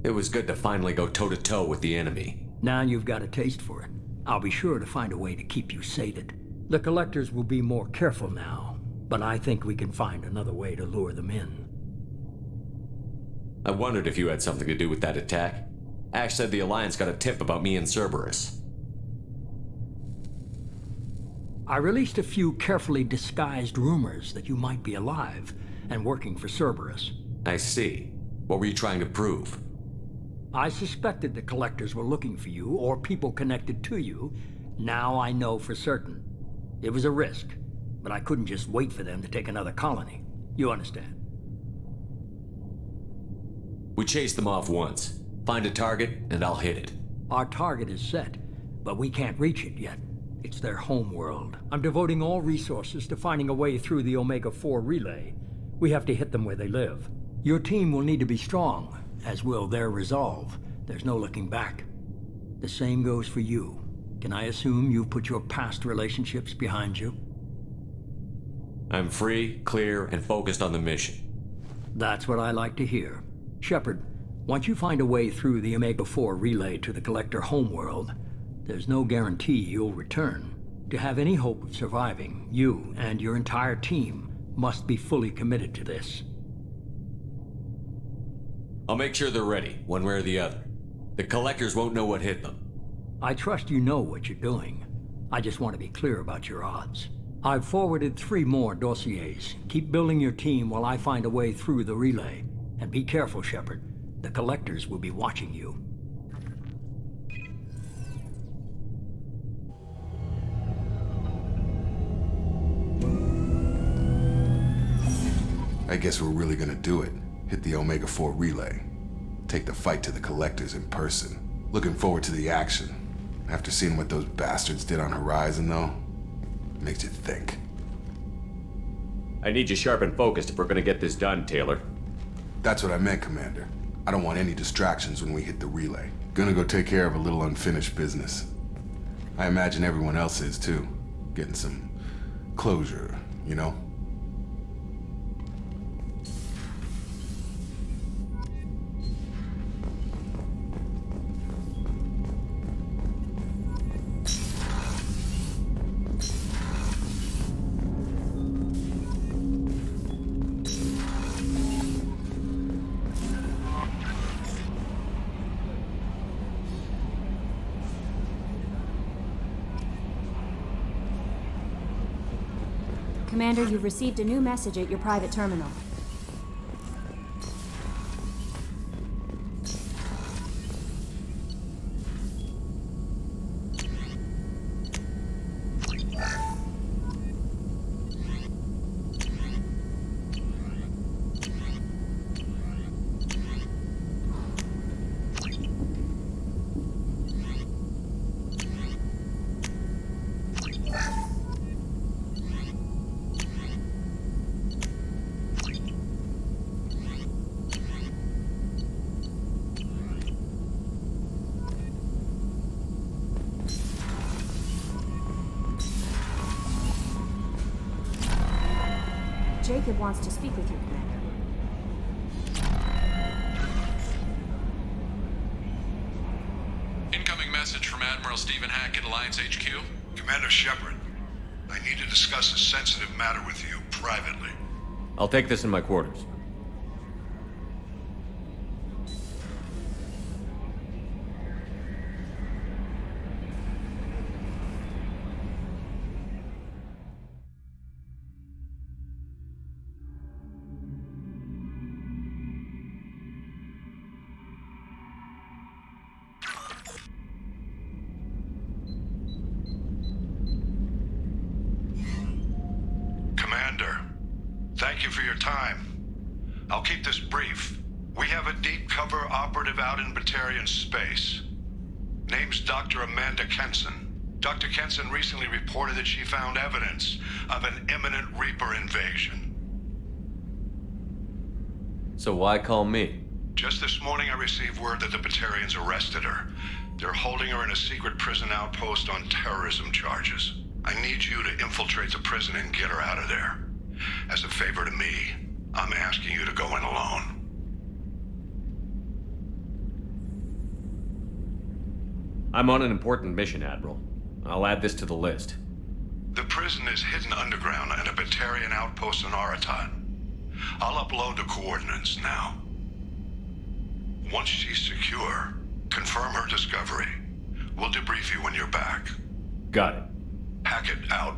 It was good to finally go toe-to-toe with the enemy.
Now you've got a taste for it. I'll be sure to find a way to keep you sated. The Collectors will be more careful now, but I think we can find another way to lure them in.
I wondered if you had something to do with that attack. Ash said the Alliance got a tip about me and Cerberus.
I released a few carefully disguised rumors that you might be alive and working for Cerberus.
I see. What were you trying to prove?
I suspected the Collectors were looking for you, or people connected to you. Now I know for certain. It was a risk, but I couldn't just wait for them to take another colony. You understand?
We chased them off once. Find a target, and I'll hit it.
Our target is set, but we can't reach it yet. It's their home world. I'm devoting all resources to finding a way through the Omega-4 relay. We have to hit them where they live. Your team will need to be strong, as will their resolve. There's no looking back. The same goes for you. Can I assume you've put your past relationships behind you?
I'm free, clear, and focused on the mission.
That's what I like to hear. Shepard, once you find a way through the Omega-4 relay to the Collector homeworld, there's no guarantee you'll return. To have any hope of surviving, you and your entire team must be fully committed to this.
I'll make sure they're ready, one way or the other. The Collectors won't know what hit them.
I trust you know what you're doing. I just want to be clear about your odds. I've forwarded 3 more dossiers. Keep building your team while I find a way through the relay. And be careful, Shepard. The Collectors will be watching you.
I guess we're really gonna do it. Hit the Omega-4 relay. Take the fight to the Collectors in person. Looking forward to the action. After seeing what those bastards did on Horizon, though, makes you think.
I need you sharp and focused if we're gonna get this done, Taylor.
That's what I meant, Commander. I don't want any distractions when we hit the relay. Gonna go take care of a little unfinished business. I imagine everyone else is, too. Getting some closure, you know?
Commander, you've received a new message at your private terminal. Jacob wants to speak with you, Commander.
Incoming message from Admiral Stephen Hackett, Alliance HQ.
Commander Shepard, I need to discuss a sensitive matter with you privately.
I'll take this in my quarters.
Thank you for your time. I'll keep this brief. We have a deep cover operative out in Batarian space. Name's Dr. Amanda Kenson. Dr. Kenson recently reported that she found evidence of an imminent Reaper invasion.
So why call me?
Just this morning I received word that the Batarians arrested her. They're holding her in a secret prison outpost on terrorism charges. I need you to infiltrate the prison and get her out of there. As a favor to me, I'm asking you to go in alone.
I'm on an important mission, Admiral. I'll add this to the list.
The prison is hidden underground in a Batarian outpost in Aratat. I'll upload the coordinates now. Once she's secure, confirm her discovery. We'll debrief you when you're back.
Got it.
Hackett out.